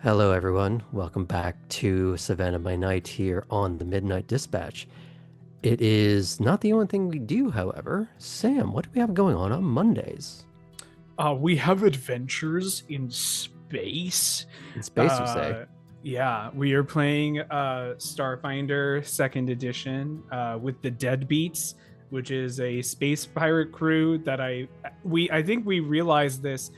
Hello, everyone. Welcome back to Savannah by Night here on the Midnight Dispatch. It is not the only thing we do, however. Sam, what do we have going on Mondays? We have adventures in space. In space, you say? Uh, yeah, we are playing Starfinder Second Edition with the Deadbeats, which is a space pirate crew that I think we realized this.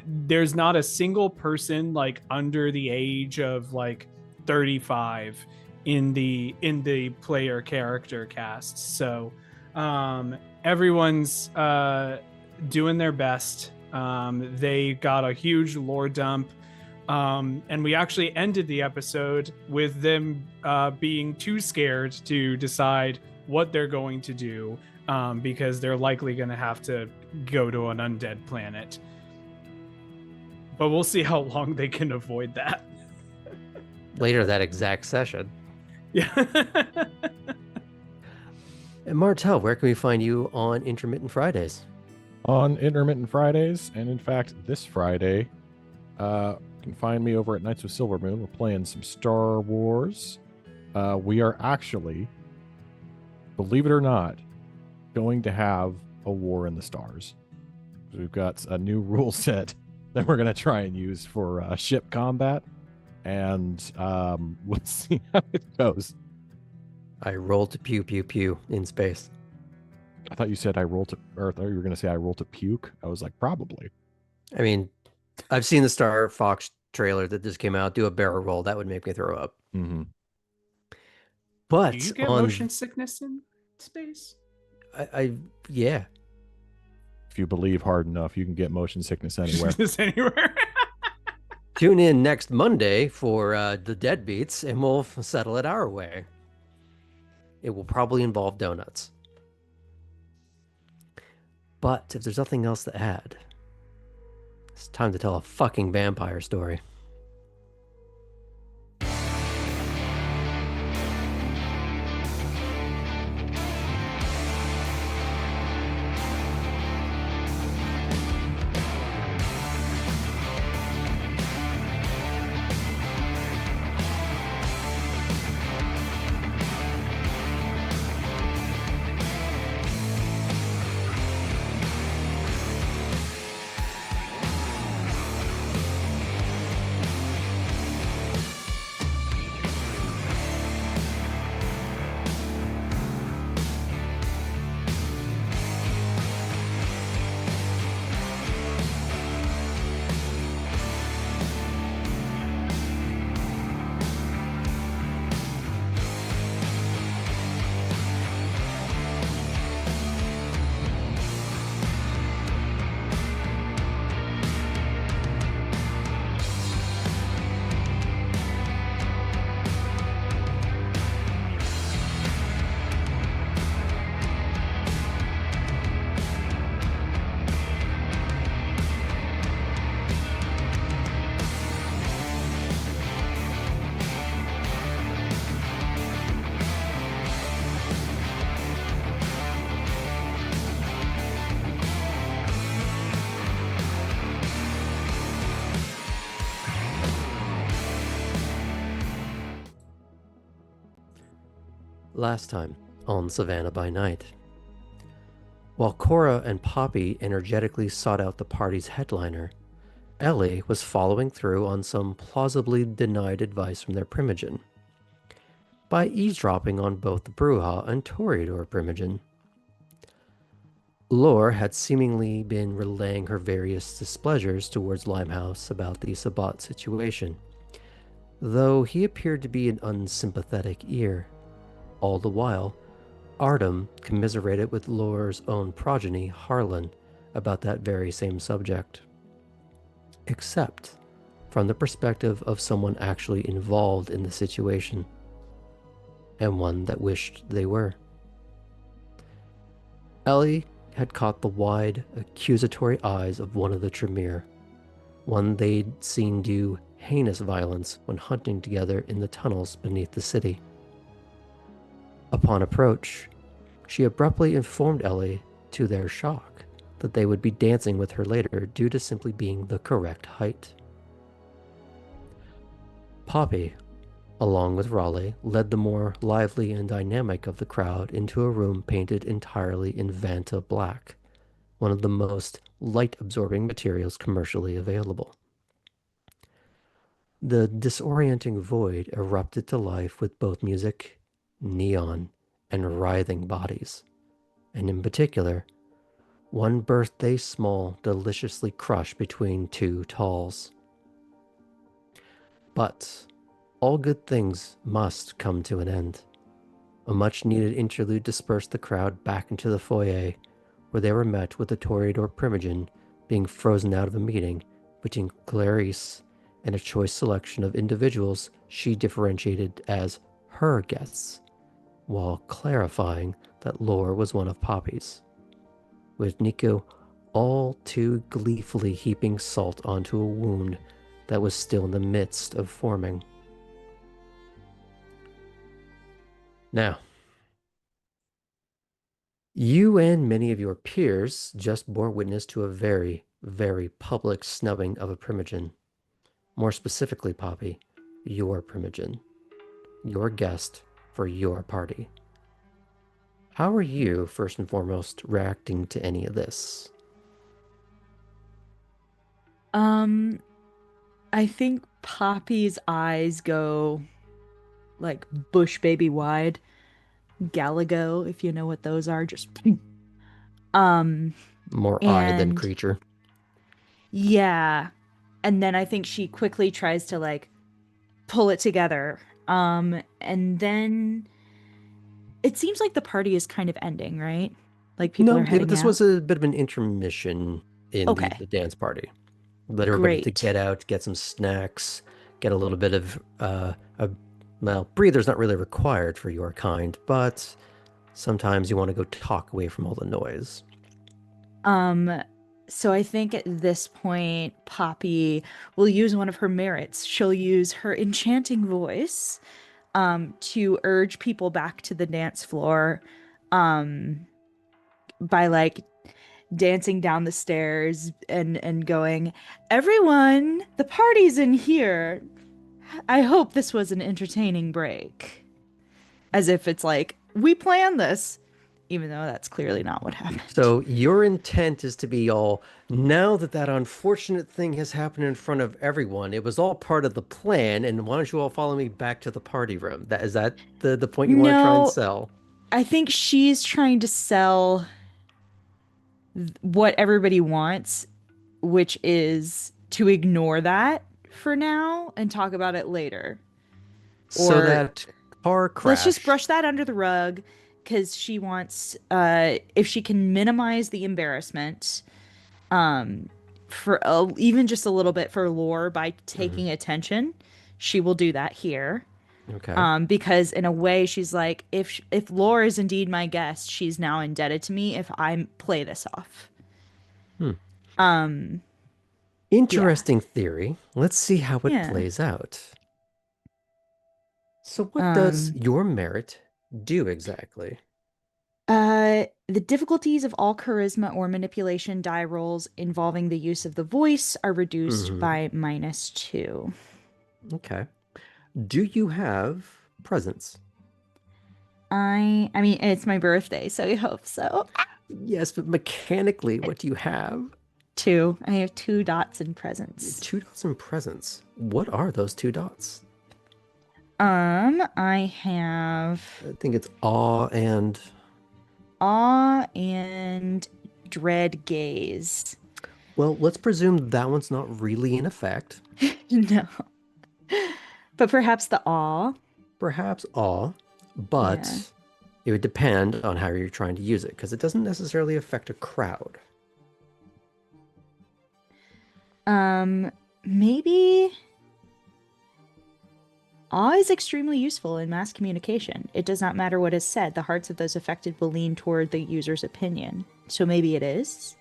There's not a single person like under the age of like 35 in the player character cast. So everyone's doing their best. They got a huge lore dump. And we actually ended the episode with them being too scared to decide what they're going to do because they're likely going to have to go to an undead planet. But we'll see how long they can avoid that. Later that exact session. Yeah. And Martel, where can we find you on Intermittent Fridays? On Intermittent Fridays, and in fact, this Friday, you can find me over at Knights of Silver Moon. We're playing some Star Wars. We are actually, believe it or not, going to have a war in the stars. We've got a new rule set that we're going to try and use for ship combat, and we'll see how it goes. I roll to pew pew pew in space. I thought you said I rolled to, or I thought you were going to say I rolled to puke. I was like, probably. I mean, I've seen the Star Fox trailer that just came out. Do a barrel roll. That would make me throw up. Mm-hmm. But do you get motion sickness in space? Yeah. If you believe hard enough, you can get motion sickness anywhere. Just anywhere. Tune in next Monday for the Deadbeats, and we'll settle it our way. It will probably involve donuts. But if there's nothing else to add, it's time to tell a fucking vampire story. Last time on Savannah by Night. While Cora and Poppy energetically sought out the party's headliner, Ellie was following through on some plausibly denied advice from their Primogen. By eavesdropping on both the Brujah and Toreador Primogen. Lore had seemingly been relaying her various displeasures towards Limehouse about the Sabbat situation, though he appeared to be an unsympathetic ear. All the while, Artem commiserated with Lore's own progeny, Harlan, about that very same subject. Except from the perspective of someone actually involved in the situation, and one that wished they were. Ellie had caught the wide, accusatory eyes of one of the Tremere, one they'd seen do heinous violence when hunting together in the tunnels beneath the city. Upon approach, she abruptly informed Ellie, to their shock, that they would be dancing with her later due to simply being the correct height. Poppy, along with Raleigh, led the more lively and dynamic of the crowd into a room painted entirely in Vanta black, one of the most light-absorbing materials commercially available. The disorienting void erupted to life with both music, neon, and writhing bodies, and in particular, one birthday small deliciously crushed between two talls. But all good things must come to an end. A much-needed interlude dispersed the crowd back into the foyer, where they were met with the Toreador Primogen being frozen out of a meeting between Clarice and a choice selection of individuals she differentiated as her guests, while clarifying that Lore was one of Poppy's, with Nico all too gleefully heaping salt onto a wound that was still in the midst of forming. Now, you and many of your peers just bore witness to a very, very public snubbing of a Primogen. More specifically, Poppy, your Primogen. Your guest for your party. How are you, first and foremost, reacting to any of this? I think Poppy's eyes go like bush baby wide. Galago, if you know what those are, just More eye than and creature. yeah. And then I think she quickly tries to like pull it together. And then it seems like the party is kind of ending, right? Like people are No, heading this out. was a bit of an intermission in the Okay, dance party. Let everybody to great. get out, get some snacks, get a little bit of, well, breather's not really required for your kind, but sometimes you want to go talk away from all the noise. Um, so I think at this point, Poppy will use one of her merits. She'll use her enchanting voice, to urge people back to the dance floor, um, by like dancing down the stairs and going, "Everyone, the party's in here. I hope this was an entertaining break." As if it's like, we planned this, even though that's clearly not what happened. So your intent is to be all, now that that unfortunate thing has happened in front of everyone, it was all part of the plan, and why don't you all follow me back to the party room? That is that the point you want to try and No, sell? I think she's trying to sell what everybody wants, which is to ignore that for now and talk about it later. So Or that car let's just crash. brush that under the rug because she wants, if she can minimize the embarrassment, um, for even just a little bit for Lore by Mhm. taking attention, she will do that here. Okay. Because in a way she's like, if Lore is indeed my guest, she's now indebted to me if I play this off. Hmm. Um, yeah. Interesting theory. Let's see how it Yeah. plays out. So what does Um, your merit do exactly? the difficulties of all charisma or manipulation die rolls involving the use of the voice are reduced Mhm. by -2. Okay. Do you have presents? I mean, it's my birthday, so I hope so. Yes, but mechanically, what do you have? 2. I have 2 dots in You have presents. 2 dots in presents. What are those 2 dots? I have I think it's awe and. awe and dread gaze. Well, let's presume that one's not really in effect. No. But perhaps the awe. Perhaps awe, Yeah. but it would depend on how you're trying to use it, because it doesn't necessarily affect a crowd. Um, maybe awe is extremely useful in mass communication. It does not matter what is said, the hearts of those affected will lean toward the user's opinion. So maybe it is.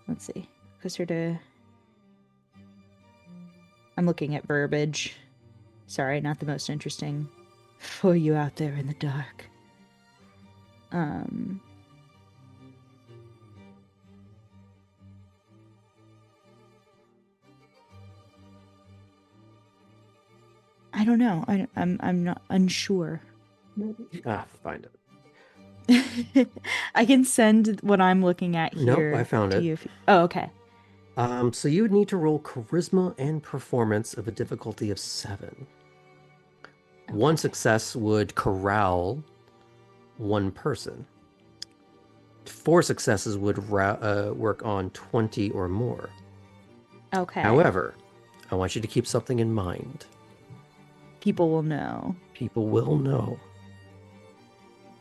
Let's see. Closer to. I'm looking at verbiage. Sorry, not the most interesting for you out there in the dark. Um, I don't know. I'm not unsure. Find it. I can send what I'm looking at Nope, I here found to it. you. Oh, okay. So you would need to roll charisma and performance of a difficulty of 7. One Okay. success would corral one person. 4 successes would work on 20 or more. Okay. However, I want you to keep something in mind. People will know. People will know.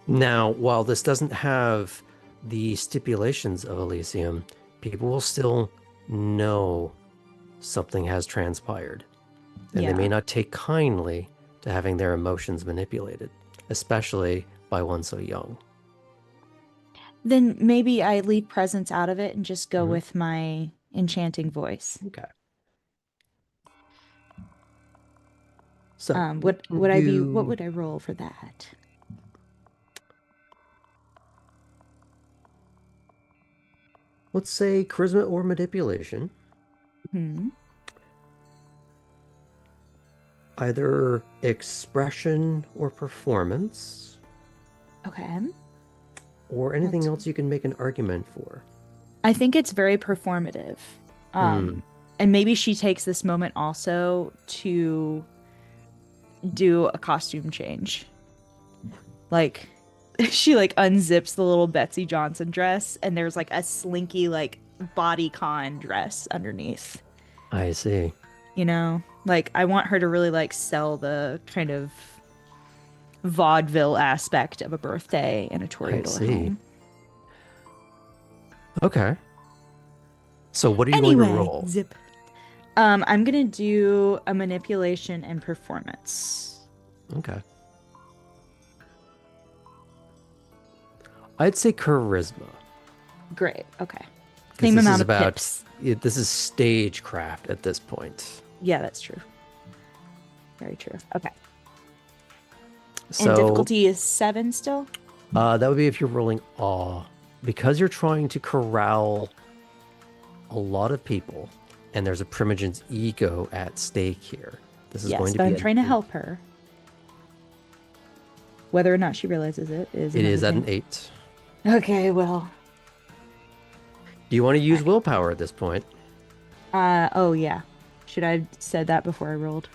Now, while this doesn't have the stipulations of Elysium, people will still know something has transpired. And they may not take kindly to having their emotions manipulated, especially by one so young. Then maybe I leave presence out of it and just go with my enchanting voice. Okay. So, What would I be? What would I roll for that? let's say charisma or manipulation. Hmm. Either expression or performance, Okay. or anything else you can make an argument for. I think it's very performative. And maybe she takes this moment also to do a costume change. Like she like unzips the little Betsy Johnson dress and there's like a slinky like bodycon dress underneath. I see. You know, like I want her to really like sell the kind of vaudeville aspect of a birthday in a Toreador home. Okay. So what are you going to roll? Zip. I'm gonna do a manipulation and performance. Okay. I'd say charisma. Great. Okay. 'Cause Same this amount is of about, pips. This is stagecraft at this point. Yeah, that's true. Very true. Okay. So, And difficulty is 7 still? that would be if you're rolling awe. Because you're trying to corral a lot of people, and there's a Primogen's ego at stake here. This is going to but be I'm trying to help her. Whether or not she realizes it is. It is at an 8. Okay, well. Do you want to use willpower at this point? Oh yeah. Should I have said that before I rolled?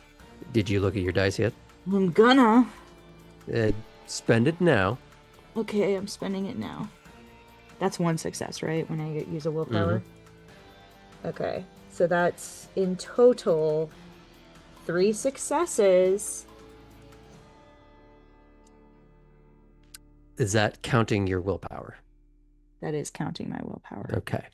Did you look at your dice yet? I'm gonna. Spend it now. Okay, I'm spending it now. That's 1 success, right? When I use a willpower? Okay, so that's in total 3 successes. Is that counting your willpower? That is counting my willpower. Okay.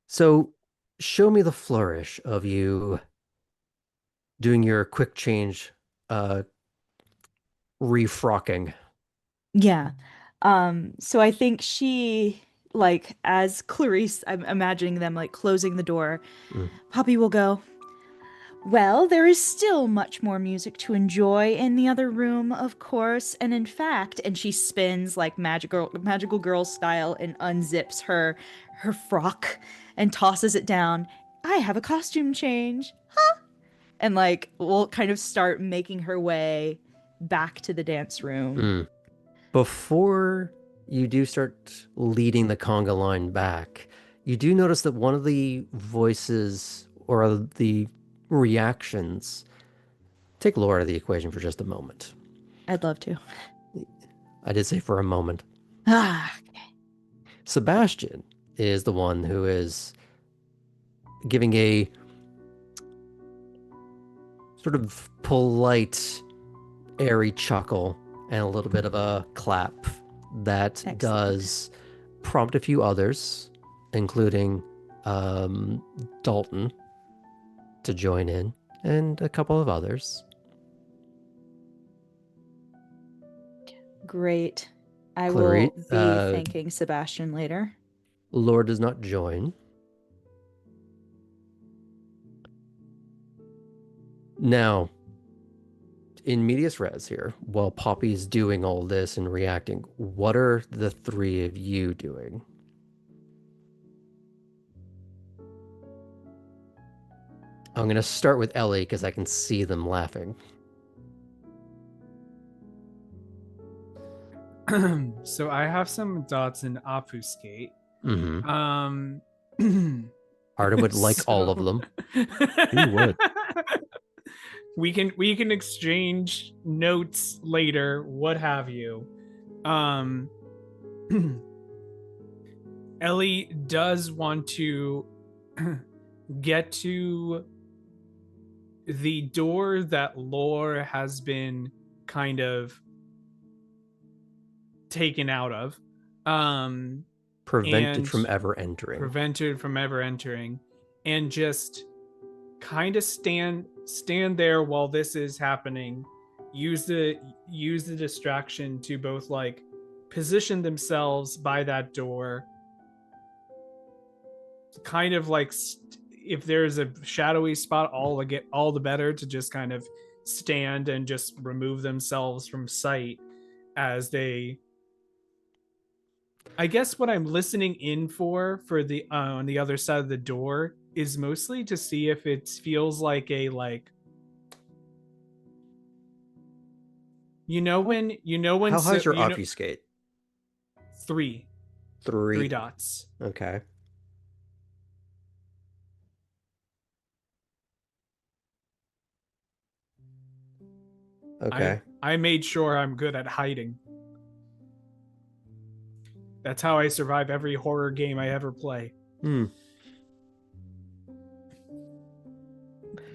So show me the flourish of you doing your quick change refrocking. Yeah. So I think she like as Clarice, I'm imagining them like closing the door. Poppy will go, "Well, there is still much more music to enjoy in the other room, of course, and in fact," and she spins like magical girl style and unzips her frock and tosses it down. "I have a costume change." Huh? And like will kind of start making her way back to the dance room. Before you do start leading the conga line back, you do notice that one of the voices or the reactions, take Laura out of the equation for just a moment. I'd love to. I did say for a moment. Okay. Sebastian is the one who is giving a sort of polite, airy chuckle and a little bit of a clap that Excellent. does prompt a few others, including Dalton, to join in, and a couple of others. Great. I Clarice, will be thanking Sebastian later. Lord does not join. Now, in medias res here, while Poppy's doing all this and reacting, what are the 3 of you doing? I'm going to start with Ellie because I can see them laughing. So I have some dots in obfuscate. Mm-hmm. Artem would like all of them. He would. We can exchange notes later, what have you. Ellie does want to get to the door that Lore has been kind of taken out of. Prevented from ever entering. And just kind of stand there while this is happening. Use the distraction to both like position themselves by that door, kind of like if there's a shadowy spot, all the better to just kind of stand and just remove themselves from sight as they. I guess what I'm listening in for the on the other side of the door is mostly to see if it feels like a like. When How high's your obfuscate? 3 dots. Okay. Okay. I made sure I'm good at hiding. That's how I survive every horror game I ever play. And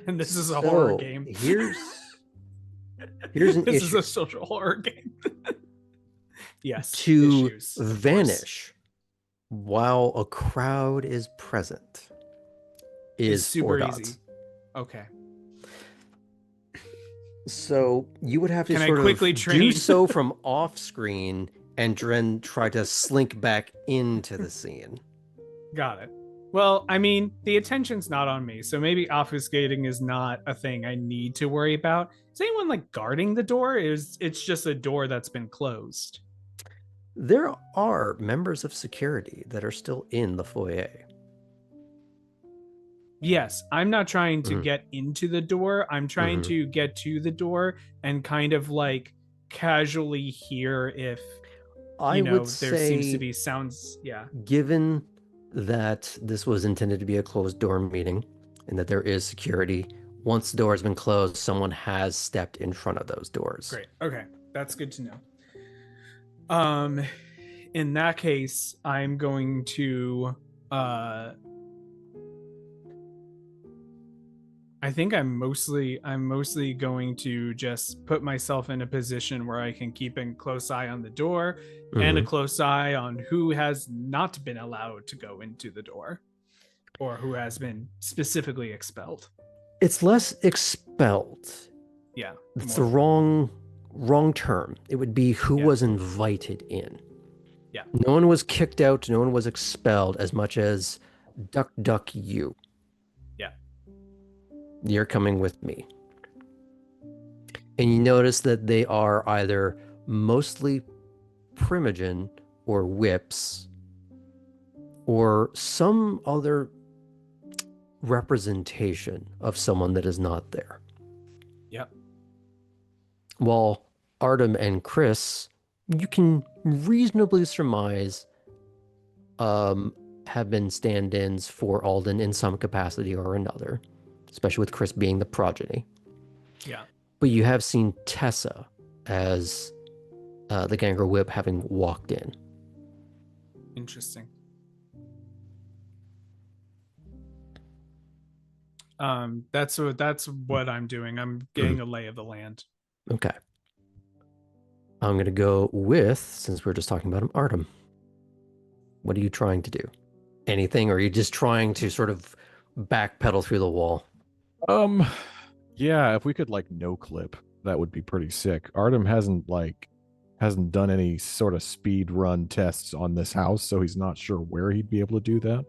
this is a horror game. Here's an this issue. This is a social horror game. Yes. To issues, vanish while a crowd is present is super 4 dots. Easy. Okay. So you would have to sort of do so from off screen and then try to slink back into the scene. Got it. Well, I mean, the attention's not on me, so maybe obfuscating is not a thing I need to worry about. Is anyone like guarding the door? It's just a door that's been closed? There are members of security that are still in the foyer. Yes, I'm not trying to get into the door. I'm trying to get to the door and kind of like casually hear if there seems to be sounds. Yeah. Given that this was intended to be a closed door meeting and that there is security, once the door has been closed, someone has stepped in front of those doors. Great. Okay. That's good to know. In that case, I'm going to I think I'm mostly going to just put myself in a position where I can keep a close eye on the door and a close eye on who has not been allowed to go into the door or who has been specifically expelled. It's less expelled. Yeah. It's the wrong term. It would be who was invited in. Yeah. No one was kicked out, no one was expelled as much as duck you. You're coming with me. And you notice that they are either mostly Primogen or whips or some other representation of someone that is not there. Yep. While Artem and Chris, you can reasonably surmise have been stand-ins for Alden in some capacity or another. Especially with Chris being the progeny. Yeah. But you have seen Tessa as the Gangrel Whip having walked in. Interesting. That's what I'm doing. I'm getting a lay of the land. Okay. I'm going to go with, since we're just talking about him, Artem. What are you trying to do? Anything, or are you just trying to sort of backpedal through the wall? Yeah, if we could like no clip, that would be pretty sick. Artem hasn't done any sort of speed run tests on this house, so he's not sure where he'd be able to do that.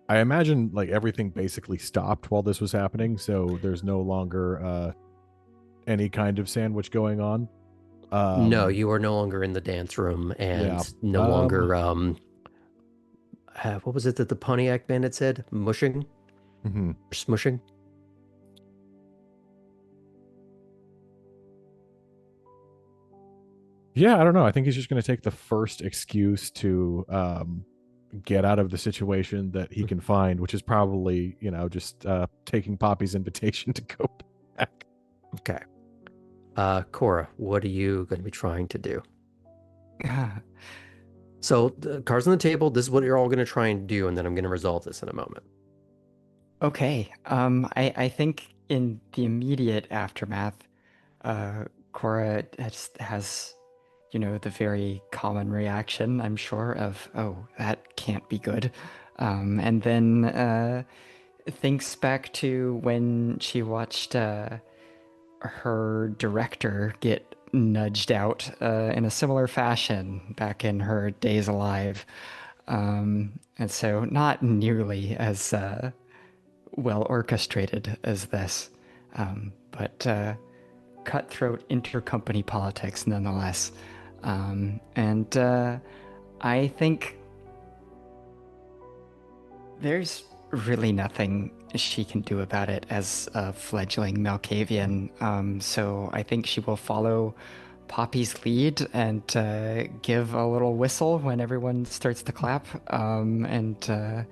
I imagine like everything basically stopped while this was happening, so there's no longer any kind of sandwich going on. No, you are no longer in the dance room and no longer what was it that the Pontiac bandit said? Mushing? Mm-hmm. Or smushing? Yeah, I don't know. I think he's just going to take the first excuse to get out of the situation that he can find, which is probably, just taking Poppy's invitation to go back. Okay. Cora, what are you going to be trying to do? So, the cards on the table, this is what you're all going to try and do, and then I'm going to resolve this in a moment. Okay. I think in the immediate aftermath, Cora has, the very common reaction, I'm sure, of, oh, that can't be good. And then thinks back to when she watched her director get nudged out in a similar fashion back in her days alive. And so not nearly as well orchestrated as this, but cutthroat intercompany politics nonetheless. And I think there's really nothing she can do about it as a fledgling Malkavian. So I think she will follow Poppy's lead and give a little whistle when everyone starts to clap, and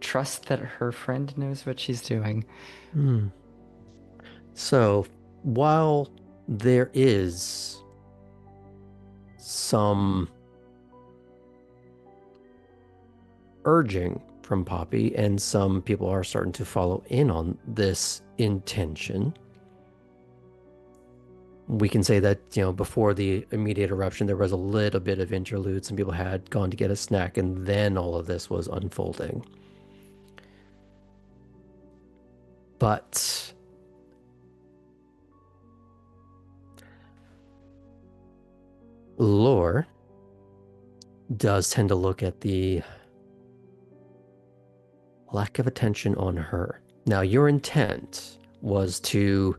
trust that her friend knows what she's doing. So, while there is some urging from Poppy, and some people are starting to follow in on this intention, we can say that, before the immediate eruption, there was a little bit of interlude. Some people had gone to get a snack, and then all of this was unfolding. But Lore does tend to look at the lack of attention on her. Now, your intent was to,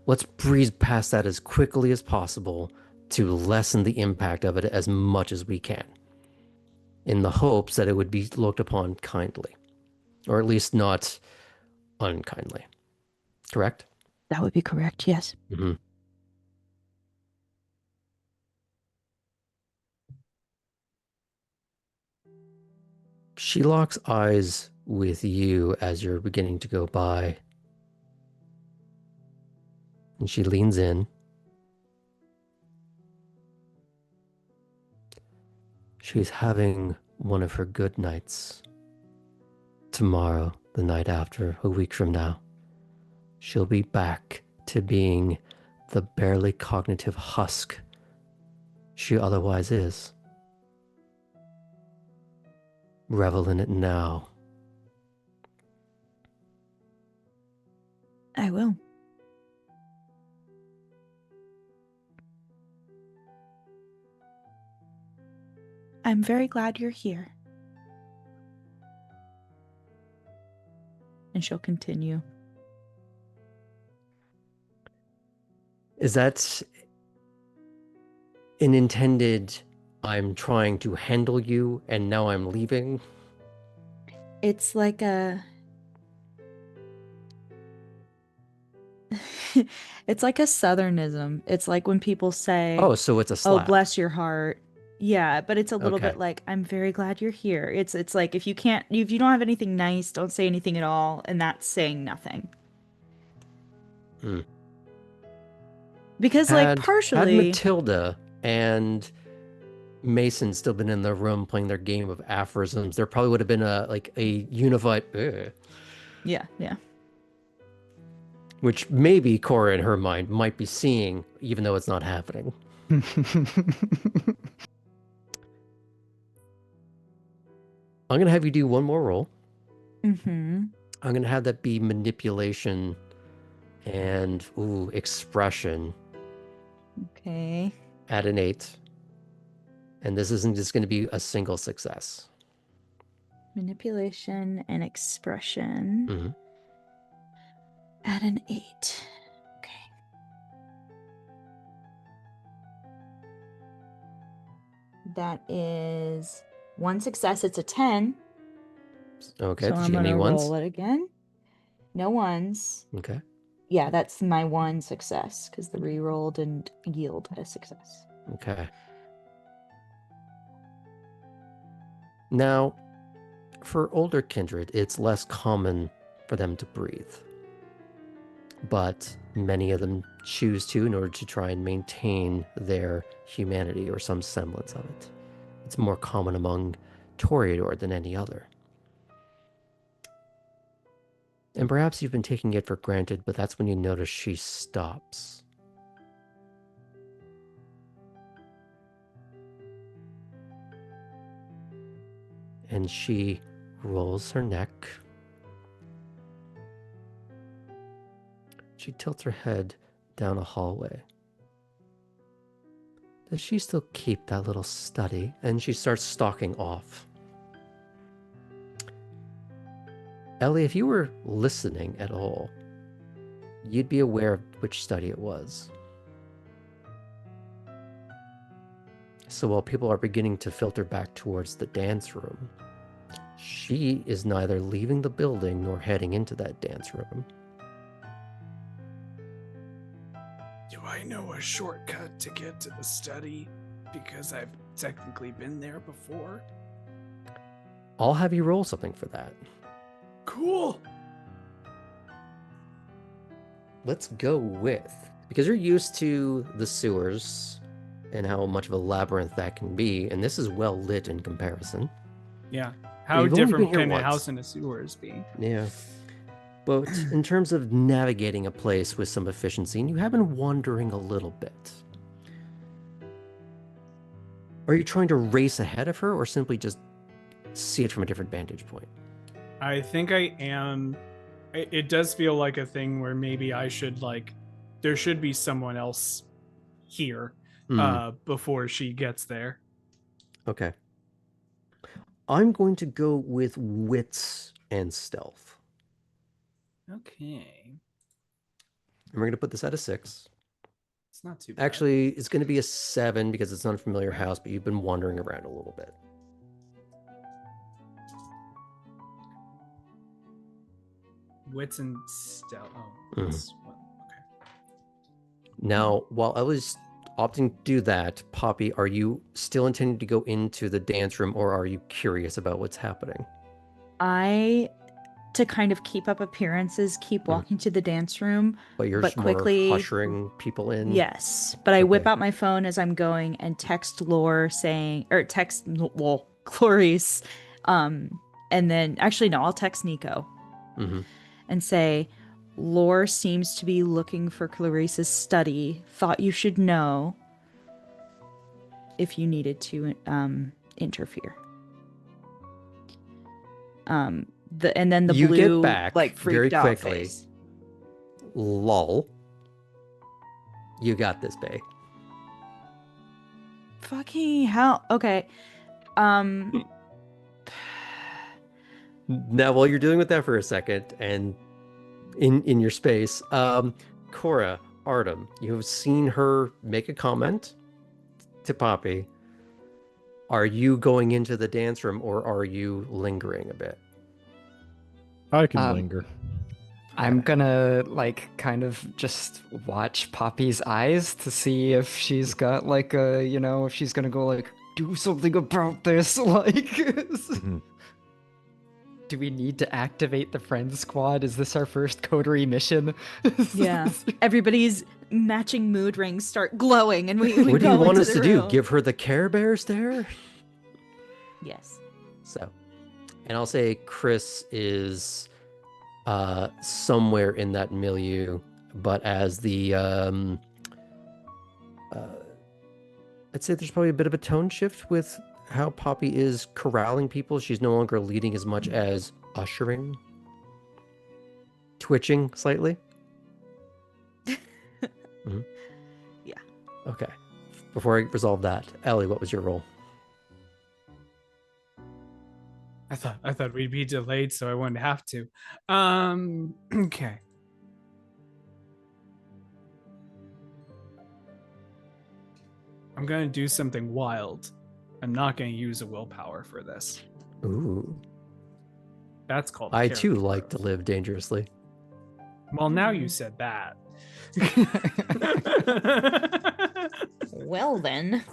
let's breeze past that as quickly as possible to lessen the impact of it as much as we can, in the hopes that it would be looked upon kindly, or at least not unkindly. Correct? That would be correct, yes. Mm-hmm. She locks eyes with you as you're beginning to go by. And she leans in. She's having one of her good nights. Tomorrow, the night after, a week from now, she'll be back to being the barely cognitive husk she otherwise is. Revel in it now. I will. I'm very glad you're here. And she'll continue. Is that an intended, I'm trying to handle you and now I'm leaving? It's like a... it's like a Southernism. It's like when people say, Oh, so it's a slap. Oh, bless your heart. Yeah, but it's a little Okay. bit like, I'm very glad you're here. It's like, if you don't have anything nice, don't say anything at all, and that's saying nothing. Because Had partially Matilda and Mason still been in the room playing their game of aphorisms, there probably would have been a unified Yeah. which maybe Cora in her mind might be seeing, even though it's not happening. I'm going to have you do one more roll. Mm-hmm. I'm going to have that be manipulation and expression Okay. at an 8. And this isn't just going to be a single success. Manipulation and expression. Mm-hmm. At an 8. Okay. That is 1 success. It's a 10. Okay, So did I'm you get any gonna ones? roll it again. No ones. Okay. Yeah, that's my 1 success because the reroll didn't yield a success. Okay. Now, for older kindred, it's less common for them to breathe. But many of them choose to in order to try and maintain their humanity or some semblance of it. It's more common among Toreador than any other. And perhaps you've been taking it for granted, but that's when you notice she stops. And she rolls her neck. She tilts her head down a hallway. Does she still keep that little study? And she starts stalking off. Ellie, if you were listening at all, you'd be aware of which study it was. So while people are beginning to filter back towards the dance room, she is neither leaving the building nor heading into that dance room. Do I know a shortcut to get to the study? Because I've technically been there before. I'll have you roll something for that. Cool. Let's go with, because you're used to the sewers and how much of a labyrinth that can be, and this is well lit in comparison. Yeah. How You've only been different here can a once. house and a sewers be? Yeah. But in terms of navigating a place with some efficiency, and you have been wandering a little bit. Are you trying to race ahead of her or simply just see it from a different vantage point? I think I am. It does feel like a thing where maybe I should, like, there should be someone else here before she gets there. Okay. I'm going to go with wits and stealth. Okay. And we're going to put this at a 6. It's not too bad. Actually, it's going to be a 7 because it's an unfamiliar house, but you've been wandering around a little bit. Wits and stealth. Oh, wits. Okay. Now, while I was opting to do that, Poppy, are you still intending to go into the dance room or are you curious about what's happening? To kind of keep up appearances, keep walking to the dance room, But you're but just more quickly ushering people in? Yes, but I whip Okay. out my phone as I'm going and text Clarice, and then actually no, I'll text Nico and say, Lore seems to be looking for Clarice's study. Thought you should know if you needed to interfere. And then the you blue get back like freaked very out quickly. face. Lol. You got this, bae. Fucking hell. Okay. Now, while you're dealing with that for a second, and in your space, Cora, Artem, you have seen her make a comment to Poppy. Are you going into the dance room or are you lingering a bit? I can linger. I'm gonna kind of just watch Poppy's eyes to see if she's got if she's gonna go do something about this. Do we need to activate the friend squad? Is this our first coterie mission? Yeah. Everybody's matching mood rings start glowing and we What do go you want into us the to do? room. Give her the Care Bear stare? Yes. So, and I'll say Chris is somewhere in that milieu, but as the I'd say there's probably a bit of a tone shift with how Poppy is corralling people. She's no longer leading as much as ushering, twitching slightly. Yeah. Okay. Before I resolve that, Ellie, what was your role? I thought we'd be delayed, so I wouldn't have to. Okay. I'm gonna do something wild. I'm not going to use a willpower for this. Ooh. That's called I character too like to growth. live dangerously. Well, now you said that. Well then.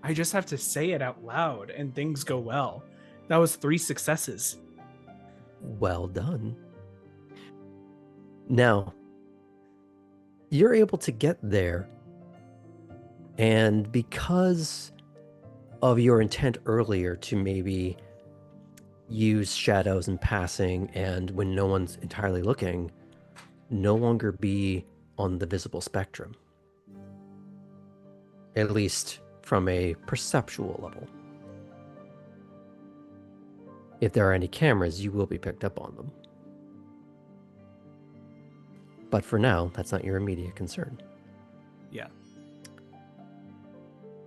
I just have to say it out loud and things go well. That was 3 successes. Well done. Now, you're able to get there, and because of your intent earlier to maybe use shadows in passing and when no one's entirely looking, no longer be on the visible spectrum. At least from a perceptual level. If there are any cameras, you will be picked up on them. But for now, that's not your immediate concern. Yeah.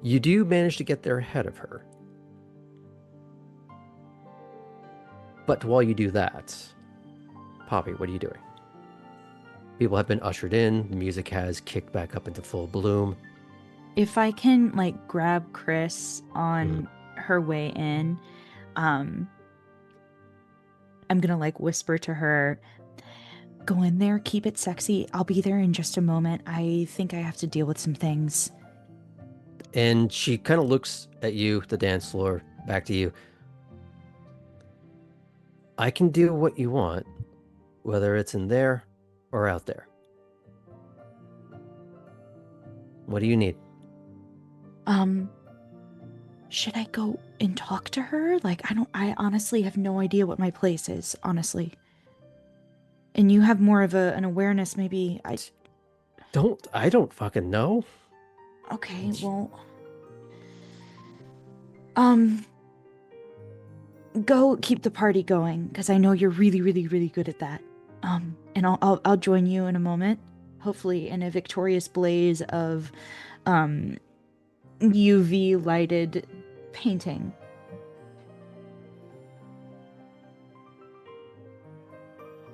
You do manage to get there ahead of her. But while you do that, Poppy, what are you doing? People have been ushered in, the music has kicked back up into full bloom. If I can like grab Chris on her way in, I'm gonna like whisper to her, go in there, keep it sexy. I'll be there in just a moment. I think I have to deal with some things. And she kind of looks at you, the dance floor, back to you. I can do what you want, whether it's in there or out there. What do you need? Should I go and talk to her? Like, I honestly have no idea what my place is, honestly. And you have more of an awareness, maybe. I don't fucking know. Okay, well, go keep the party going, because I know you're really, really, really good at that. And I'll join you in a moment, hopefully in a victorious blaze of, UV lighted painting.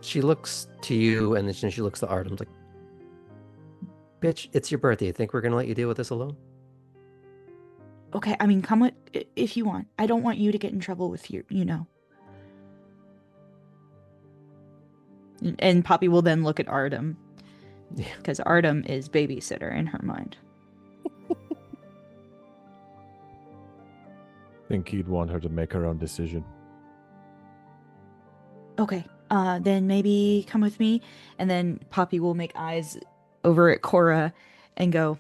She looks to you, and then she looks to Artem's like, bitch, it's your birthday. You think we're gonna let you deal with this alone? Okay, I mean, come with if you want. I don't want you to get in trouble with you know. And Poppy will then look at Artem. Yeah. Because Artem is babysitter in her mind. Think he'd want her to make her own decision. Okay, then maybe come with me. And then Poppy will make eyes over at Cora and go,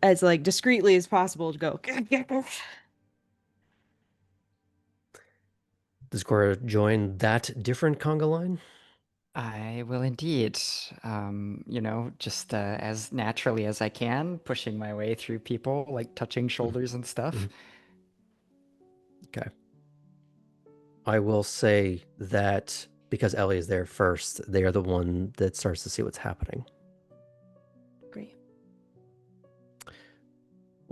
as like discreetly as possible, to go. Does Cora join that different conga line? I will indeed. Just as naturally as I can, pushing my way through people, like touching shoulders and stuff. Okay. I will say that because Ellie is there first, they are the one that starts to see what's happening. Great.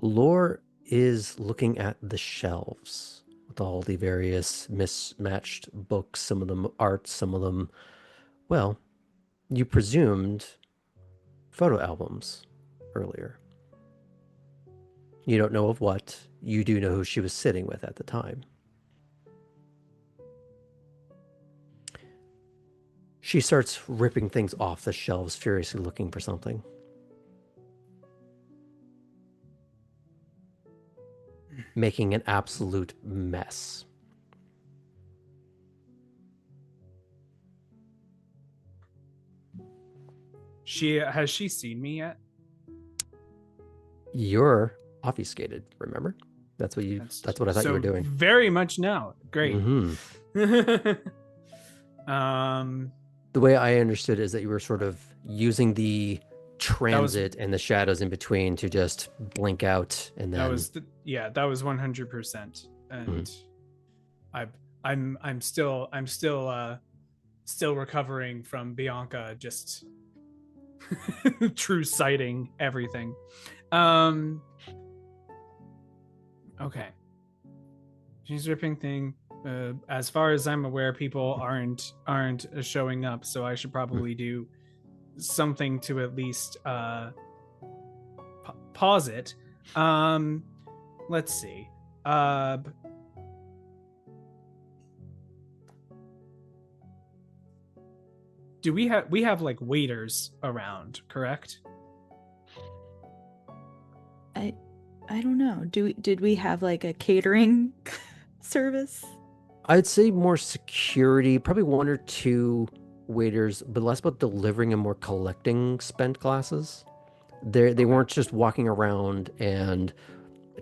Lore is looking at the shelves with all the various mismatched books, some of them art, some of them, well, you presumed photo albums earlier. You don't know of what. You do know who she was sitting with at the time. She starts ripping things off the shelves, furiously looking for something. Making an absolute mess. Has she seen me yet? You're obfuscated, remember? That's what I thought you were doing. Very much no. Great. Mm-hmm. The way I understood is that you were sort of using the transit and the shadows in between to just blink out, and then that was 100%. And I'm still recovering from Bianca just true sighting everything. Okay. She's ripping thing. As far as I'm aware, people aren't showing up, so I should probably do something to at least pause it. Let's see. Do we have like waiters around, correct? I don't know. Did we have like a catering service? I'd say more security, probably 1 or 2 waiters, but less about delivering and more collecting spent glasses. They weren't just walking around and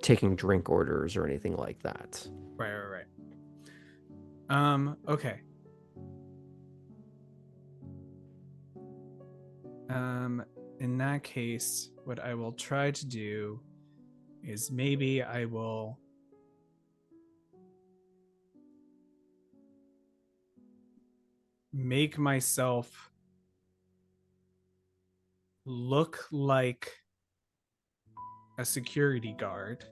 taking drink orders or anything like that. Right. Okay. In that case, what I will try to do is maybe I will make myself look like a security guard.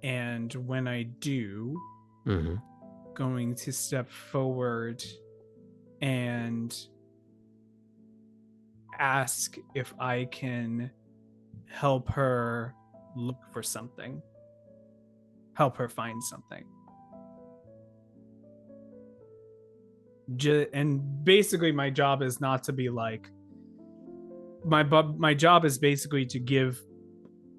And when I do, going to step forward and ask if I can help her look for something, help her find something. And basically my job is not to be like, my job is basically to give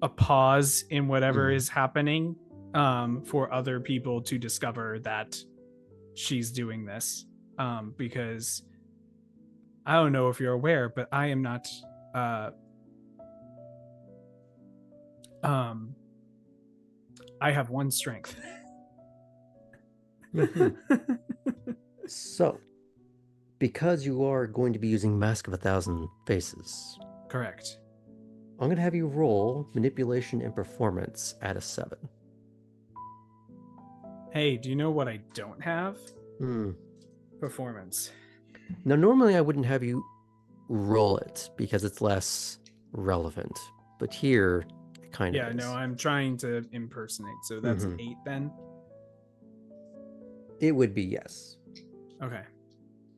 a pause in whatever is happening, for other people to discover that she's doing this, because I don't know if you're aware, but I am not I have 1 strength. So, because you are going to be using Mask of 1,000 Faces, Correct. I'm going to have you roll manipulation and performance at a 7. Hey, do you know what I don't have? Performance. Now, normally I wouldn't have you roll it because it's less relevant, but here it kind of is. No, I'm trying to impersonate, so that's 8 then? It would be, yes. Okay.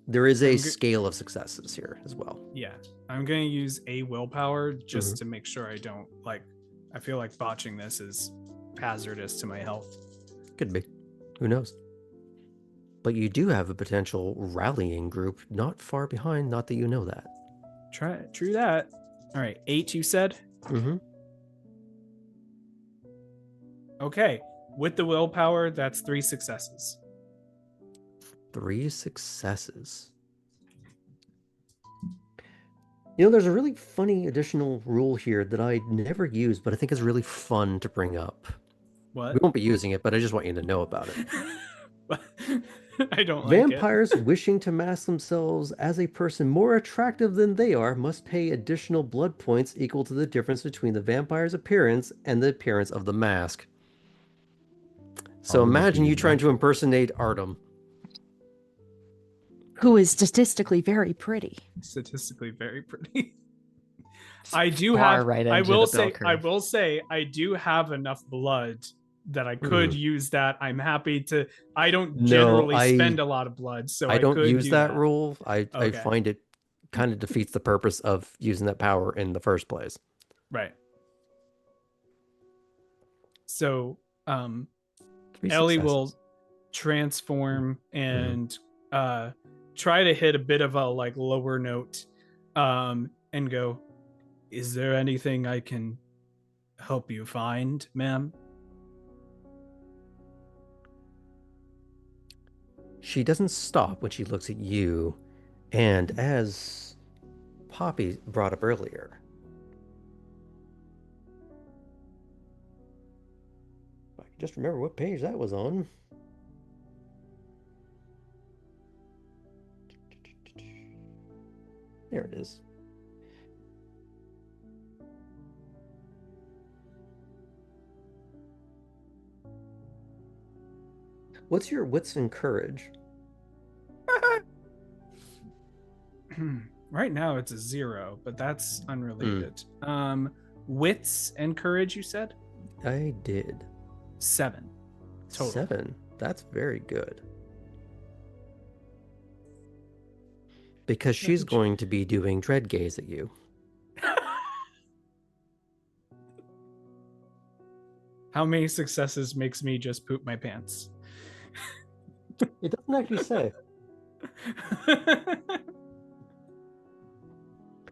There is a scale of successes here as well. Yeah, I'm going to use a willpower just to make sure I don't, like, I feel like botching this is hazardous to my health. Could be. Who knows? But you do have a potential rallying group not far behind, not that you know that. True that. All right, 8 you said? Okay, with the willpower, that's 3 successes. 3 successes. You know, there's a really funny additional rule here that I never use, but I think is really fun to bring up. What? We won't be using it, but I just want you to know about it. I don't like it. Vampires wishing to mask themselves as a person more attractive than they are must pay additional blood points equal to the difference between the vampire's appearance and the appearance of the mask. So imagine you trying to impersonate Artem. Who is statistically very pretty. Statistically very pretty. I do have. I will say, I do have enough blood that I could use that. I'm happy to. I don't generally spend a lot of blood, so I don't could use do that rule. I find it kind of defeats the purpose of using that power in the first place. Right. So, 3 Ellie successes. will transform and try to hit a bit of a like lower note, and go, "Is there anything I can help you find, ma'am?" She doesn't stop when she looks at you, and as Poppy brought up earlier, I can just remember what page that was on. There it is. What's your wits and courage? Right now it's a 0, but that's unrelated. Wits and courage, you said? I did. 7 total. 7. That's very good. Because she's going to be doing dread gaze at you. How many successes makes me just poop my pants? It doesn't actually say.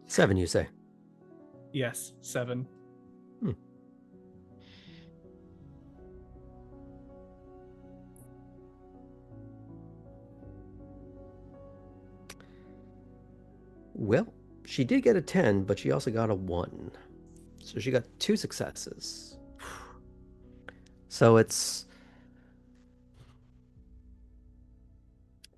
7, you say? Yes, 7. Well, she did get a 10, but she also got a 1. So she got 2 successes. So it's...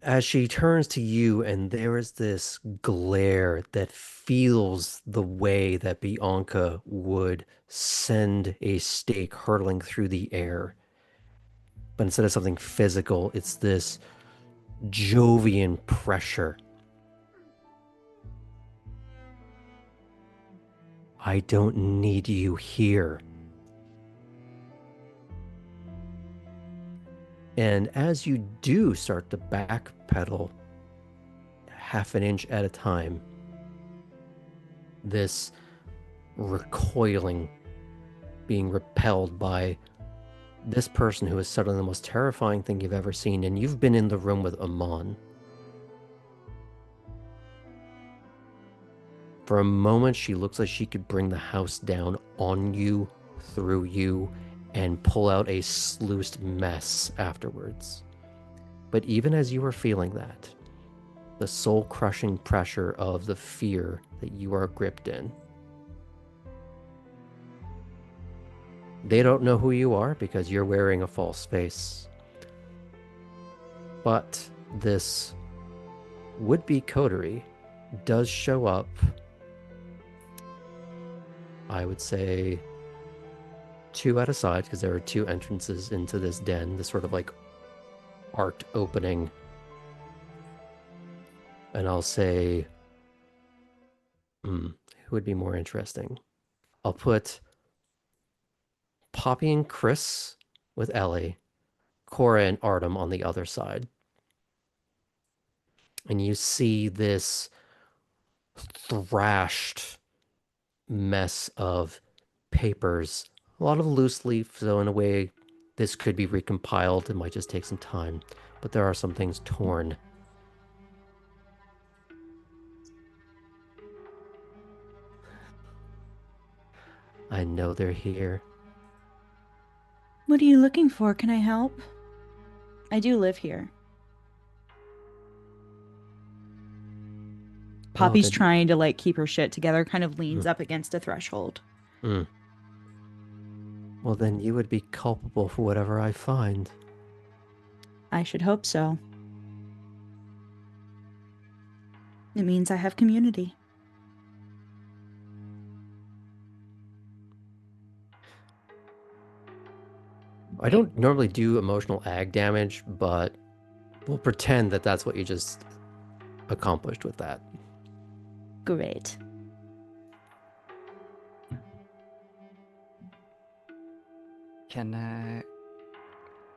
As she turns to you, and there is this glare that feels the way that Bianca would send a stake hurtling through the air. But instead of something physical, it's this Jovian pressure. I don't need you here. And as you do start to backpedal half an inch at a time, this recoiling, being repelled by this person who is suddenly the most terrifying thing you've ever seen, and you've been in the room with Amon. For a moment, she looks like she could bring the house down on you, through you, and pull out a sluiced mess afterwards. But even as you are feeling that, the soul-crushing pressure of the fear that you are gripped in, they don't know who you are because you're wearing a false face. But this would-be coterie does show up, I would say, 2 at a side, because there are 2 entrances into this den, this sort of like arced opening. And I'll say, who would be more interesting? I'll put Poppy and Chris with Ellie, Cora and Artem on the other side. And you see this thrashed mess of papers, a lot of loose leaf, so in a way this could be recompiled. It might just take some time, but there are some things torn. I know they're here. What are you looking for? Can I help? I do live here. Poppy's trying to like keep her shit together, kind of leans up against a threshold. Well, then you would be culpable for whatever I find. I should hope so. It means I have community. I don't normally do emotional ag damage, but we'll pretend that that's what you just accomplished with that. Great. Can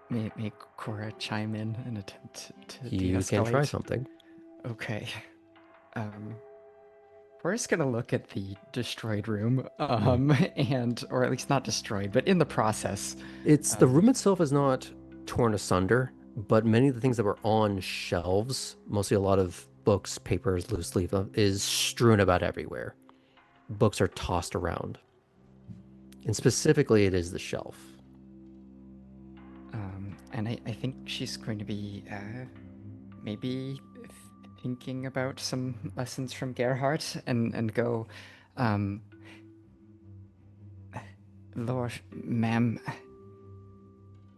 may Cora chime in and attempt to You de-escalate? can try something. Okay. Cora's gonna look at the destroyed room, and or at least not destroyed, but in the process. It's the room itself is not torn asunder, but many of the things that were on shelves, mostly a lot of books, papers, loose leaf, is strewn about everywhere. Books are tossed around. And specifically, it is the shelf. And I think she's going to be maybe thinking about some lessons from Gerhardt and go, Lord, ma'am,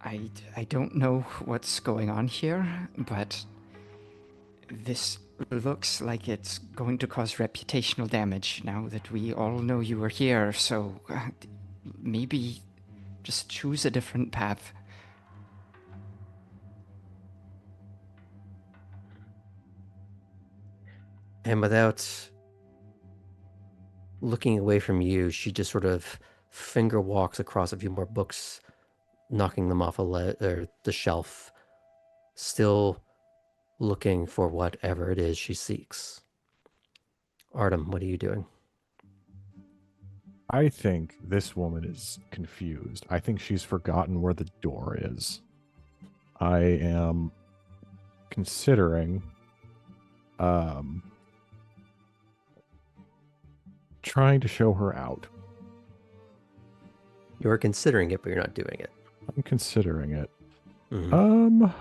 I don't know what's going on here, but this looks like it's going to cause reputational damage now that we all know you were here, so maybe just choose a different path. And without looking away from you, she just sort of finger walks across a few more books, knocking them off the shelf, still looking for whatever it is she seeks. Artem, what are you doing? I think this woman is confused. I think she's forgotten where the door is. I am considering trying to show her out. You're considering it, but you're not doing it. I'm considering it. Mhm.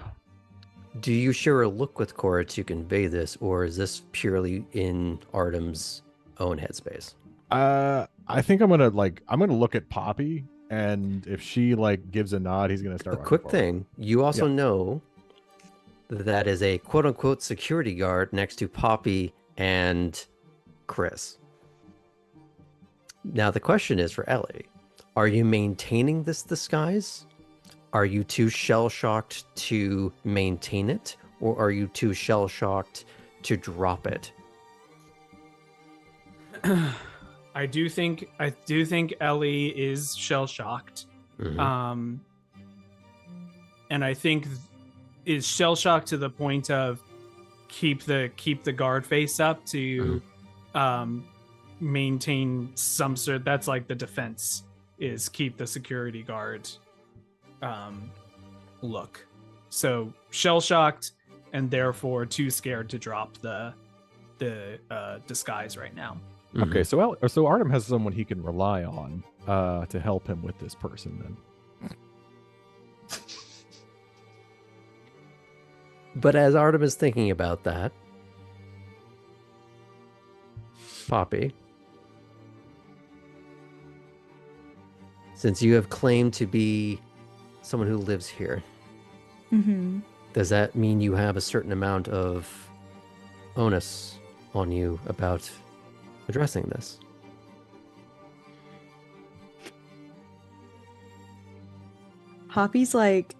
Do you share a look with Cora to convey this, or is this purely in Artem's own headspace? I think I'm gonna look at Poppy, and if she like gives a nod, he's gonna start. A quick thing, you also know that is a quote-unquote security guard next to Poppy and Chris. Now the question is for Ellie, are you maintaining this disguise? Are you too shell-shocked to maintain it, or are you too shell-shocked to drop it? I do think Ellie is shell-shocked. Mhm. And I think is shell-shocked to the point of keep the guard face up to maintain some sort. That's like the defense, is keep the security guard look. So shell-shocked and therefore too scared to drop the disguise right now. Okay, so Artem has someone he can rely on to help him with this person then. But as Artem is thinking about that, Poppy, since you have claimed to be someone who lives here, does that mean you have a certain amount of onus on you about addressing this? Poppy's like,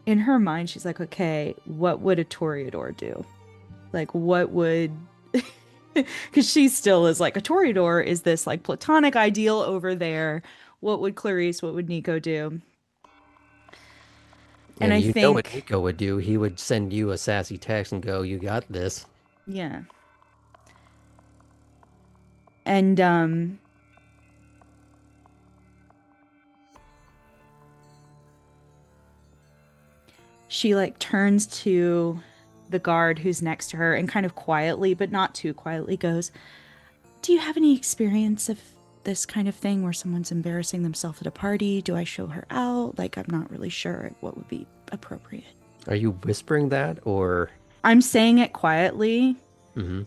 in her mind, she's like, okay, what would a Toreador do? Like, what would, because she still is like, a Toreador is this like platonic ideal over there. What would Clarice, what would Nico do? And I you know what think, Nico would do. He would send you a sassy text and go, "You got this." yeah. And she like turns to the guard who's next to her and kind of quietly, but not too quietly, goes, "Do you have any experience of this kind of thing where someone's embarrassing themselves at a party? Do I show her out? Like, I'm not really sure what would be appropriate." Are you whispering that, or? I'm saying it quietly Mm-hmm.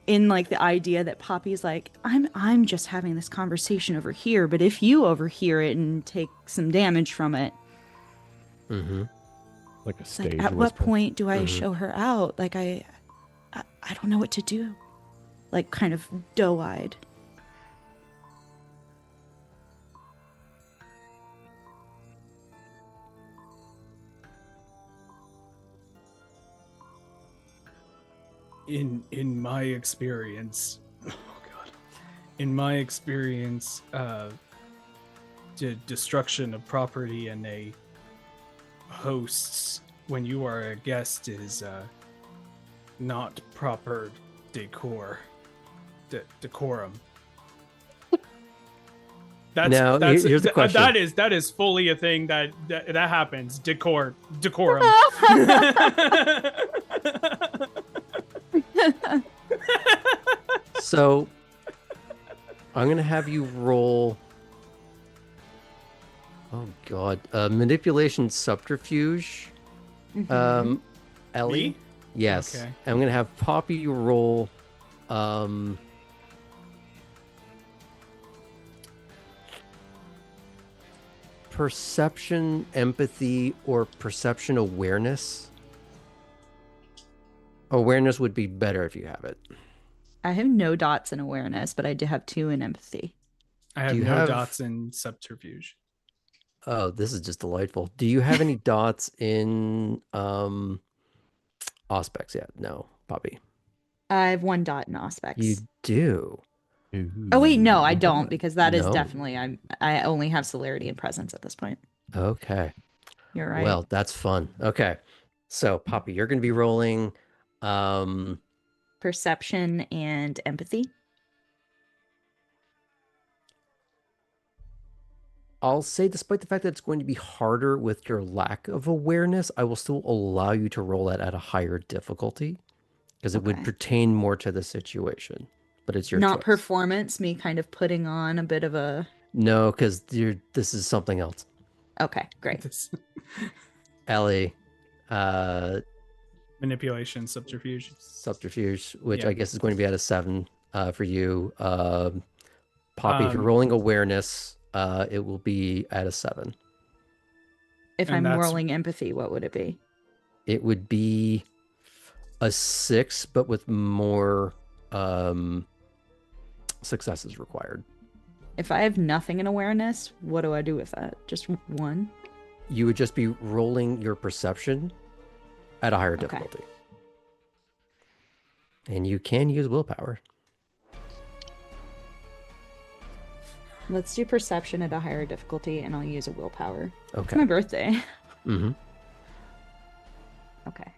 in like the idea that Poppy's like, I'm just having this conversation over here, but if you overhear it and take some damage from it, Like a it's stage like, at what whisper. point do I show her out? Like, I don't know what to do. Like, kind of doe-eyed. In my experience, in my experience, the destruction of property and a host's when you are a guest is not proper decorum. Now, here's the question. That is fully a thing that happens. Decorum. So, I'm gonna have you roll. Oh God, manipulation subterfuge. Ellie. Me? Yes. Okay. I'm gonna have Poppy roll. Perception, empathy, or perception awareness. Awareness would be better if you have it. I have no dots in awareness, but I do have 2 in empathy. I have you no have- dots in subterfuge. Oh, this is just delightful. Do you have any dots in Auspex yet? No, Poppy. I have 1 dot in Auspex. You do. Oh wait, no, I don't, because that is No. definitely I only have celerity and presence at this point. Okay. You're right. Well, that's fun. Okay. So, Poppy, you're going to be rolling perception and empathy. I'll say, despite the fact that it's going to be harder with your lack of awareness, I will still allow you to roll it at a higher difficulty because it would Okay. pertain more to the situation. But it's your Not choice. performance, me kind of putting on a bit of a. No, because this is something else. Okay, great. This Ellie, manipulation, subterfuge. subterfuge, which Yeah. I guess is going to be at a 7 for you. Poppy, if you're rolling awareness, it will be at a 7. If And I'm that's- rolling empathy, what would it be? It would be a 6, but with more successes required. If I have nothing in awareness, what do I do with that? Just 1? You would just be rolling your perception at a higher Okay. difficulty. And you can use willpower. Let's do perception at a higher difficulty, and I'll use a willpower. It's Okay. my birthday. Mm-hmm. Okay.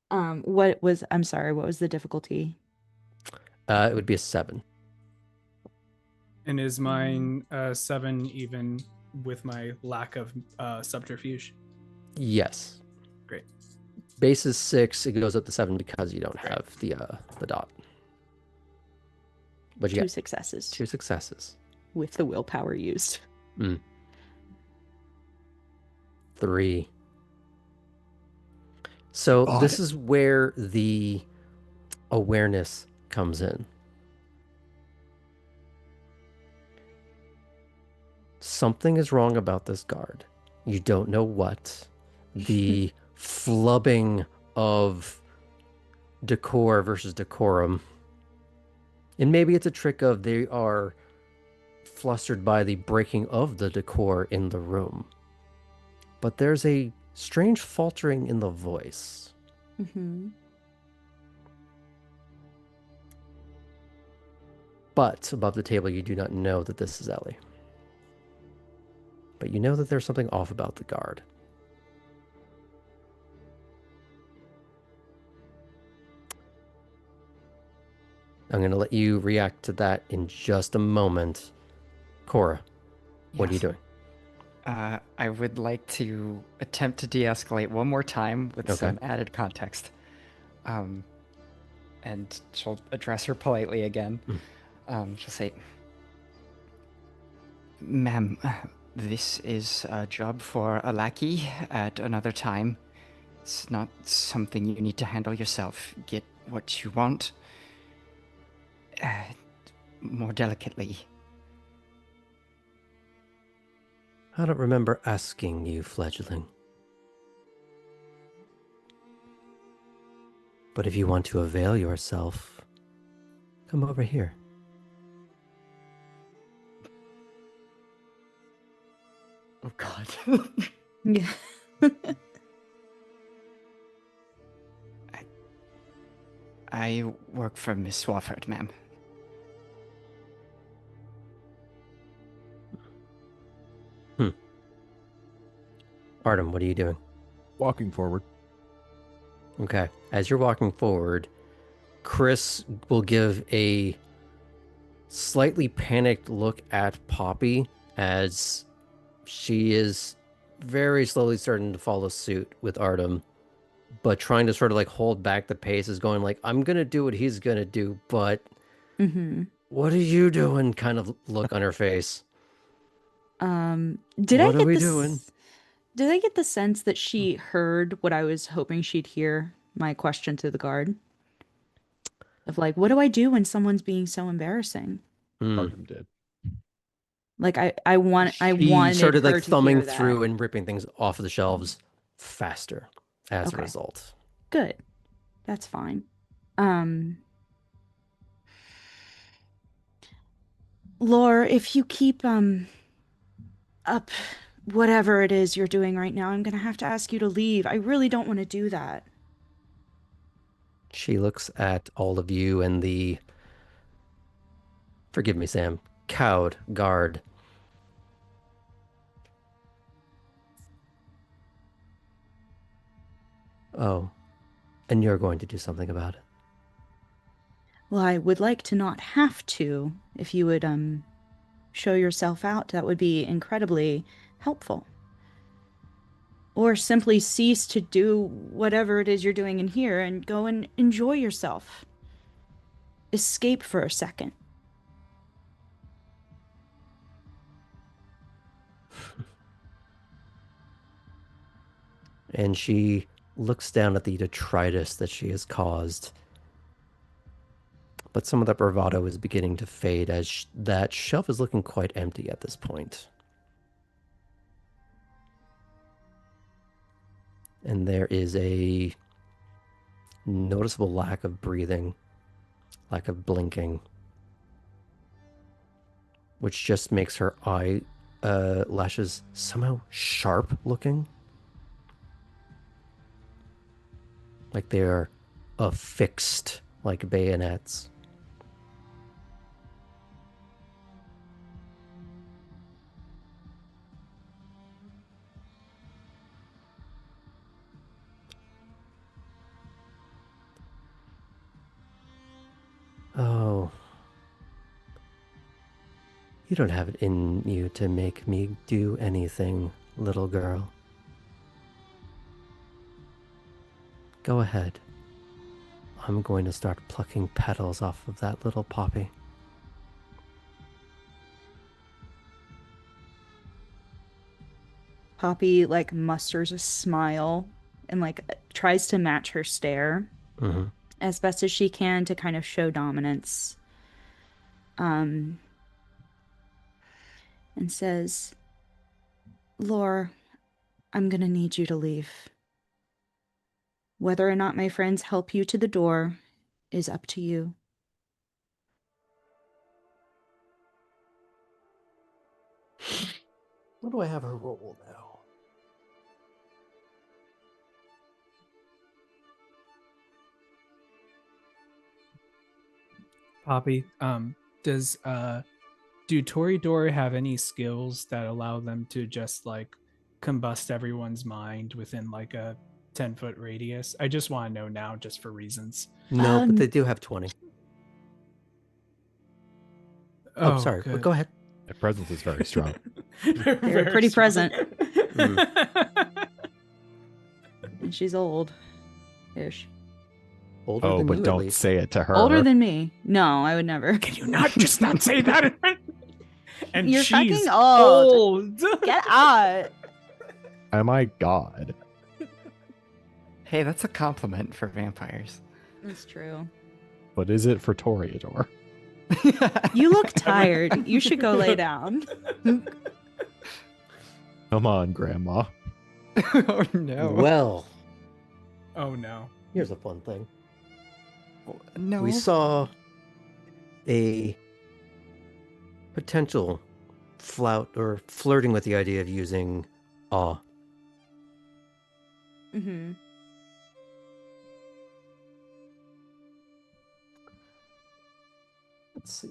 I'm sorry, what was the difficulty? It would be a 7. And is mine 7 even with my lack of subterfuge? Yes. Great. Base is 6. It goes up to 7 because you don't have the dot. But you 2 got successes 2 successes. with the willpower used. 3. So God. this is where the awareness comes in. Something is wrong about this guard. You don't know what. The flubbing of decor versus decorum. And maybe it's a trick of they are flustered by the breaking of the decor in the room. But there's a strange faltering in the voice. Mm-hmm. But above the table, you do not know that this is Ellie. But you know that there's something off about the guard. I'm going to let you react to that in just a moment. Cora, what are you Yes. doing? I would like to attempt to de-escalate one more time with Okay. some added context. And she'll address her politely again. She'll say, "Ma'am, this is a job for a lackey at another time. It's not something you need to handle yourself. Get what you want more delicately." I don't remember asking you, fledgling. But if you want to avail yourself, come over here. Oh God. Yeah. I work for Miss Swafford, ma'am. Artem, what are you doing? Walking forward. Okay. As you're walking forward, Chris will give a slightly panicked look at Poppy as she is very slowly starting to follow suit with Artem, but trying to sort of like hold back the pace, is going like, I'm going to do what he's going to do, but Mm-hmm. what are you doing? Kind of look on her face. Did What I are get we this? doing? Did I get the sense that she heard what I was hoping she'd hear? My question to the guard of like, what do I do when someone's being so embarrassing? Artem did. Like I She wanted started her like to thumbing hear that. through and ripping things off of the shelves faster as a Okay. result. Good. That's fine. Lore, if you keep up whatever it is you're doing right now, I'm gonna have to ask you to leave. I really don't want to do that. She looks at all of you and the, forgive me, Sam, cowed guard. Oh, And you're going to do something about it. Well, I would like to not have to. If you would show yourself out, that would be incredibly helpful. Or simply cease to do whatever it is you're doing in here and go and enjoy yourself. Escape for a second. And she looks down at the detritus that she has caused. But some of that bravado is beginning to fade as that shelf is looking quite empty at this point. And there is a noticeable lack of breathing, lack of blinking, which just makes her eye lashes somehow sharp looking. Like they are affixed like bayonets. Oh. You don't have it in you to make me do anything, little girl. Go ahead. I'm going to start plucking petals off of that little poppy. Poppy like musters a smile and like tries to match her stare as best as she can to kind of show dominance. And says, Lore, I'm gonna need you to leave. Whether or not my friends help you to the door is up to you. What do I have her roll now? Poppy, does do Toreador have any skills that allow them to just like combust everyone's mind within like a 10-foot radius? I just want to know now, just for reasons. No, but they do have 20. Oh, sorry. But Good. go ahead. Their presence is very strong. They're Very pretty strong. present. And she's old-ish. Older Oh, than but you, at don't least. say it to her. Older than me. No, I would never. Can you not just not say that? And You're she's fucking old. old. Get out. Am I God? Hey, that's a compliment for vampires. That's true. But is it for Toreador? You look tired. You should go lay down. Come on, Grandma. Oh no. Well, Oh no. here's a fun thing. No. We saw a potential flout or flirting with the idea of using awe. Mm-hmm. Let's see.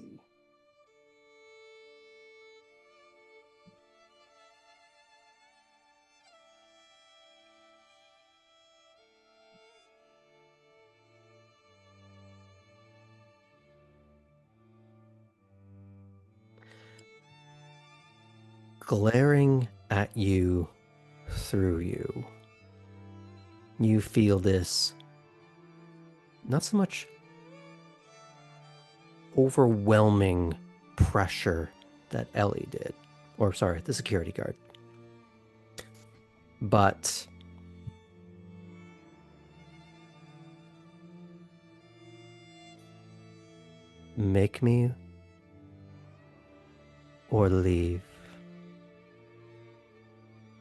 Glaring at you through you, you feel this not so much overwhelming pressure that Ellie did, or sorry, the security guard, but make me or leave,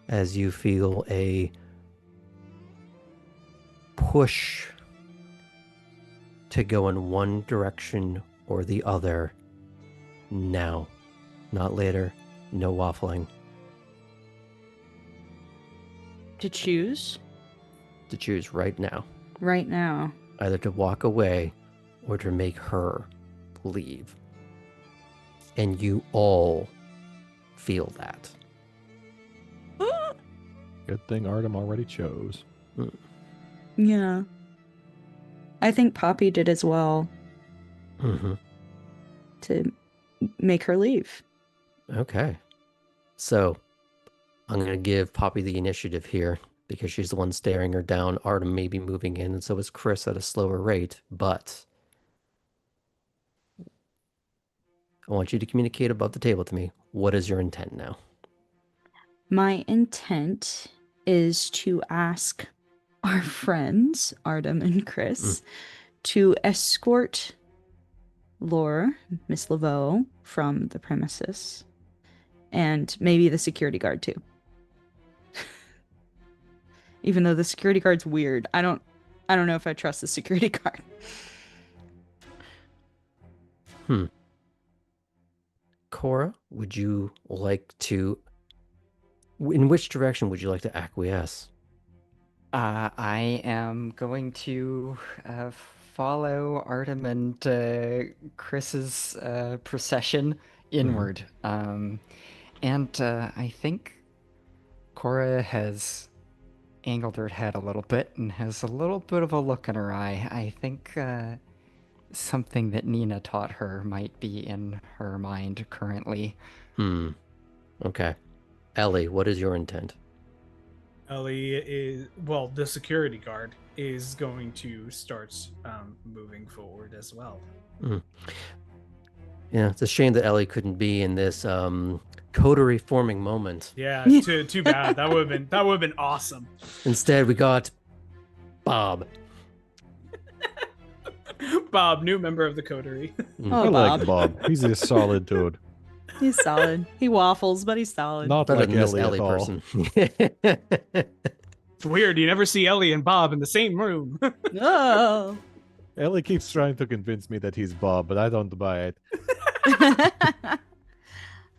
as you feel a push to go in one direction or the other now, not later, no waffling. To choose To choose right now, right now. either to walk away or to make her leave. And you all feel that. Good thing Artem already chose. Yeah. I think Poppy did as well Mm-hmm. to make her leave. Okay. So I'm going to give Poppy the initiative here because she's the one staring her down. Artem may be moving in, and so is Chris at a slower rate. But I want you to communicate above the table to me. What is your intent now? My intent is to ask our friends, Artem and Chris, to escort Laura, Miss Laveau, from the premises. And maybe the security guard too. Even though the security guard's weird. I don't know if I trust the security guard. Cora, would you like to... In which direction would you like to acquiesce? I am going to follow Artem and Chris's procession inward. And I think Cora has angled her head a little bit and has a little bit of a look in her eye. I think something that Nina taught her might be in her mind currently. Okay. Ellie, what is your intent? Ellie is, well, the security guard is going to start moving forward as well. Yeah, it's a shame that Ellie couldn't be in this coterie forming moment. Yeah, too bad. That would have been awesome. Instead, we got Bob. Bob, new member of the coterie. I like Bob. He's a solid dude. He's solid. He waffles, but he's solid. Not Better like than this Ellie Ellie at all. person. It's weird. You never see Ellie and Bob in the same room. Oh. Ellie keeps trying to convince me that he's Bob, but I don't buy it.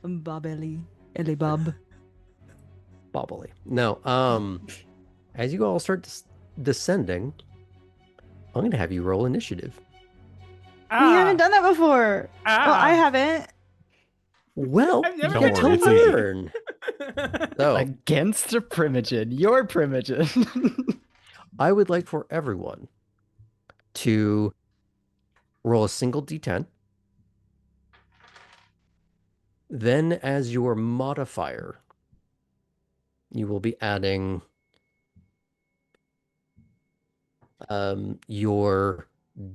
Bob Ellie. Ellie Bob. Bobbly. No, as you all start descending, I'm going to have you roll initiative. We haven't done that before. Well, I haven't. Well, I've never you get done to it. learn. So, Against a Primogen, your Primogen. I would like for everyone to roll a single d10. Then, as your modifier, you will be adding your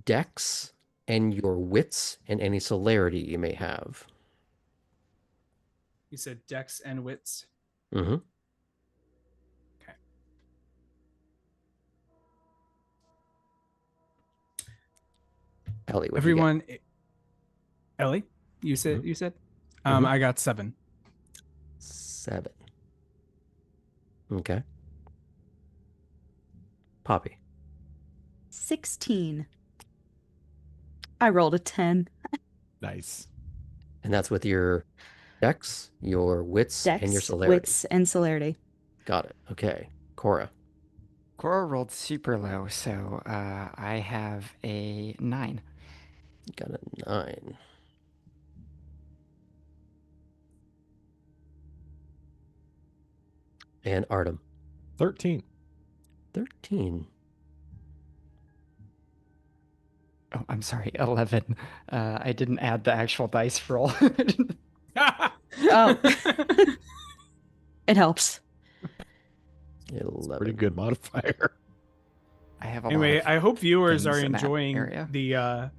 dex and your wits and any celerity you may have. You said Dex and Wits. Mm-hmm. Okay. Ellie, what Everyone, Ellie, you said. Mhm. I got 7. 7. Okay. Poppy. 16. I rolled a 10. Nice. And that's with your dex, your wits, Dex, and your celerity. wits, and celerity. Got it. Okay. Cora. Cora rolled super low, so I have a 9. Got a 9. And Artem. 13. 13. Oh, I'm sorry, 11. I didn't add the actual dice roll. Oh. It helps. 11. Pretty good modifier. I have a Anyway, lot of I hope viewers are things in that enjoying area. the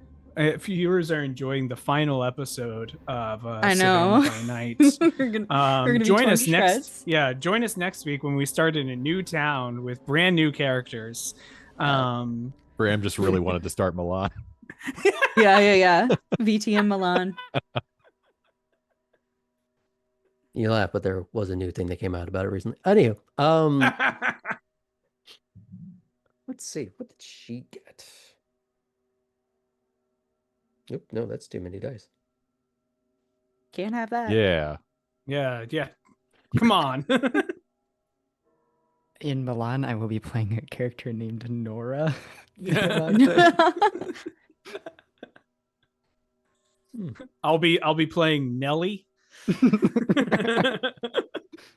viewers are enjoying the final episode of I know. Savannah by Night. we're gonna be Join torn us to next. shreds. Yeah, join us next week when we start in a new town with brand new characters. Graham just really wanted to start Milan. Yeah. VTM Milan. You laugh, but there was a new thing that came out about it recently. Anywho, let's see. What did she get? Nope, no, that's too many dice. Can't have that. Yeah. yeah. Come on. In Milan, I will be playing a character named Nora. I'll be playing Nelly. Be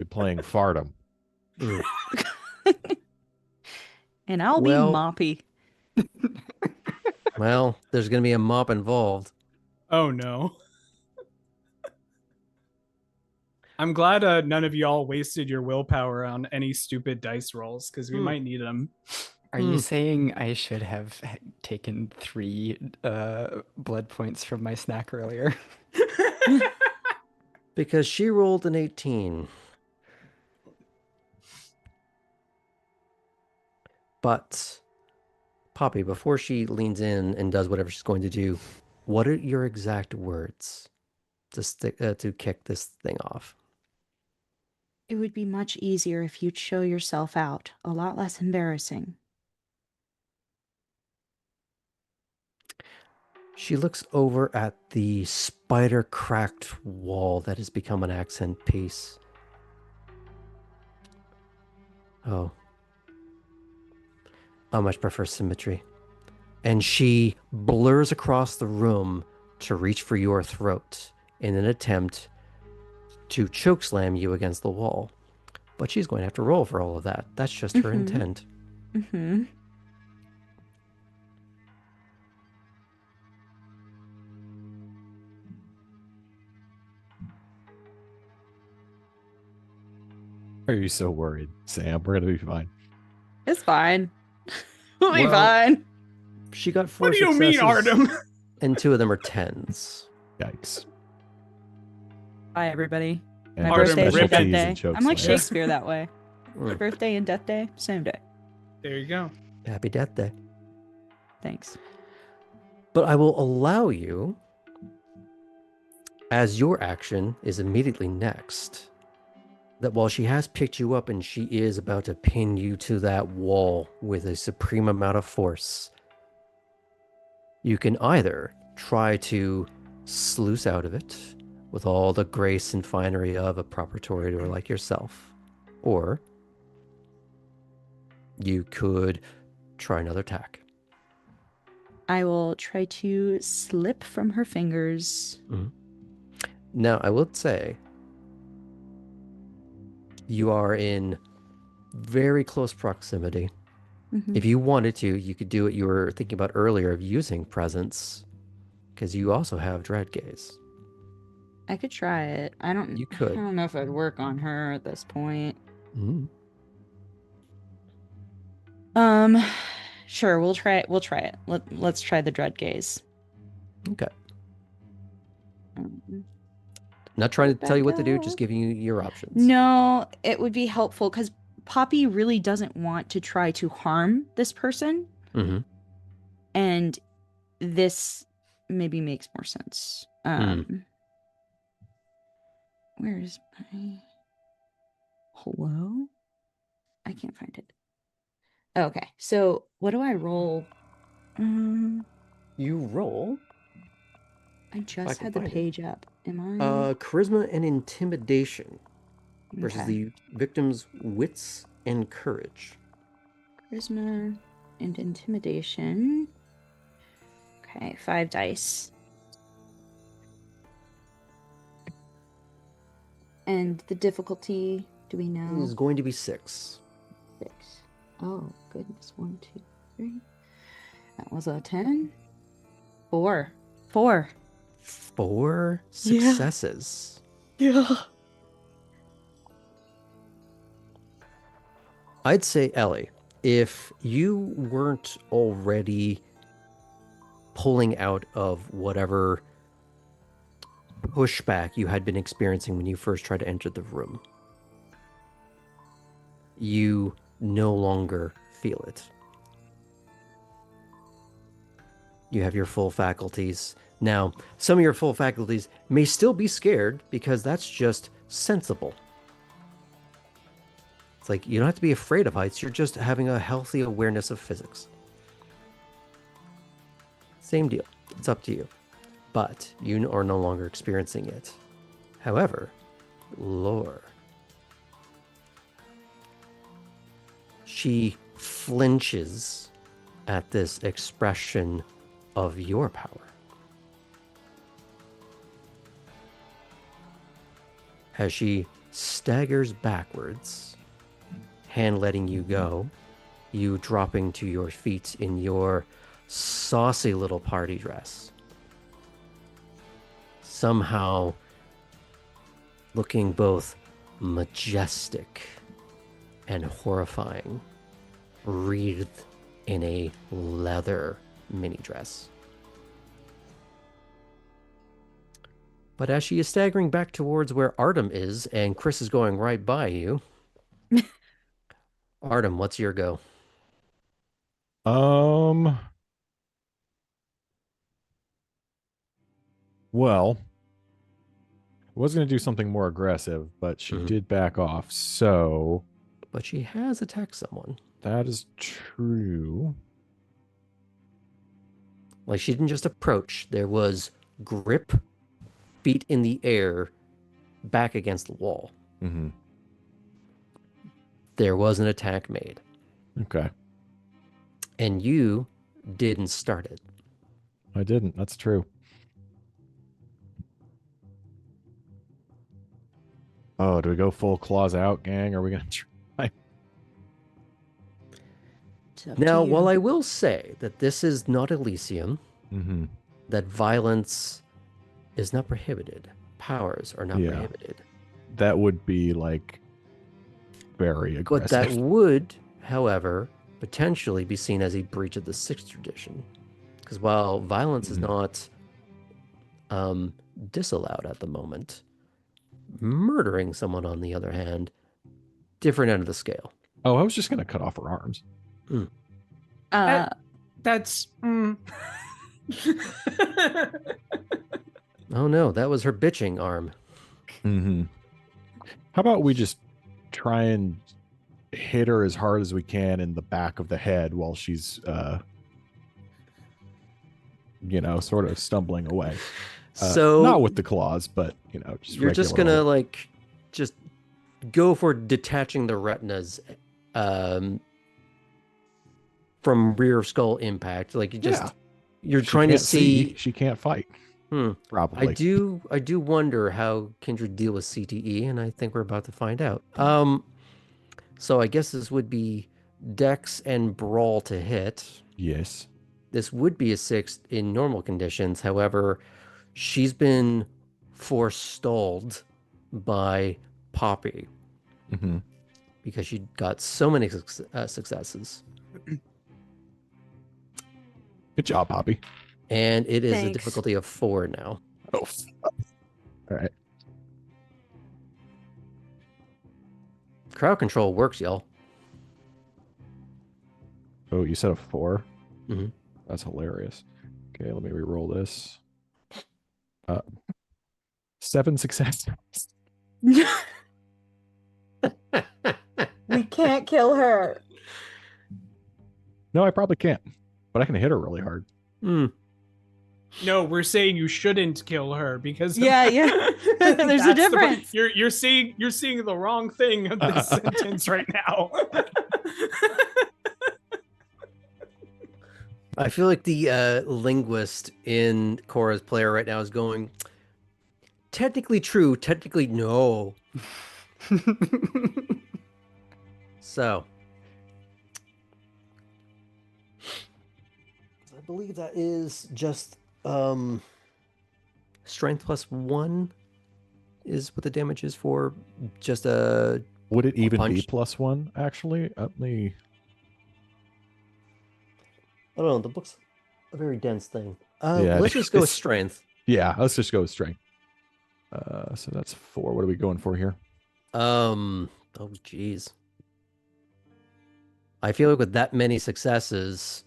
playing Fardom. And I'll Well- be Moppy. Well, there's going to be a mop involved. Oh no. I'm glad none of y'all wasted your willpower on any stupid dice rolls because we might need them. Are you saying I should have taken 3 blood points from my snack earlier? Because she rolled an 18. But, Poppy, before she leans in and does whatever she's going to do, what are your exact words to kick this thing off? It would be much easier if you'd show yourself out. A lot less embarrassing. She looks over at the spider-cracked wall that has become an accent piece. Oh. I much prefer symmetry. And she blurs across the room to reach for your throat in an attempt to chokeslam you against the wall. But she's going to have to roll for all of that. That's just her intent. Mm-hmm. Are you so worried, Sam? We're gonna be fine. It's fine. We'll be Well, fine. She got 4 What do you mean, successes, Artem? and 2 of them are 10s. Yikes. Bye, everybody. And My Artem, birthday is rip death it. day. I'm like chokeslam. Shakespeare that way. Mm. Birthday and death day, same day. There you go. Happy Death Day. Thanks. But I will allow you, as your action is immediately next, that while she has picked you up and she is about to pin you to that wall with a supreme amount of force, you can either try to sluice out of it with all the grace and finery of a proper toreador like yourself, or you could try another tack. I will try to slip from her fingers. Now, I will say, you are in very close proximity. Mhm. If you wanted to, you could do what you were thinking about earlier of using presence, because you also have dread gaze. I could try it. You could. I don't know if it'd work on her at this point. Mm. Sure, we'll try it. We'll try it. Let's try the dread gaze. Okay. Um, Not trying to tell you what to do, Becca? just giving you your options. No, it would be helpful because Poppy really doesn't want to try to harm this person, Mm-hmm. and this maybe makes more sense. Where is my hello? I can't find it. Okay, so what do I roll? You roll I just can had the find it. page up. Am I? Charisma and intimidation versus Okay. the victim's wits and courage. Charisma and intimidation. Okay, 5 dice. And the difficulty, do we know? Is going to be 6. 6. Oh, goodness. 1, 2, 3. That was a 10. 4. 4. 4 Yeah. successes. Yeah. I'd say, Ellie, if you weren't already pulling out of whatever pushback you had been experiencing when you first tried to enter the room, you no longer feel it. You have your full faculties. Now, some of your full faculties may still be scared because that's just sensible. It's like, you don't have to be afraid of heights. You're just having a healthy awareness of physics. Same deal. It's up to you. But you are no longer experiencing it. However, lore. She flinches at this expression of your power. As she staggers backwards, hand letting you go, you dropping to your feet in your saucy little party dress. Somehow looking both majestic and horrifying, wreathed in a leather mini dress. But as she is staggering back towards where Artem is, and Chris is going right by you, Artem, what's your go? Well, I was going to do something more aggressive, but she did back off. So But she has attacked someone. that is true. Like, she didn't just approach. There was grip, feet in the air, back against the wall. Mm-hmm. There was an attack made. Okay. And you didn't start it. I didn't. That's true. Oh, do we go full claws out, gang? Or are we going to try? It's up Now, to you. while I will say that this is not Elysium, Mm-hmm. that violence is not prohibited, powers are not Yeah. prohibited. That would be like very But aggressive. that would, however, potentially be seen as a breach of the sixth tradition. Because while violence is not disallowed at the moment, murdering someone, on the other hand, different end of the scale. Oh, I was just going to cut off her arms. That's. Oh no, that was her bitching arm. Mm-hmm. How about we just try and hit her as hard as we can in the back of the head while she's, sort of stumbling away. So not with the claws, but just you're just regular gonna old- like just go for detaching the retinas from rear skull impact. Like you're She trying to can't see. She can't fight. Probably. I do wonder how Kindred deal with CTE, and I think we're about to find out. So I guess this would be Dex and Brawl to hit. Yes. This would be a 6 in normal conditions. However, she's been forestalled by Poppy Mm-hmm. because she got so many successes. Good job, Poppy. And it is a Thanks. difficulty of 4 now. Oh. All right. Crowd control works, y'all. Oh, you said a 4? Mhm. That's hilarious. Okay, let me re-roll this. 7 successes. We can't kill her. No, I probably can't, but I can hit her really hard. No, we're saying you shouldn't kill her because Yeah. There's a difference. You're seeing the wrong thing of this sentence right now. I feel like the linguist in Cora's player right now is going, technically true, technically no. So, I believe that is just strength plus 1 is what the damage is for just a... Would it even be punch? +1, actually? Let me... I don't know, the book's a very dense thing. Yeah, let's just go with it's- strength. Yeah, let's just go with strength. So that's 4. What are we going for here? Oh, geez. I feel like with that many successes,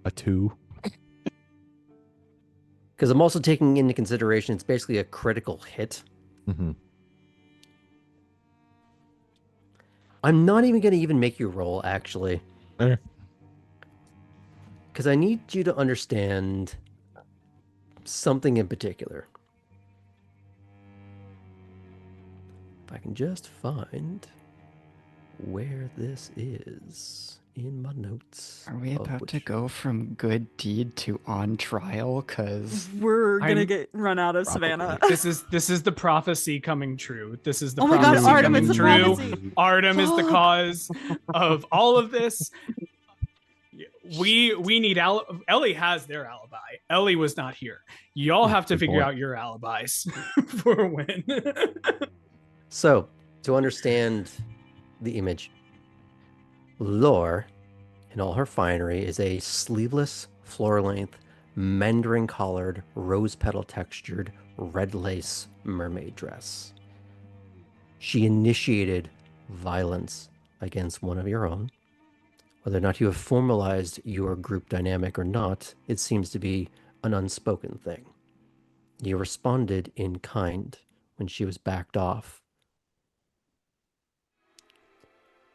A 2. because I'm also taking into consideration it's basically a critical hit. Mm-hmm. I'm not even going to even make you roll, actually. Okay. Because I need you to understand something in particular. If I can just find where this is in my notes. Are we of about to which- go from good deed to on trial? Because We're gonna I'm- get run out of Probably. Savannah. This is the prophecy coming true. This is the Oh my god, prophecy Artem, coming it's a true. prophecy. Artem is the Fuck. cause of all of this. we need Ellie has their alibi. Ellie was not here. Y'all have to Good figure point. out your alibis for a win. So, to understand the image, Lore, in all her finery, is a sleeveless, floor-length, mandarin-collared, rose-petal textured, red lace mermaid dress. She initiated violence against one of your own. Whether or not you have formalized your group dynamic or not, it seems to be an unspoken thing. You responded in kind when she was backed off.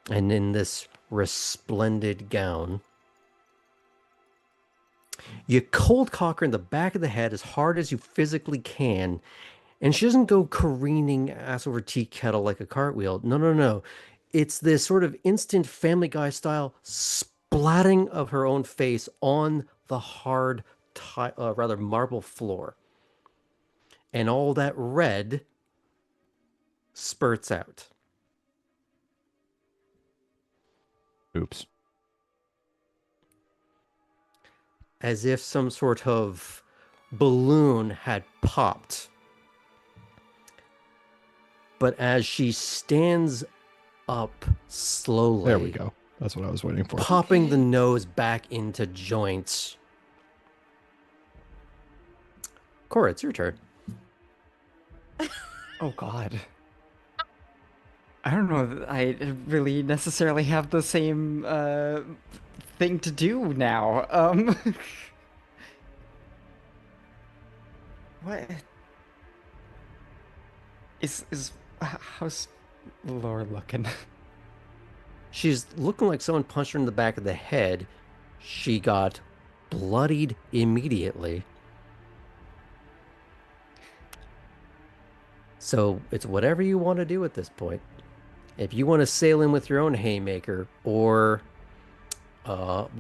And in this resplendent gown, you cold cock her in the back of the head as hard as you physically can, and she doesn't go careening ass over tea kettle like a cartwheel. No, no, no. It's this sort of instant Family Guy style splatting of her own face on the hard, rather marble floor. And all that red spurts out. Oops. As if some sort of balloon had popped. But as she stands up slowly, There we go. That's what I was waiting for. popping the nose back into joints. Cora, it's your turn. Oh God. I don't know that I really necessarily have the same thing to do now. What is how's Laura looking? She's looking like someone punched her in the back of the head. She got bloodied immediately. So it's whatever you want to do at this point. If you want to sail in with your own haymaker, or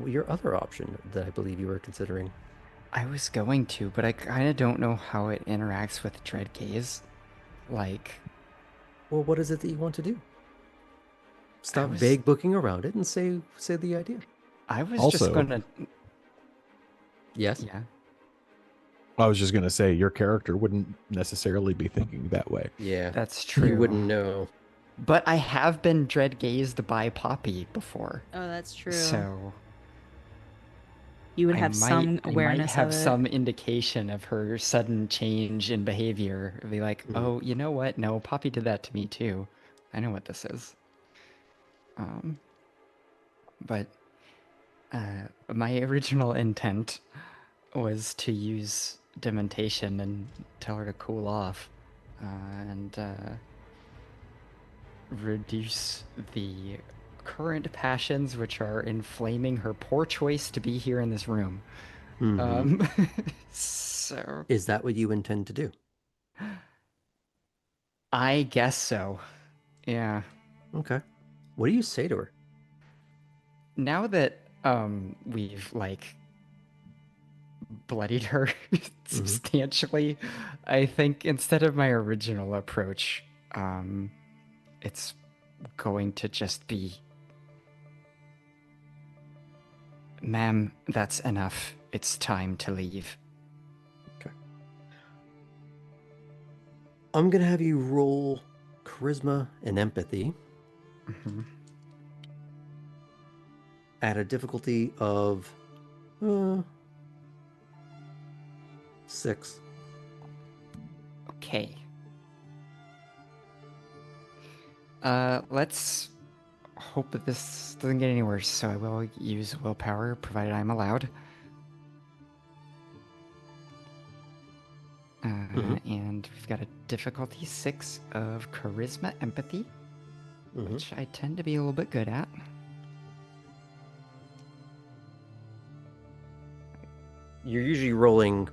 your other option that I believe you were considering. I was going to, but I kind of don't know how it interacts with Dread Gaze. Like, Well, what is it that you want to do? Stop was- vague booking around it and say the idea. I was Also- just gonna, Yes. yeah. I was just going to say, your character wouldn't necessarily be thinking that way. Yeah. That's true. You wouldn't know. But I have been dread gazed by Poppy before. Oh, that's true. So you would I have some might awareness have of it. some indication of her sudden change in behavior. Be like, Mhm. oh, you know what? No, Poppy did that to me too. I know what this is. But my original intent was to use dementation and tell her to cool off, and reduce the current passions which are inflaming her poor choice to be here in this room. Mhm. So Is that what you intend to do? I guess so. Yeah. Okay. What do you say to her? Now that we've like bloodied her substantially, I think instead of my original approach, it's going to just be, ma'am, that's enough. It's time to leave. I'm going to have you roll charisma and empathy Mhm. at a difficulty of 6. Okay. Let's hope that this doesn't get any worse, so I will use willpower, provided I'm allowed. And we've got a difficulty 6 of charisma empathy, which I tend to be a little bit good at. You're usually rolling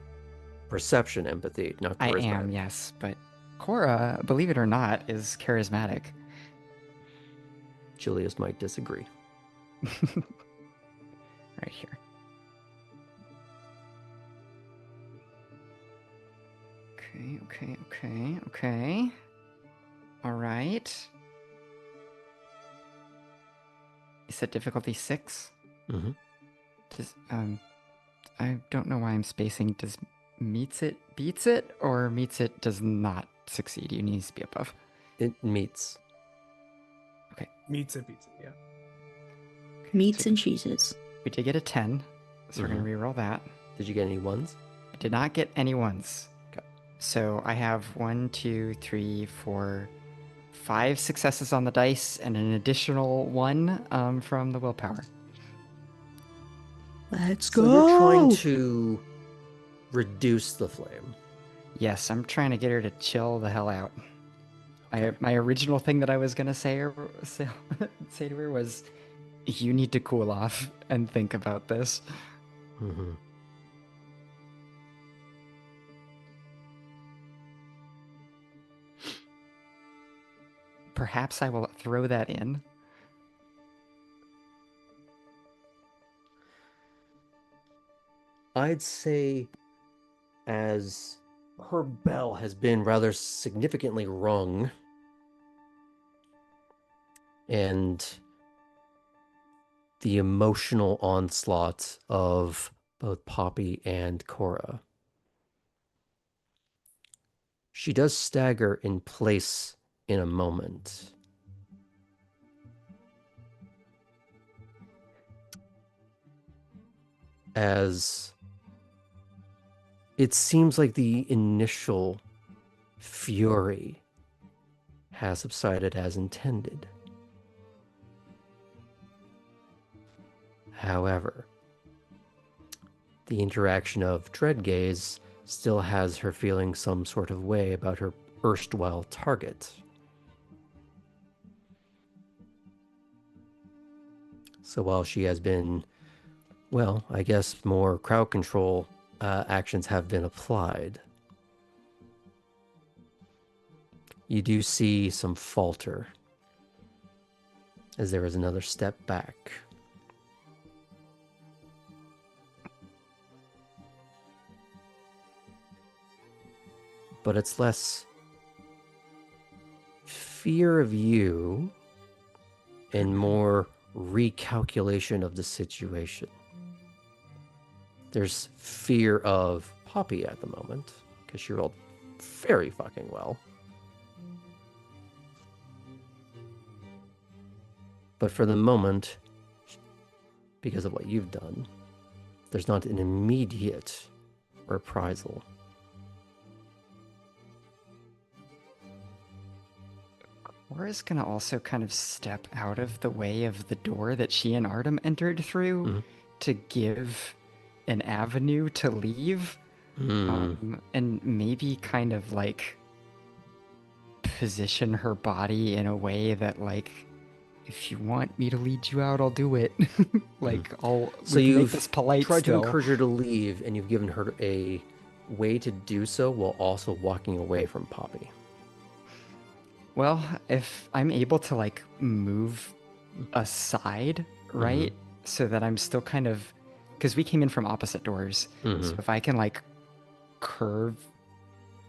perception empathy, not charisma. I am, yes, but Cora, believe it or not, is charismatic. Julius might disagree. Right here. Okay. All right. You said difficulty 6? Mm-hmm. I don't know why I'm spacing. Does meets it beats it, or meets it does not succeed? You need to be above. It meets. Meets it, beats it, yeah. Meats and cheeses. We did get a 10, so we're going to reroll that. Did you get any ones? I did not get any ones. Okay. So I have 1, 2, 3, 4, 5 successes on the dice and an additional 1 from the willpower. Let's So go. you're trying to reduce the flame. Yes, I'm trying to get her to chill the hell out. My original thing that I was going to say to her was, you need to cool off and think about this. Mm-hmm. Perhaps I will throw that in. I'd say as her bell has been rather significantly rung, and the emotional onslaught of both Poppy and Cora, she does stagger in place in a moment. As it seems like the initial fury has subsided as intended. However, the interaction of Dreadgaze still has her feeling some sort of way about her erstwhile target. So while she has been, well, I guess more crowd control actions have been applied, you do see some falter as there is another step back. But it's less fear of you and more recalculation of the situation. There's fear of Poppy at the moment, because she rolled very fucking well. But for the moment, because of what you've done, there's not an immediate reprisal. Cora's gonna also kind of step out of the way of the door that she and Artem entered through to give an avenue to leave, and maybe kind of like position her body in a way that, like, if you want me to lead you out, I'll do it. Like, So we can make you've this polite tried still. to encourage her to leave, and you've given her a way to do so while also walking away from Poppy. Well, if I'm able to, like, move aside, right? So that I'm still kind of, because we came in from opposite doors. So if I can, like, curve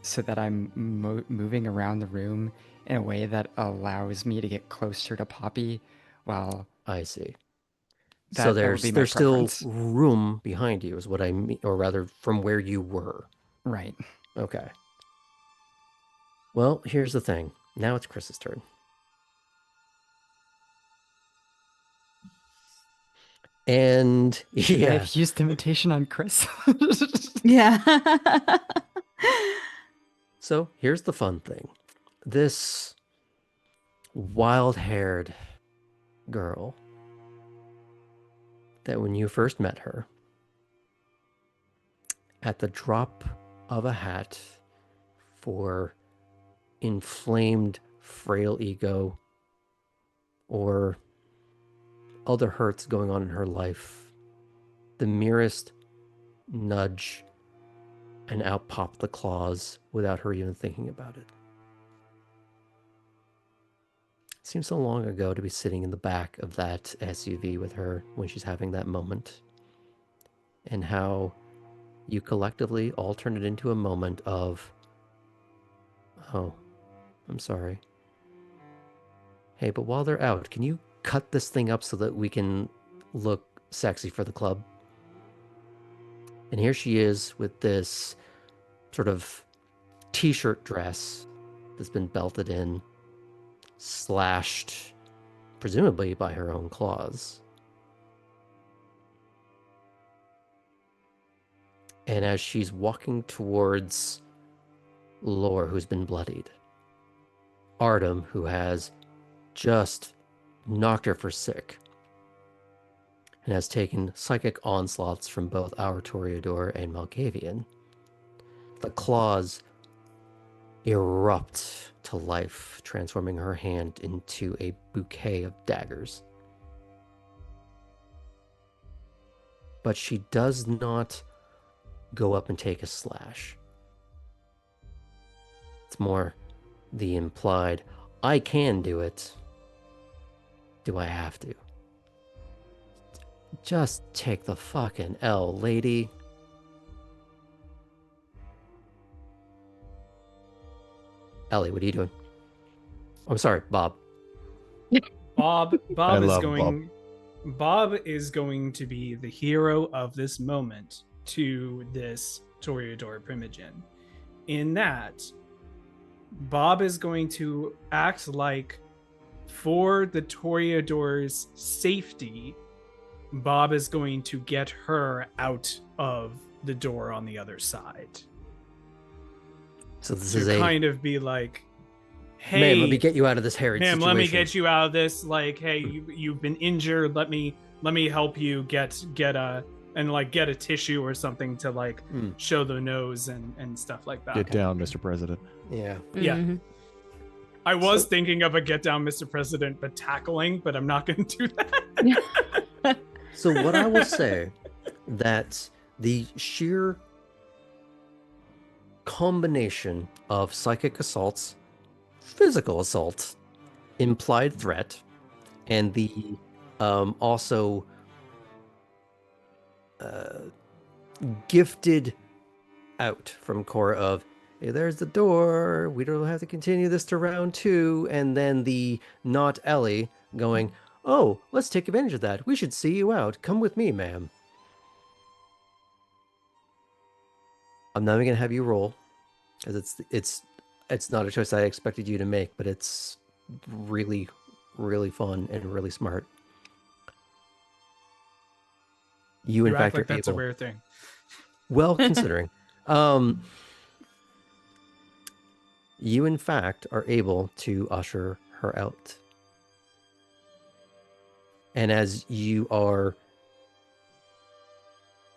so that I'm moving around the room in a way that allows me to get closer to Poppy, well, I see. that, So that would be my there's still preference. room behind you, is what I mean, or rather, from where you were. Right. Okay. Well, here's the thing. Now it's Chris's turn. And yeah, I've used imitation on Chris. Yeah. so here's the fun thing. This wild-haired girl that when you first met her, at the drop of a hat for inflamed, frail ego or other hurts going on in her life, the merest nudge and out pop the claws without her even thinking about it. It seems so long ago to be sitting in the back of that SUV with her when she's having that moment, and how you collectively all turn it into a moment of, oh, I'm sorry. Hey, but while they're out, can you cut this thing up so that we can look sexy for the club? And here she is with this sort of t-shirt dress that's been belted in, slashed, presumably by her own claws. And as she's walking towards Lore, who's been bloodied, Artem, who has just knocked her for sick and has taken psychic onslaughts from both our Toreador and Malkavian, the claws erupt to life, transforming her hand into a bouquet of daggers. But she does not go up and take a slash. It's more the implied, I can do it. Do I have to? Just take the fucking L, lady. Ellie, what are you doing? I'm sorry, Bob. Bob I is love going Bob is going to be the hero of this moment to this Toreador Primogen. In that, Bob is going to act like, for the Toreador's safety, Bob is going to get her out of the door on the other side. So this To is a kind of be like, hey, man, let me get you out of this harried ma'am, situation. let me get you out of this. Like, hey, you've been injured. Let me help you get a tissue or something to like show the nose and stuff like that. Get down, Mr. President. Yeah. Yeah. Mhm. I was thinking of a get down, Mr. President, but tackling, but I'm not going to do that. So what I will say, that the sheer combination of psychic assaults, physical assault, implied threat, and the also gifted out from Cora of, hey, there's the door, we don't have to continue this to round 2, and then the not Ellie going, oh, let's take advantage of that, we should see you out, come with me, ma'am. I'm not even gonna have you roll, because it's not a choice I expected you to make, but it's really, really fun and really smart. You in You fact act like are that's able, a rare thing. well, considering. You in fact are able to usher her out. And as you are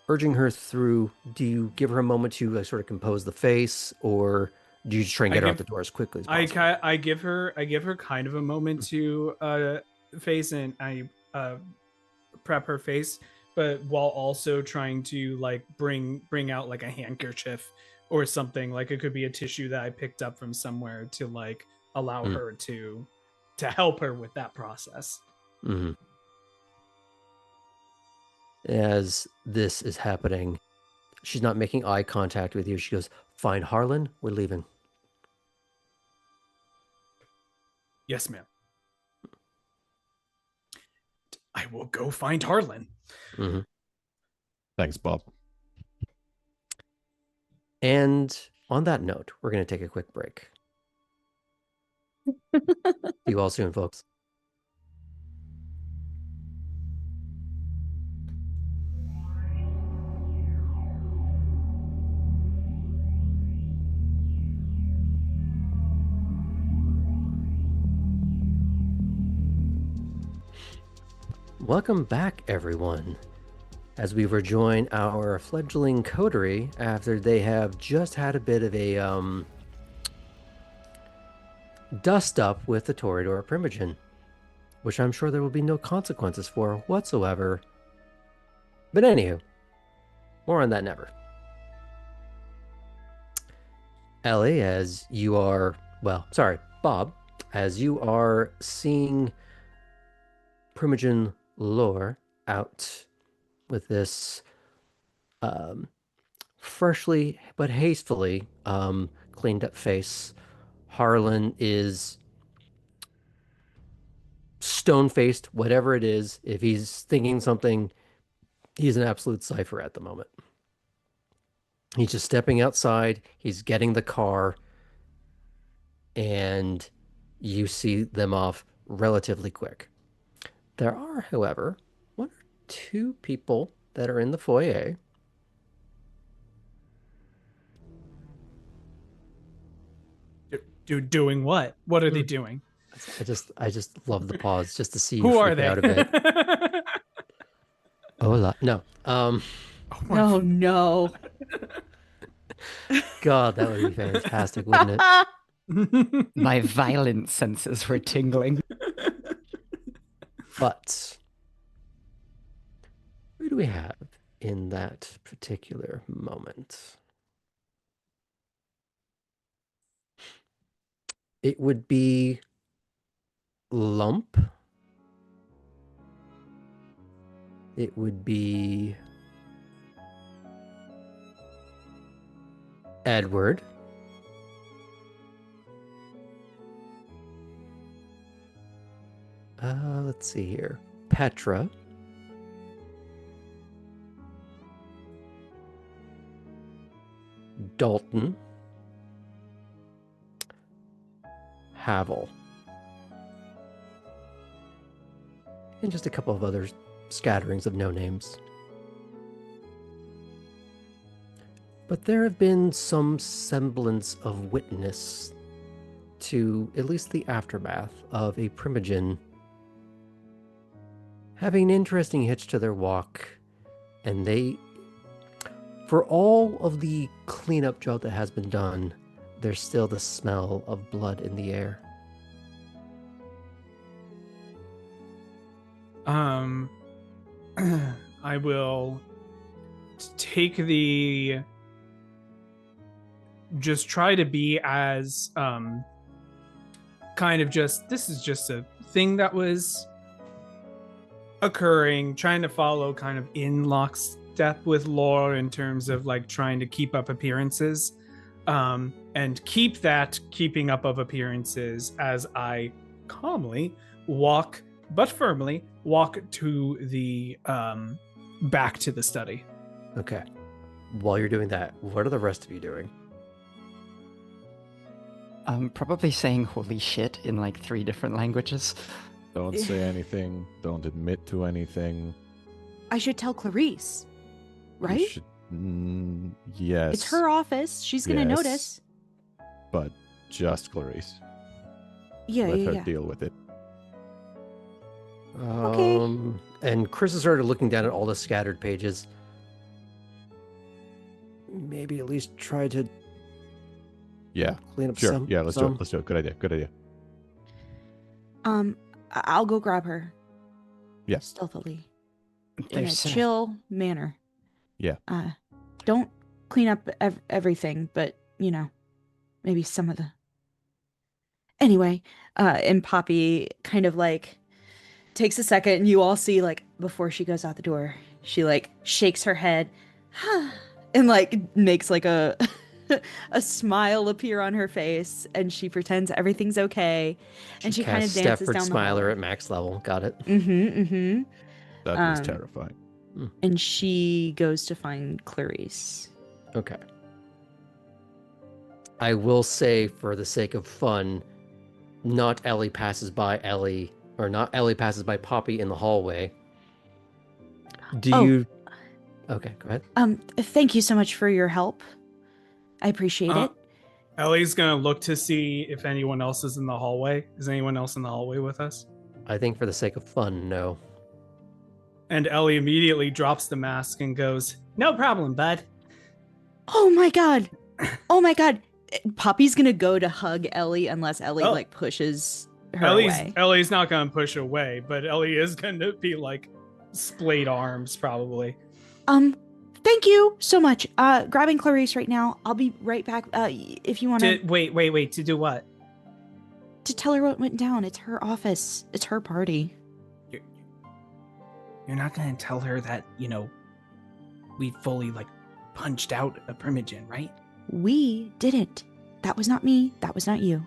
urging her through, do you give her a moment to like, sort of compose the face, or do you just try and get her out the door as quickly as possible? I give her kind of a moment to face, and I prep her face, but while also trying to like bring out like a handkerchief or something. Like it could be a tissue that I picked up from somewhere to like allow her to help her with that process. Mm-hmm. As this is happening, she's not making eye contact with you. She goes, fine, Harlan, we're leaving. Yes, ma'am. I will go find Harlan. Mm-hmm. Thanks, Bob. And on that note, we're going to take a quick break. See you all soon, folks. Welcome back, everyone, as we rejoin our fledgling coterie after they have just had a bit of a dust up with the Toreador Primogen, which I'm sure there will be no consequences for whatsoever. But anywho, more on that never. Ellie, as you are, well, sorry, Bob, as you are seeing Primogen Lore out with this freshly but hastily cleaned up face, Harlan is stone-faced, whatever it is. If he's thinking something, he's an absolute cipher at the moment. He's just stepping outside. He's getting the car, and you see them off relatively quick. There are, however, one or two people that are in the foyer. Doing what? What are they Hmm. doing? I just love the pause just to see you Who are freak they? out a bit. Hola. No. Oh my Oh no. God, that would be fantastic, wouldn't it? My violent senses were tingling. But who do we have in that particular moment? It would be Lump. It would be Edward. Let's see here. Petra. Dalton. Havel. And just a couple of other scatterings of no names. But there have been some semblance of witness to at least the aftermath of a Primogen having an interesting hitch to their walk, and they, for all of the cleanup job that has been done, there's still the smell of blood in the air. I will take just try to be as kind of just, this is just a thing that was occurring, trying to follow kind of in lockstep with lore in terms of like trying to keep up appearances, and keep that keeping up of appearances as I calmly walk but firmly walk to the back to the study. Okay. While you're doing that, what are the rest of you doing? Probably saying holy shit in like 3 different languages. Don't say anything. Don't admit to anything. I should tell Clarice, You right? should- yes. It's her office. She's gonna Yes. notice. But just Clarice. Yeah, Let yeah, her yeah. deal with it. Okay. And Chris has started looking down at all the scattered pages. Maybe at least try to Yeah. clean up Sure. some. Yeah, let's do it. Let's do it. Good idea. Good idea. I'll go grab her Yes. stealthily in a There's chill manner. Yeah. Don't clean up everything, but maybe some of the. Anyway, and Poppy kind of like takes a second, and you all see like before she goes out the door, she like shakes her head, and like makes like a a smile appear on her face, and she pretends everything's okay, and she kind of casts dances Stafford down the Smiler hallway. at max level. Got it. Mm-hmm. That is terrifying. And she goes to find Clarice. Okay. I will say, for the sake of fun, not Ellie passes by Ellie, or not Ellie passes by Poppy in the hallway. Do Oh. you? Okay, go ahead. Thank you so much for your help. I appreciate it. Ellie's gonna look to see if anyone else is in the hallway. Is anyone else in the hallway with us? I think for the sake of fun, no. And Ellie immediately drops the mask and goes, "No problem, bud." Oh my god. Oh my god. Poppy's gonna go to hug Ellie unless Ellie Oh. like pushes her away. Ellie's not gonna push away, but Ellie is gonna be like splayed arms probably. Thank you so much. Grabbing Clarice right now. I'll be right back. If you want to Wait, to do what? to tell her what went down. It's her office. It's her party. You're not gonna tell her that, we fully like punched out a Primogen, right? We didn't. That was not me. That was not you.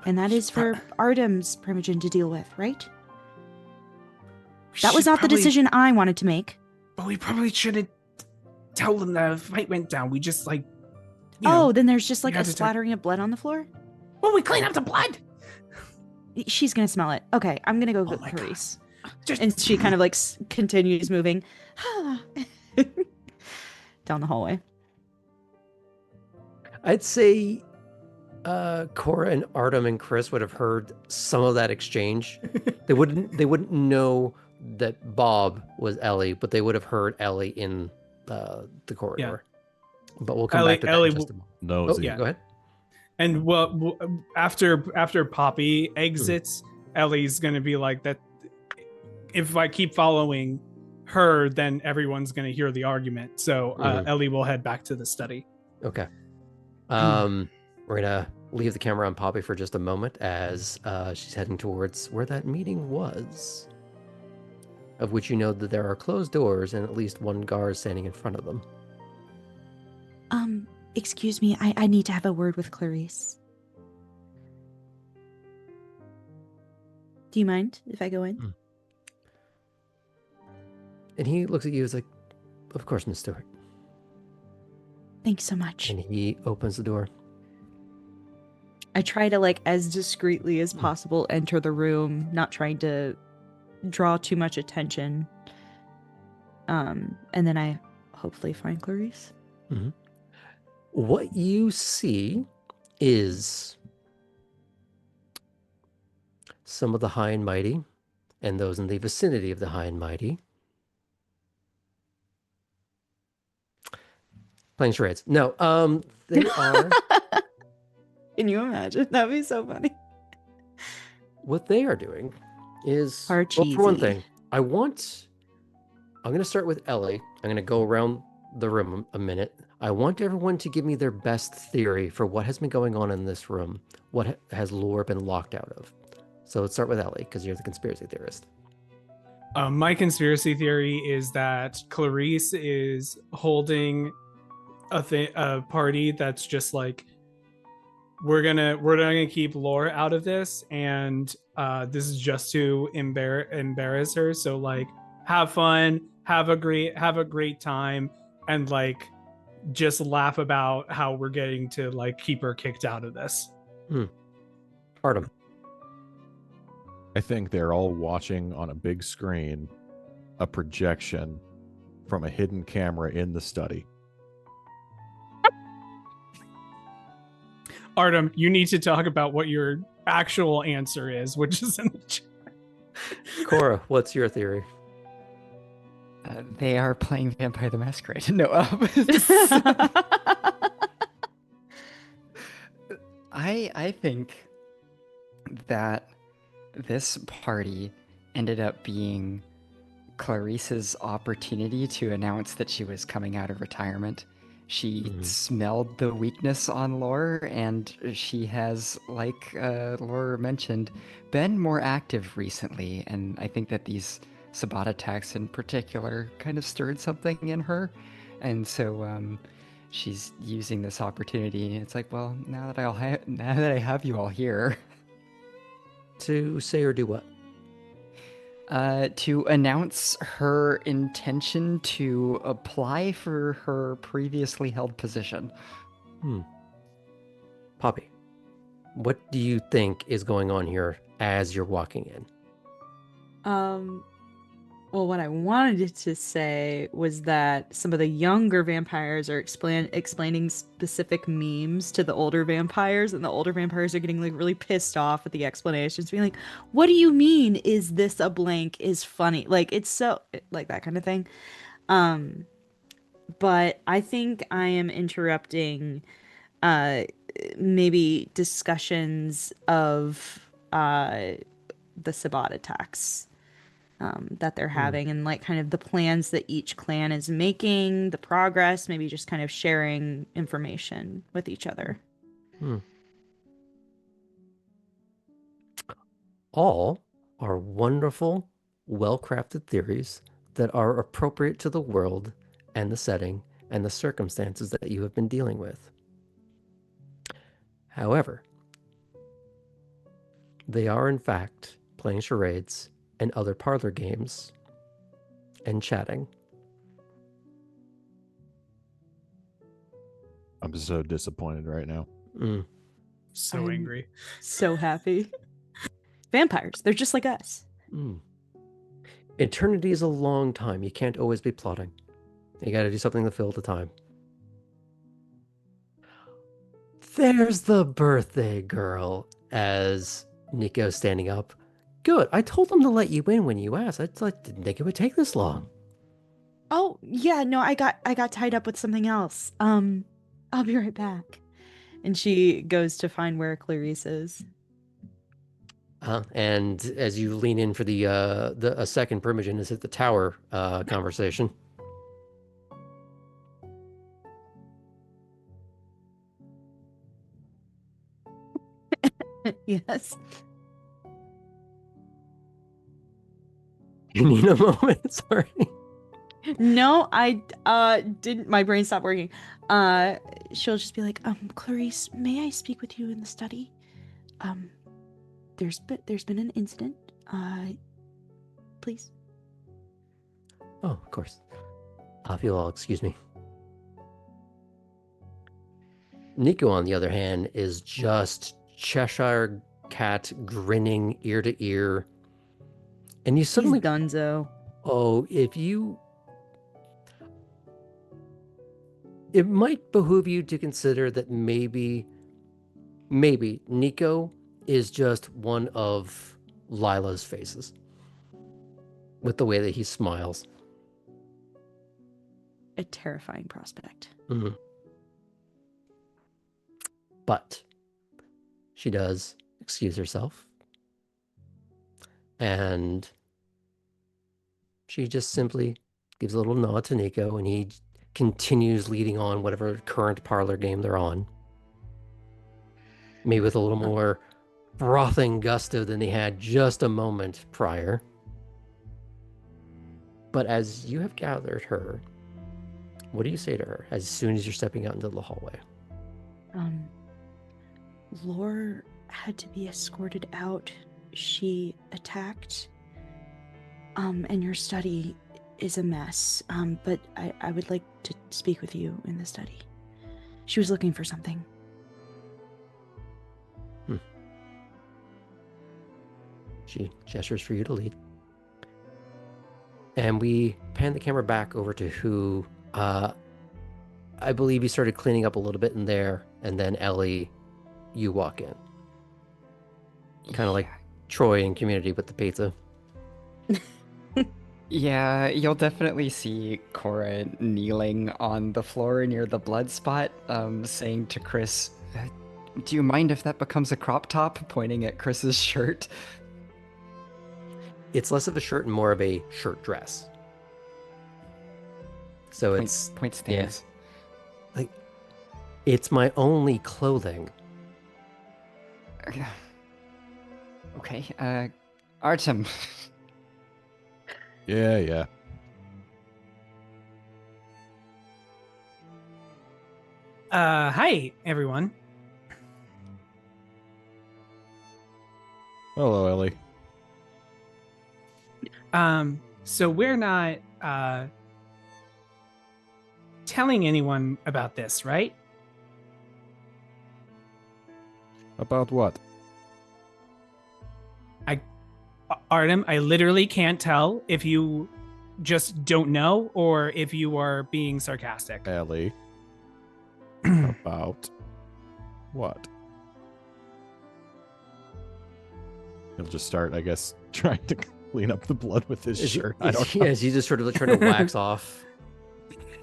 And that is for Artem's Primogen to deal with, right? That was not the decision I wanted to make. But we probably shouldn't. tell them the fight went down. We just like, then there's just like we a had to splattering of blood on the floor. well, we clean up the blood. She's gonna smell it. Okay, I'm gonna go Oh get my Clarice. Just And she kind of like continues moving down the hallway. I'd say Cora and Artem and Chris would have heard some of that exchange. They wouldn't know that Bob was Ellie, but they would have heard Ellie in the corridor. But we'll come back to that Ellie in just a moment. Nosy. yeah. Go ahead. And well, after Poppy exits, Ellie's gonna be like that. If I keep following her, then everyone's gonna hear the argument. So Ellie will head back to the study. Okay. We're gonna leave the camera on Poppy for just a moment as she's heading towards where that meeting was, of which you know that there are closed doors and at least one guard standing in front of them. Excuse me, I need to have a word with Clarice. Do you mind if I go in? And he looks at you as like, of course, Miss Stewart. Thanks so much. And he opens the door. I try to, like, as discreetly as possible enter the room, not trying to draw too much attention. And then I hopefully find Clarice. Mm-hmm. What you see is some of the high and mighty and those in the vicinity of the high and mighty playing charades. No, they are. Can you imagine? That'd be so funny. What they are doing is, well, Parcheesi. for one thing, I'm going to start with Ellie. I'm going to go around the room a minute. I want everyone to give me their best theory for what has been going on in this room. What has Lore been locked out of? So let's start with Ellie, because you're the conspiracy theorist. My conspiracy theory is that Clarice is holding a party that's just like, we're gonna keep Lore out of this, and this is just to embarrass her. So like, have fun, have a great time, and like just laugh about how we're getting to like keep her kicked out of this. Artem. I think they're all watching on a big screen a projection from a hidden camera in the study. Artem, you need to talk about what your actual answer is, which is in the chat. Cora, what's your theory? They are playing Vampire the Masquerade. No, I think that this party ended up being Clarice's opportunity to announce that she was coming out of retirement. She smelled the weakness on Lore, and she has, like Lore mentioned, been more active recently. And I think that these Sabbat attacks in particular kind of stirred something in her. And so she's using this opportunity. It's like, well, now that I have you all here, To say or do what? to announce her intention to apply for her previously held position. Poppy, what do you think is going on here as you're walking in? Well, what I wanted to say was that some of the younger vampires are explaining specific memes to the older vampires, and the older vampires are getting like really pissed off at the explanations, being like, "What do you mean? Is this a blank? Is funny? Like it's so like that kind of thing." But I think I am interrupting, maybe discussions of the Sabbat attacks that they're having, and like kind of the plans that each clan is making, the progress, maybe just kind of sharing information with each other. All are wonderful, well-crafted theories that are appropriate to the world and the setting and the circumstances that you have been dealing with. However, they are in fact playing charades and other parlor games and chatting. I'm so disappointed right now. Mm. So I'm- angry. So happy. Vampires, they're just like us. Mm. Eternity is a long time. You can't always be plotting. You got to do something to fill the time. There's the birthday girl. As Nico's standing up. Good. I told them to let you in when you asked. I didn't think it would take this long. Oh, yeah, no, I got tied up with something else. I'll be right back. And she goes to find where Clarice is. And as you lean in for the a second Primogen is at the tower conversation. Yes. You need a moment. Sorry. No, I didn't. My brain stopped working. She'll just be like, Clarice, may I speak with you in the study? There's been an incident. Please. Oh, of course. If you'll all excuse me. Nico, on the other hand, is just Cheshire cat grinning ear to ear. And you suddenly, He's donezo. oh, it might behoove you to consider that maybe Nico is just one of Lila's faces with the way that he smiles. A terrifying prospect. Mhm. But she does excuse herself. And she just simply gives a little nod to Nico, and he continues leading on whatever current parlor game they're on. Maybe with a little more frothing gusto than they had just a moment prior. But as you have gathered her, what do you say to her as soon as you're stepping out into the hallway? Lore had to be escorted out. She attacked. And your study is a mess. But I would like to speak with you in the study. She was looking for something. She gestures for you to lead. And we pan the camera back over to who, I believe you started cleaning up a little bit in there, and then Ellie, you walk in. Kind of like Troy in Community with the pizza. Yeah, you'll definitely see Cora kneeling on the floor near the blood spot, saying to Chris, do you mind if that becomes a crop top? Pointing at Chris's shirt. It's less of a shirt and more of a shirt dress. So Point stance. Yeah, like, it's my only clothing. Okay, Artem. Yeah. Hi everyone. Hello, Ellie. So we're not telling anyone about this, right? About what? Artem, I literally can't tell if you just don't know or if you are being sarcastic. Ellie. About what? He'll just start, I guess, trying to clean up the blood with his shirt. I don't know. Yes, he's just sort of trying to wax off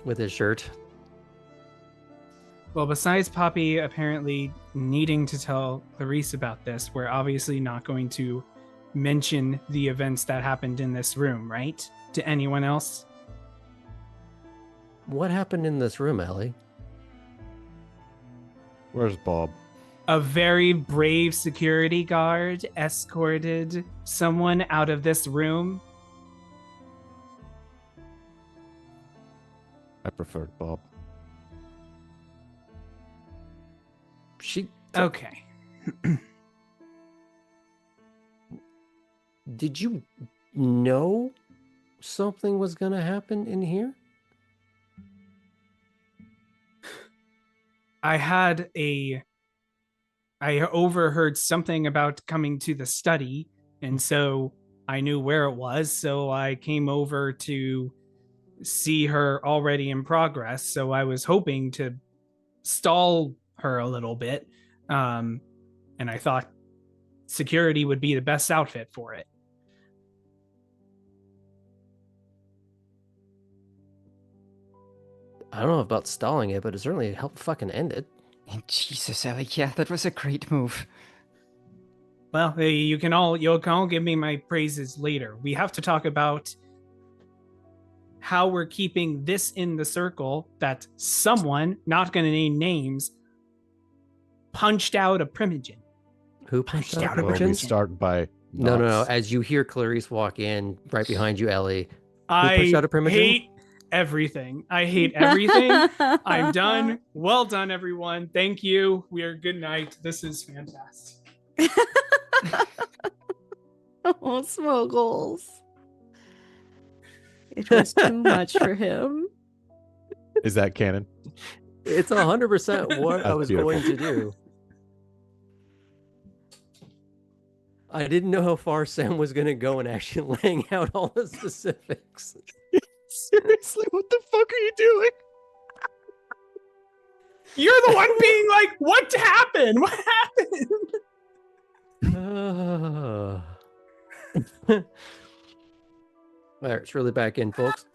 with his shirt. Well, besides Poppy apparently needing to tell Clarice about this, we're obviously not going to mention the events that happened in this room, right? To anyone else? What happened in this room, Ellie? Where's Bob? A very brave security guard escorted someone out of this room. I preferred Bob. Okay. Did you know something was going to happen in here? I overheard something about coming to the study, and so I knew where it was, so I came over to see her already in progress. So I was hoping to stall her a little bit. And I thought security would be the best outfit for it. I don't know about stalling it, but it certainly helped fucking end it. Jesus, Ellie, yeah, that was a great move. Well, you can all give me my praises later. We have to talk about how we're keeping this in the circle that someone, not going to name names, punched out a Primogen. Who punched out a Well, we Primogen? start by No. not- As you hear Clarice walk in, right behind you, Ellie. I punched out a Primogen? hate everything. I hate everything. I'm done. Well done, everyone. Thank you. We are good night. This is fantastic. Oh, Smuggles. It was too much for him. Is that canon? It's 100% what I That's was beautiful. going to do. I didn't know how far Sam was going to go in actually laying out all the specifics. Seriously, what the fuck are you doing? You're the one being like, what happened? What happened? All right, it's really back in, folks.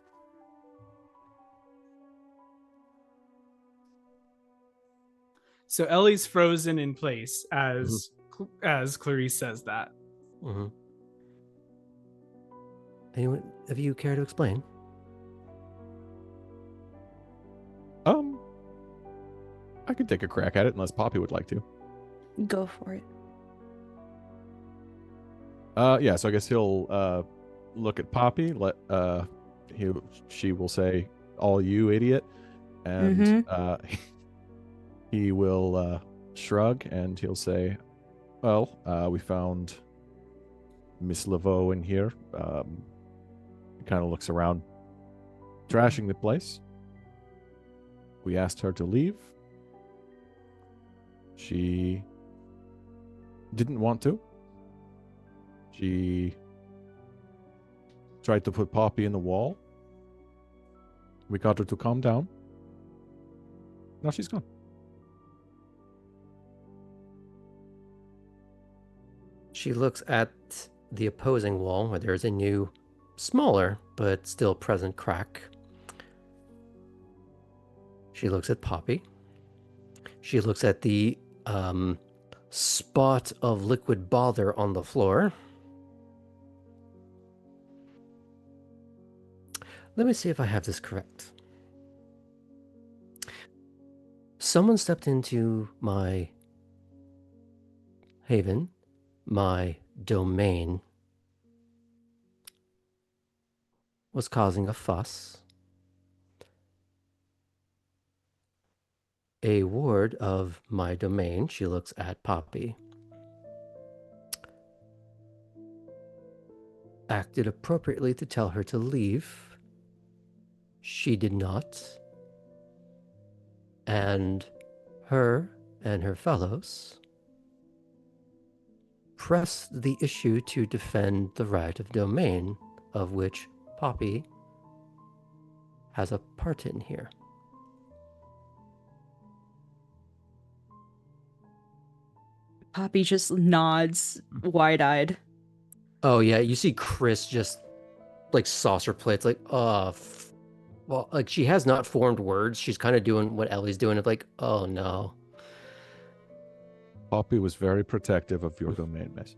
So Ellie's frozen in place as Clarice says that. Mm-hmm. Anyone of you care to explain? I could take a crack at it unless Poppy would like to. Go for it. Yeah, so I guess he'll look at Poppy, she will say, "All you idiot," and he will shrug and he'll say, "Well, we found Miss Laveau in here." He kind of looks around, trashing the place. We asked her to leave. She didn't want to. She tried to put Poppy in the wall. We got her to calm down. Now she's gone. She looks at the opposing wall where there's a new, smaller, but still present crack. She looks at Poppy. She looks at the spot of liquid bother on the floor. Let me see if I have this correct. Someone stepped into my haven, my domain, was causing a fuss. A ward of my domain, she looks at Poppy, acted appropriately to tell her to leave. She did not. And her and her fellows pressed the issue to defend the right of domain, of which Poppy has a part in here. Poppy just nods wide-eyed. Oh yeah, you see Chris just like saucer plates, like, well, like she has not formed words. She's kind of doing what Ellie's doing of like, oh no. Poppy was very protective of your domain, miss.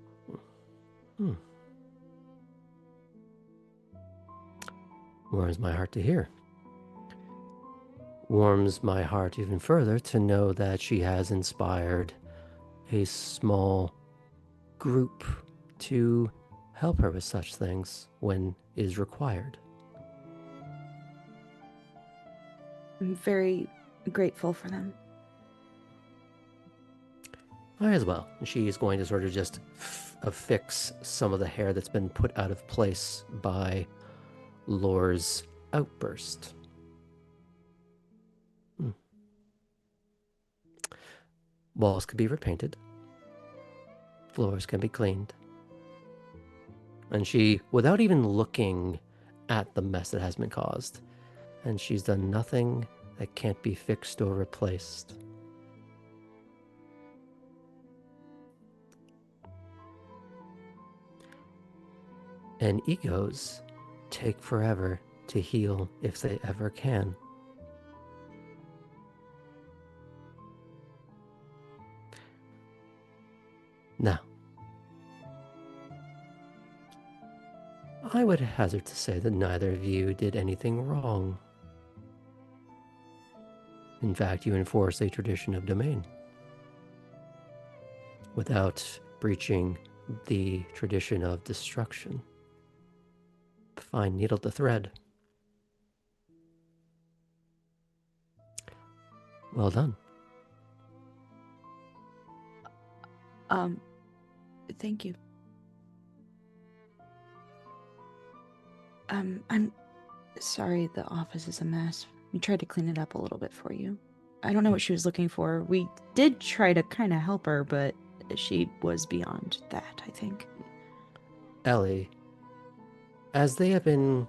Warms my heart to hear. Warms my heart even further to know that she has inspired a small group to help her with such things when is required. I'm very grateful for them. I as well. She is going to sort of just affix some of the hair that's been put out of place by Lore's outburst. Walls can be repainted. Floors can be cleaned. And she, without even looking at the mess that has been caused, and she's done nothing that can't be fixed or replaced. And egos take forever to heal if they ever can. Now, I would hazard to say that neither of you did anything wrong. In fact, you enforce a tradition of domain without breaching the tradition of destruction. Fine needle to thread. Well done. Thank you. I'm sorry the office is a mess. We tried to clean it up a little bit for you. I don't know what she was looking for. We did try to kind of help her, but she was beyond that, I think. Ellie, as they have been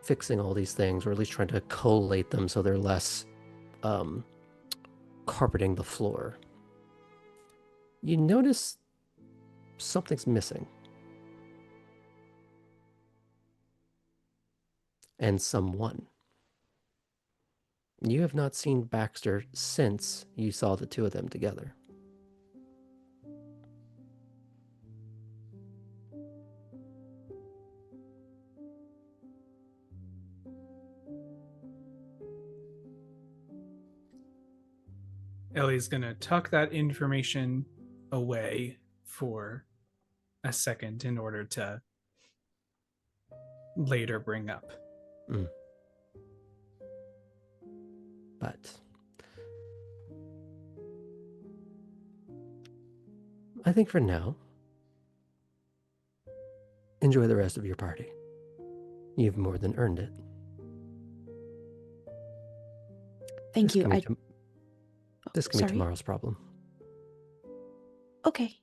fixing all these things, or at least trying to collate them so they're less carpeting the floor, you notice something's missing. And someone. You have not seen Baxter since you saw the two of them together. Ellie's gonna tuck that information away for a second in order to later bring up. But I think for now, enjoy the rest of your party. You've more than earned it. Thank you. This can be Sorry. tomorrow's problem. Okay.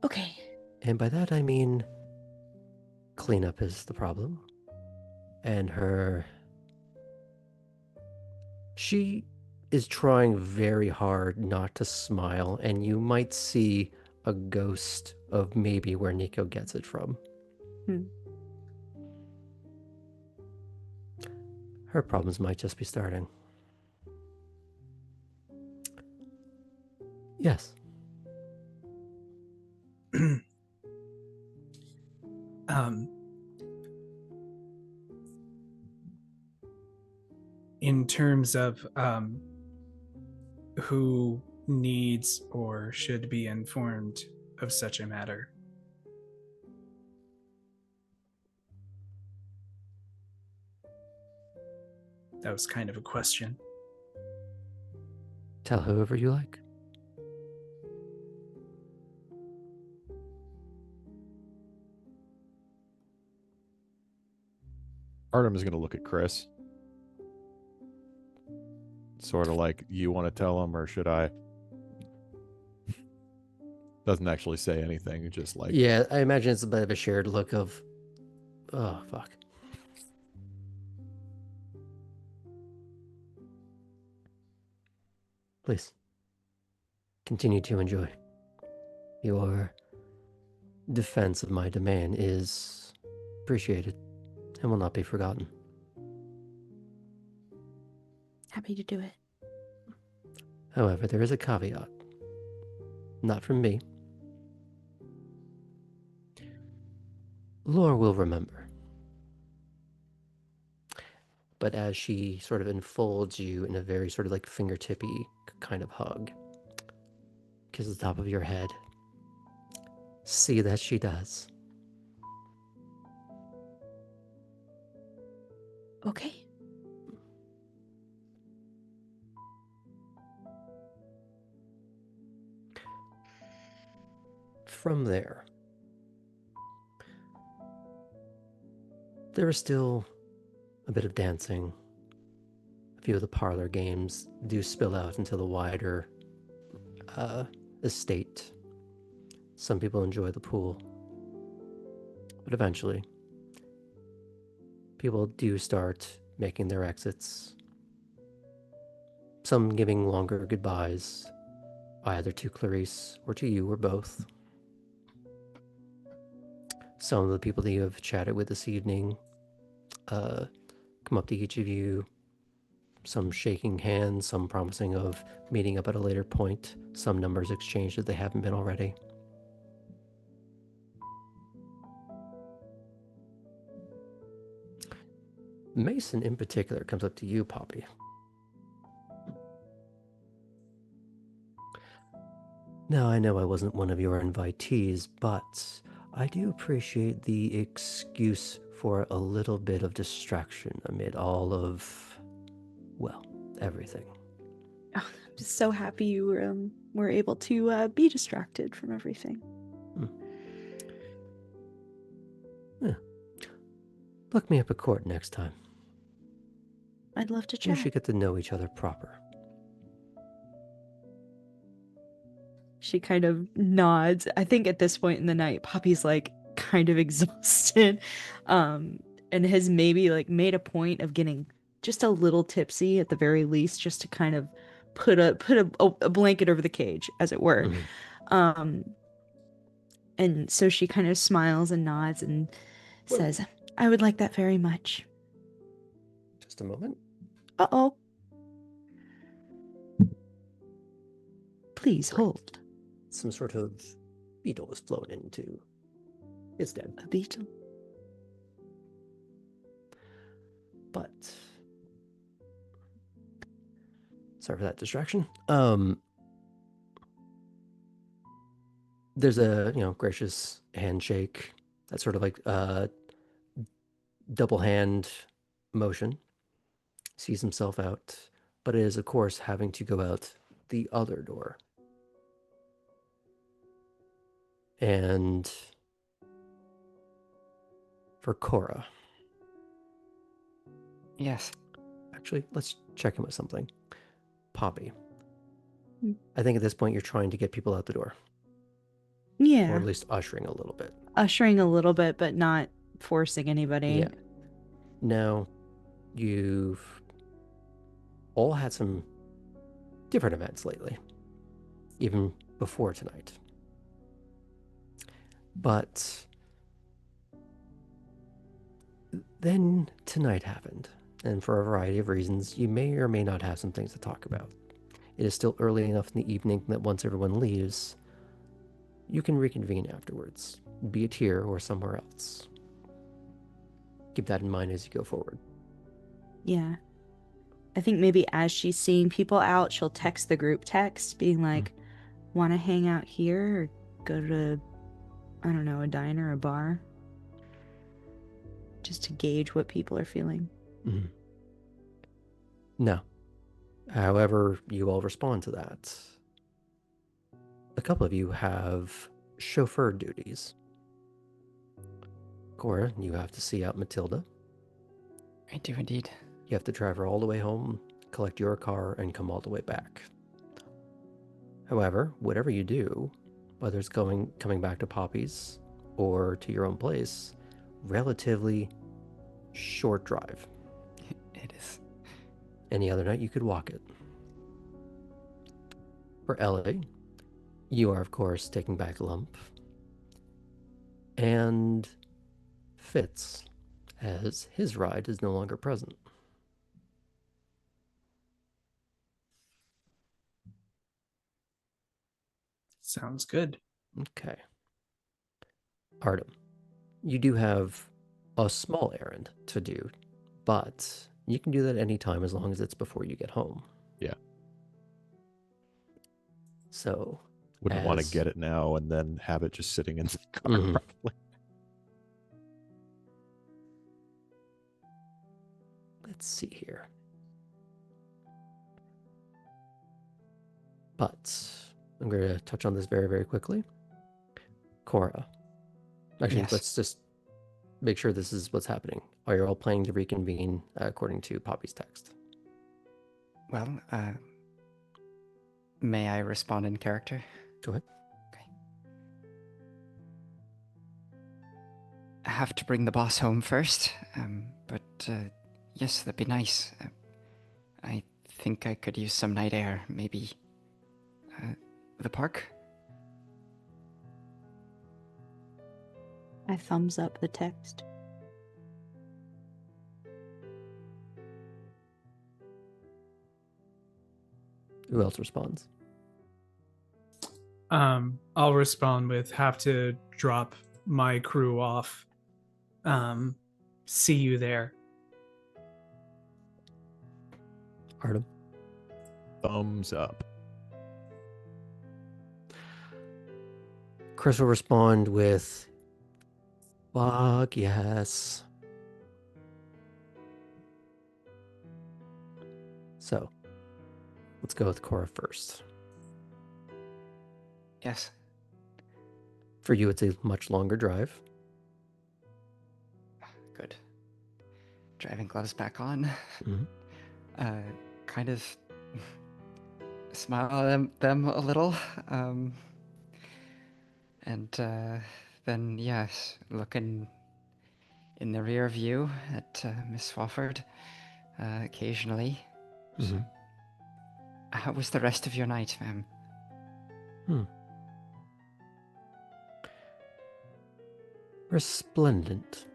Okay. And by that I mean cleanup is the problem. And she is trying very hard not to smile, and you might see a ghost of maybe where Nico gets it from. Her problems might just be starting. Yes. In terms of who needs or should be informed of such a matter, that was kind of a question. Tell whoever you like. Artem is going to look at Chris. Sort of like, you want to tell him or should I? Doesn't actually say anything, just like... Yeah, I imagine it's a bit of a shared look of, oh, fuck. Please, continue to enjoy. Your defense of my domain is appreciated and will not be forgotten. Happy to do it. However, there is a caveat. Not from me. Lore will remember. But as she sort of enfolds you in a very sort of like fingertippy kind of hug, kisses the top of your head, see that she does. Okay. From there is still a bit of dancing, a few of the parlor games do spill out into the wider estate. Some people enjoy the pool, but eventually, people do start making their exits. Some giving longer goodbyes, either to Clarice or to you or both. Some of the people that you have chatted with this evening come up to each of you, some shaking hands, some promising of meeting up at a later point, some numbers exchanged if they haven't been already. Mason in particular comes up to you, Poppy. Now, I know I wasn't one of your invitees, but I do appreciate the excuse for a little bit of distraction amid all of, well, everything. I'm just so happy you were able to be distracted from everything. Yeah. Look me up at court next time. I'd love to We chat. should get to know each other proper. She kind of nods. I think at this point in the night, Poppy's like kind of exhausted, and has maybe like made a point of getting just a little tipsy at the very least, just to kind of put a blanket over the cage, as it were. And so she kind of smiles and nods and says, "I would like that very much." Just a moment. Uh-oh. Please hold. Some sort of beetle was flown into. It's dead. A beetle? But sorry for that distraction. There's a gracious handshake. That's sort of like double hand motion. Sees himself out, but it is of course having to go out the other door. And for Cora. Yes. Actually, let's check in with something. Poppy. Hmm. I think at this point you're trying to get people out the door. Yeah. Or at least ushering a little bit. Ushering a little bit, but not forcing anybody. Yeah. Now, you've all had some different events lately. Even before tonight. But then tonight happened, and for a variety of reasons, you may or may not have some things to talk about. It is still early enough in the evening that once everyone leaves, you can reconvene afterwards, be it here or somewhere else. Keep that in mind as you go forward. Yeah. I think maybe as she's seeing people out, she'll text the group text, being like, want to hang out here or go to, I don't know, a diner, a bar? Just to gauge what people are feeling. Mm-hmm. No. However you all respond to that. A couple of you have chauffeur duties. Cora, you have to see out Matilda. I do indeed. You have to drive her all the way home, collect your car, and come all the way back. However, whatever you do, whether it's coming back to Poppy's or to your own place, relatively short drive. It is. Any other night you could walk it. For Ellie, you are of course taking back Lump. And Fitz, as his ride is no longer present. Sounds good. Okay. Artem, you do have a small errand to do, but you can do that any time as long as it's before you get home. Yeah. So Wouldn't want to get it now and then have it just sitting in the car, Mhm. probably. Let's see here. But I'm going to touch on this very, very quickly. Cora. Actually, Yes. let's just make sure this is what's happening. Are you all planning to reconvene according to Poppy's text? Well, may I respond in character? Go ahead. Okay. I have to bring the boss home first, but yes, that'd be nice. I think I could use some night air, maybe the park? I thumbs up the text. Who else responds? I'll respond with have to drop my crew off. See you there. Artem? Thumbs up. Chris will respond with, fuck yes. So, let's go with Cora first. Yes. For you, it's a much longer drive. Good. Driving gloves back on. Mhm. Kind of smile at them a little. And then, yes, looking in the rear view at Miss Swafford occasionally. So, Mhm. how was the rest of your night, ma'am? Resplendent.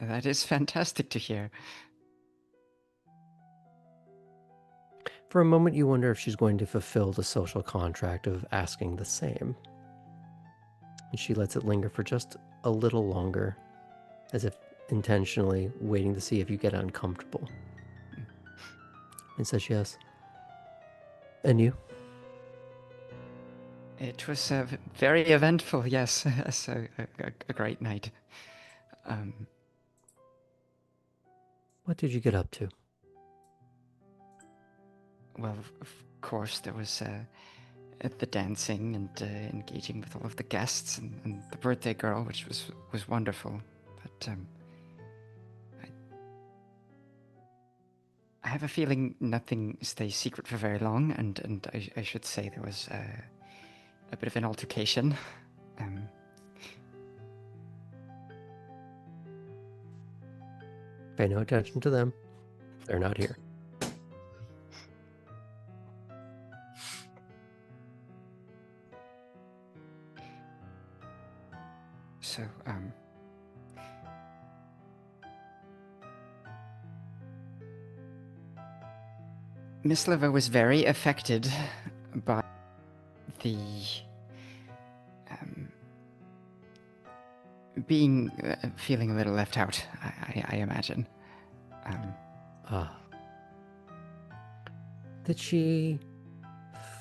That is fantastic to hear. For a moment, you wonder if she's going to fulfill the social contract of asking the same. And she lets it linger for just a little longer, as if intentionally waiting to see if you get uncomfortable. And says yes. And you? It was very eventful, yes. So a great night. What did you get up to? Well, of course, there was the dancing and engaging with all of the guests and the birthday girl, which was wonderful. But I have a feeling nothing stays secret for very long, and I should say there was a bit of an altercation. Pay no attention to them. They're not here. So, Miss Liver was very affected by the feeling a little left out, I imagine. Did she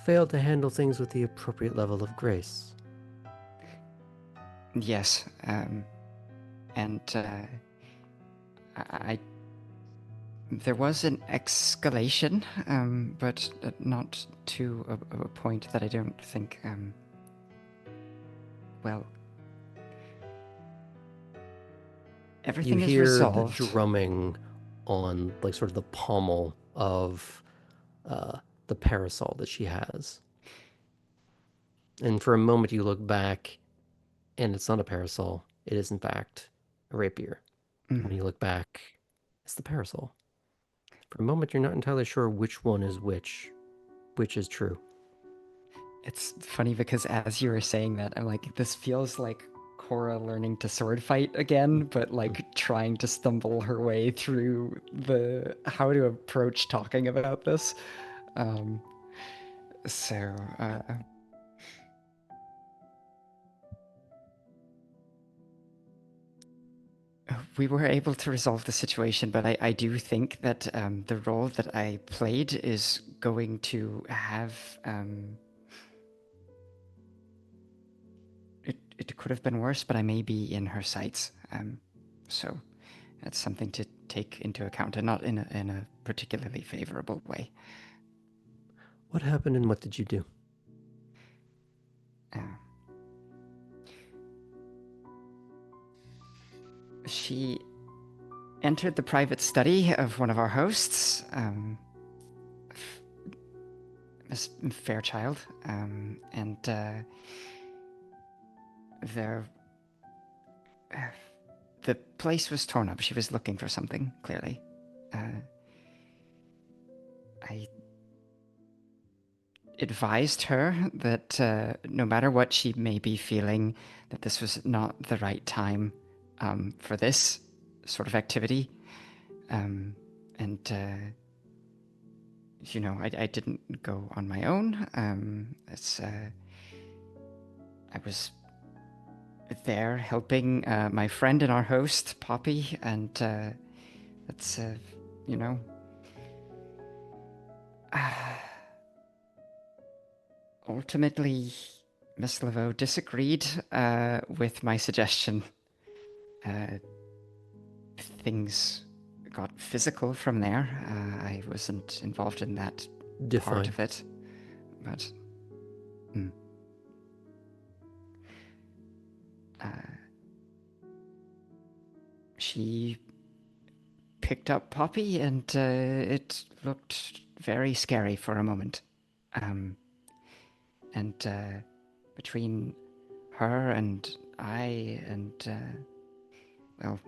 fail to handle things with the appropriate level of grace? Yes, and there was an escalation, but not to a point that I don't think, well, everything You is hear resolved. the drumming on, like, sort of the pommel of the parasol that she has. And for a moment, you look back, and it's not a parasol. It is, in fact, a rapier. When you look back, it's the parasol. For a moment, you're not entirely sure which one is which is true. It's funny because as you were saying that, I'm like, this feels like Cora learning to sword fight again, but like trying to stumble her way through how to approach talking about this. So, we were able to resolve the situation, but I do think that the role that I played is going to have. It could have been worse, but I may be in her sights. So that's something to take into account, and not in a particularly favorable way. What happened and what did you do? She entered the private study of one of our hosts, Miss Fairchild, and there, the place was torn up. She was looking for something, clearly. I advised her that no matter what she may be feeling, that this was not the right time for this sort of activity. And I didn't go on my own. I was there helping my friend and our host, Poppy, and that's, ultimately, Miss Laveau disagreed with my suggestion. Things got physical from there. I wasn't involved in that part Define. of it, but she picked up Poppy, and it looked very scary for a moment. And between her and I, and well,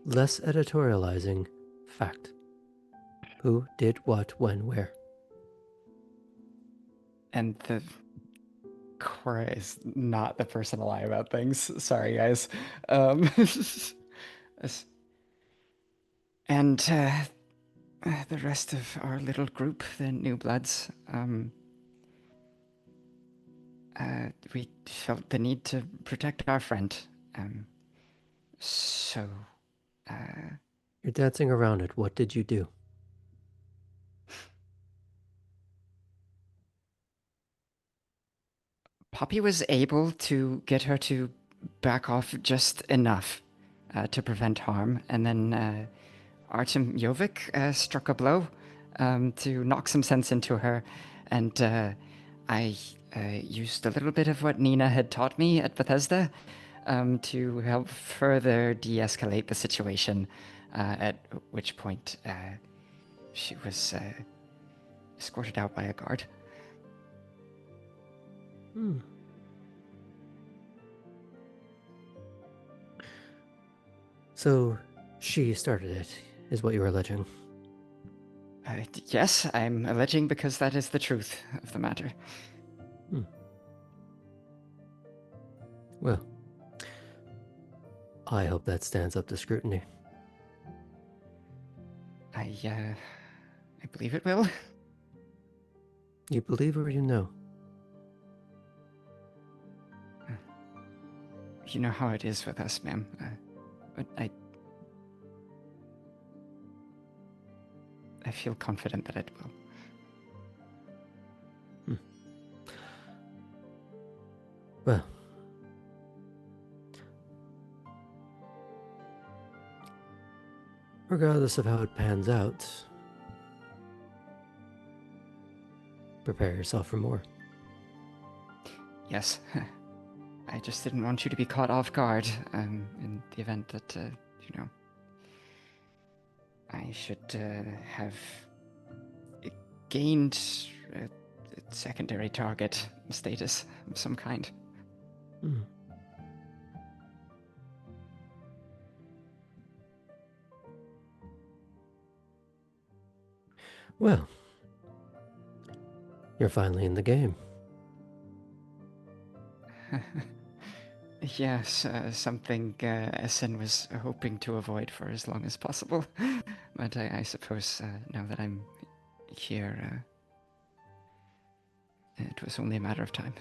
Less editorializing. Fact. Who did what, when, where? and the Cora is not the person to lie about things. Sorry, guys. And the rest of our little group, the newbloods, we felt the need to protect our friend. So, You're dancing around it. What did you do? Poppy was able to get her to back off just enough to prevent harm, and then Artem Jovic struck a blow to knock some sense into her, and I used a little bit of what Nina had taught me at Bethesda to help further de-escalate the situation, at which point she was escorted out by a guard. So, she started it, is what you're alleging. Yes, I'm alleging because that is the truth of the matter. Well, I hope that stands up to scrutiny. I believe it will. You believe or you know? You know how it is with us, ma'am. But I feel confident that it will. Well, regardless of how it pans out, prepare yourself for more. Yes. I just didn't want you to be caught off guard in the event that, I should have gained a secondary target status of some kind. Well, you're finally in the game. Yes, something Essen was hoping to avoid for as long as possible. But I suppose now that I'm here, it was only a matter of time.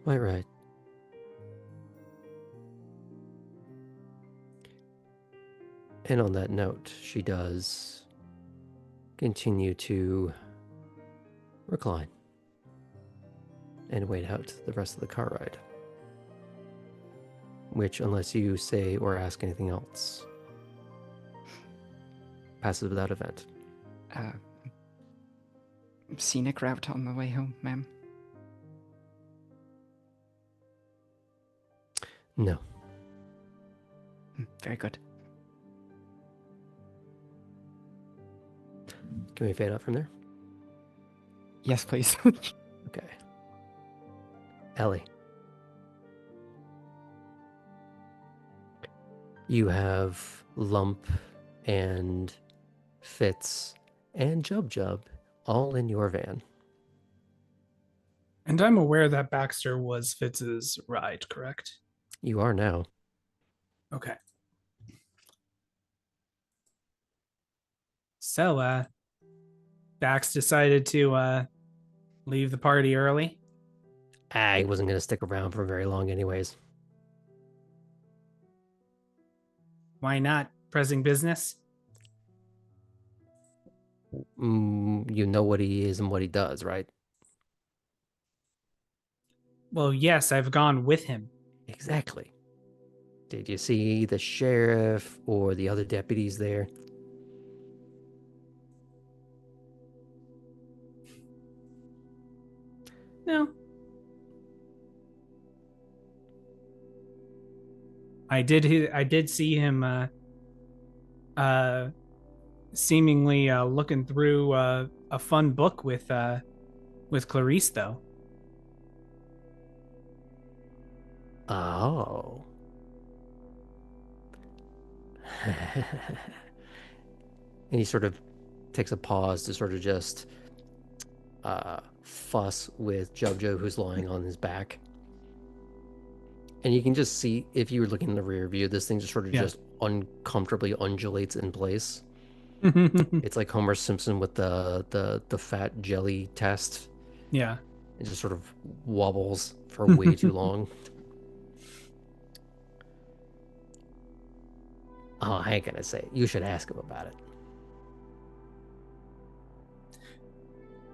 Quite right. And on that note, she does continue to recline and wait out the rest of the car ride. Which, unless you say or ask anything else, passes without event. Scenic route on the way home, ma'am. No. Very good. Can we fade out from there? Yes, please. Okay. Ellie. You have Lump and Fitz and Jub Jub all in your van. And I'm aware that Baxter was Fitz's ride, correct? You are now. Okay. So, Bax decided to leave the party early. He wasn't going to stick around for very long anyways. Why not? Pressing business? You know what he is and what he does, right? Well, yes, I've gone with him. Exactly. Did you see the sheriff or the other deputies there? No. I did see him seemingly looking through a fun book with Clarice, though. Oh. And he sort of takes a pause to sort of just fuss with Jojo, who's lying on his back. And you can just see, if you were looking in the rear view, this thing just sort of just uncomfortably undulates in place. It's like Homer Simpson with the fat jelly test. Yeah. It just sort of wobbles for way too long. Oh, I ain't gonna say it. You should ask him about it.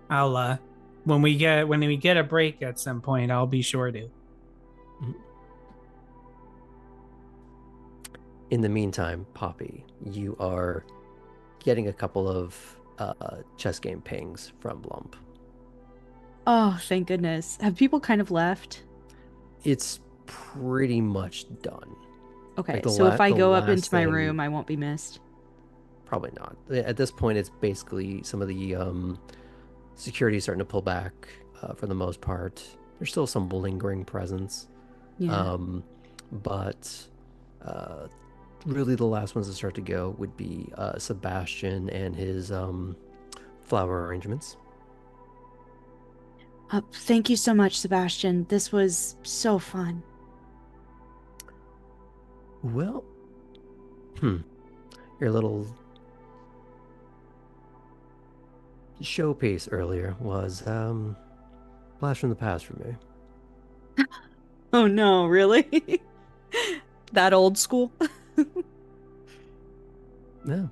I'll when we get a break at some point, I'll be sure to. In the meantime, Poppy, you are getting a couple of chess game pings from Lump. Oh, thank goodness. Have people kind of left? It's pretty much done. Okay, Like so if I the go up last into my thing- room, I won't be missed. Probably not. At this point, it's basically some of the security is starting to pull back for the most part. There's still some lingering presence. Yeah. But really the last ones to start to go would be Sebastian and his flower arrangements. Thank you so much, Sebastian. This was so fun. Well, your little showpiece earlier was blast from the past for me. Oh no, really? That old school? Yeah.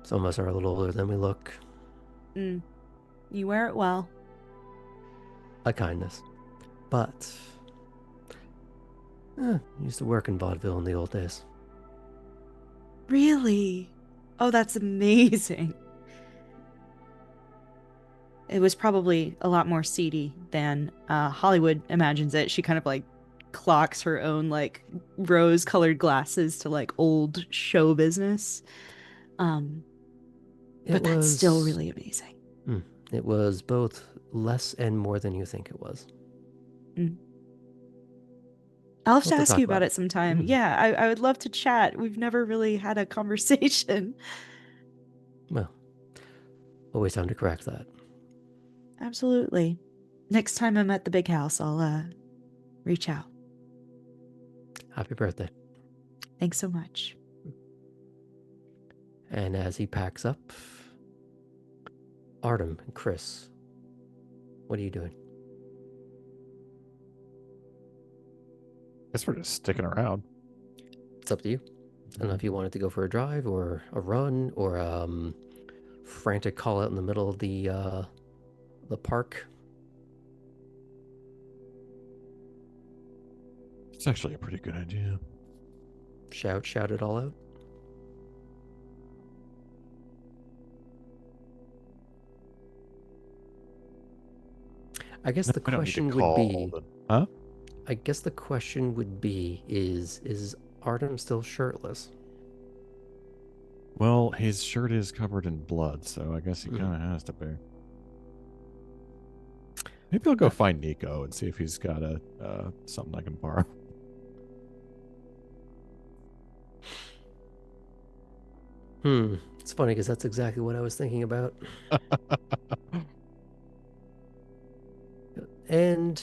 Some of us are a little older than we look. You wear it well. A kindness. But used to work in vaudeville in the old days. Really? Oh, that's amazing. It was probably a lot more seedy than Hollywood imagines it. She kind of like clocks her own like rose-colored glasses to like old show business. But that's still really amazing. It was both less and more than you think it was. I'll have to We'll ask talk you about about it. it sometime. Yeah, I would love to chat. We've never really had a conversation. Well, always time to correct that. Absolutely. Next time I'm at the big house, I'll reach out. Happy birthday. Thanks so much. And as he packs up, Artem and Chris, what are you doing? Guess we're just sticking around. It's up to you. I don't know if you wanted to go for a drive or a run or frantic call out in the middle of the park. It's actually a pretty good idea. Shout it all out. I guess No, the we don't need to question would call be, the- huh? I guess the question would be, is Artem still shirtless? Well, his shirt is covered in blood, so I guess he Mhm. kind of has to be. Maybe I'll go find Nico and see if he's got a something I can borrow. It's funny because that's exactly what I was thinking about. And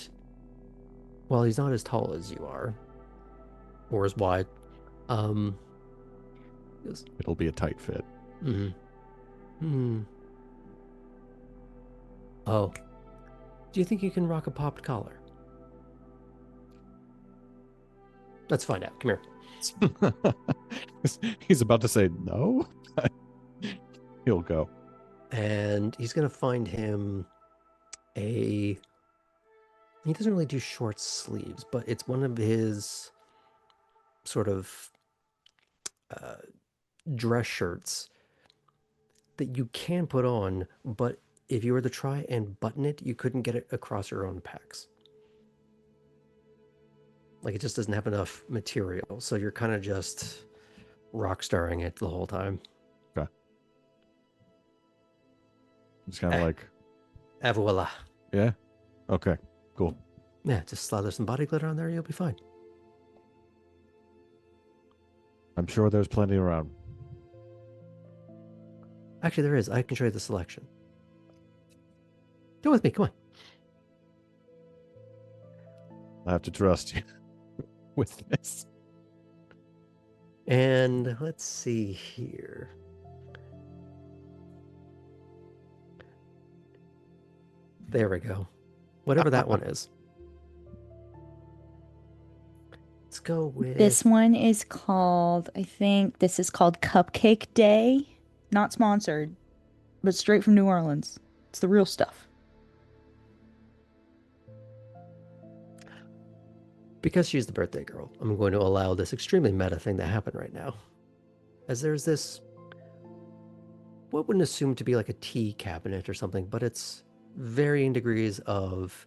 while he's not as tall as you are, or as wide, um, It'll be a tight fit. hmm. Hmm. Oh, do you think you can rock a popped collar? Let's find out. Come here. He's about to say no. He'll go. And he's gonna find him a. He doesn't really do short sleeves, but it's one of his sort of uh, dress shirts that you can put on, but if you were to try and button it, you couldn't get it across your own pecs. Like it just doesn't have enough material, so you're kind of just rock starring it the whole time. Okay. It's kind of like, Voila. yeah. Okay. Cool. Yeah, just slather some body glitter on there, you'll be fine. I'm sure there's plenty around. Actually, there is. I can show you the selection. Go with me. Come on. I have to trust you with this. And let's see here. There we go. Whatever that one is. Let's go with This one is called, I think this is called Cupcake Day. Not sponsored, but straight from New Orleans. It's the real stuff. Because she's the birthday girl, I'm going to allow this extremely meta thing to happen right now. As there's this, what wouldn't assume to be like a tea cabinet or something, but it's varying degrees of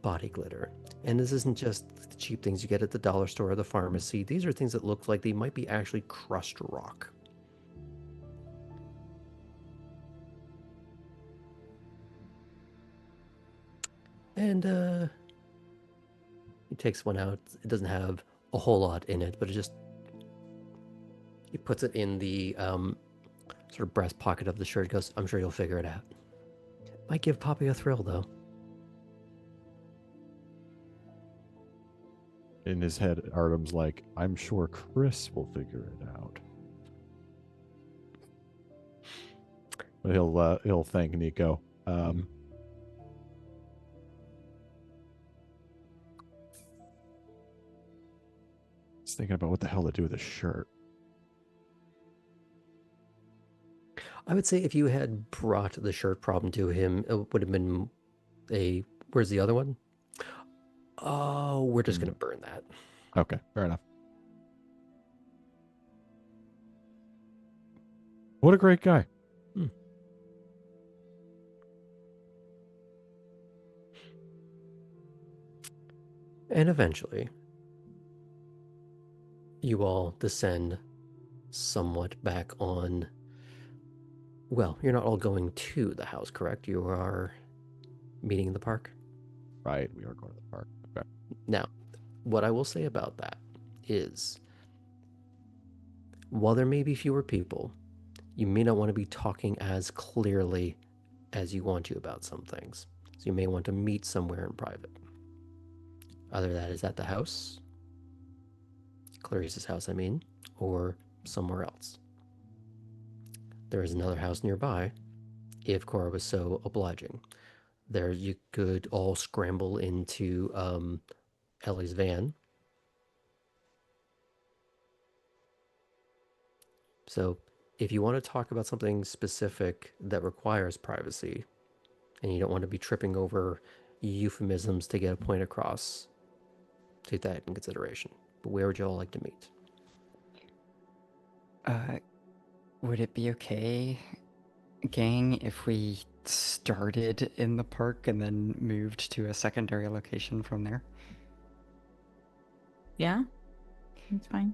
body glitter. And this isn't just the cheap things you get at the dollar store or the pharmacy. These are things that look like they might be actually crushed rock. And he takes one out. It doesn't have a whole lot in it, but he puts it in the sort of breast pocket of the shirt. Goes, I'm sure you'll figure it out. Might give Poppy a thrill, though. In his head, Artem's like, I'm sure Chris will figure it out. But he'll thank Nico. He's thinking about what the hell to do with his shirt. I would say if you had brought the shirt problem to him, it would have been a. Where's the other one? Oh, we're just going to burn that. Okay, fair enough. What a great guy. And eventually, you all descend somewhat back on. Well, you're not all going to the house, correct? You are meeting in the park? Right, we are going to the park. Okay. Now, what I will say about that is, while there may be fewer people, you may not want to be talking as clearly as you want to about some things. So you may want to meet somewhere in private. Either that is at the house, Clarice's house, I mean, or somewhere else. There is another house nearby, if Cora was so obliging. There you could all scramble into Ellie's van. So if you want to talk about something specific that requires privacy, and you don't want to be tripping over euphemisms to get a point across, take that in consideration. But where would you all like to meet? Would it be okay, gang, if we started in the park and then moved to a secondary location from there? Yeah, that's fine.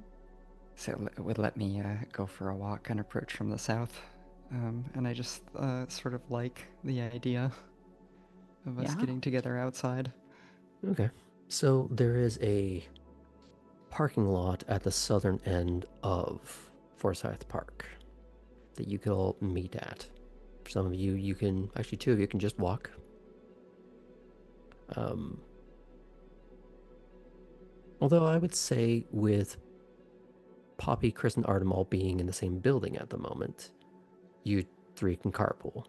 So it would let me go for a walk and approach from the south. And I just sort of like the idea of us Yeah. getting together outside. Okay. So there is a parking lot at the southern end of Forsyth Park that you could all meet at. For some of you, you can actually, two of you can just walk. Although I would say with Poppy, Chris, and Artem all being in the same building at the moment, you three can carpool.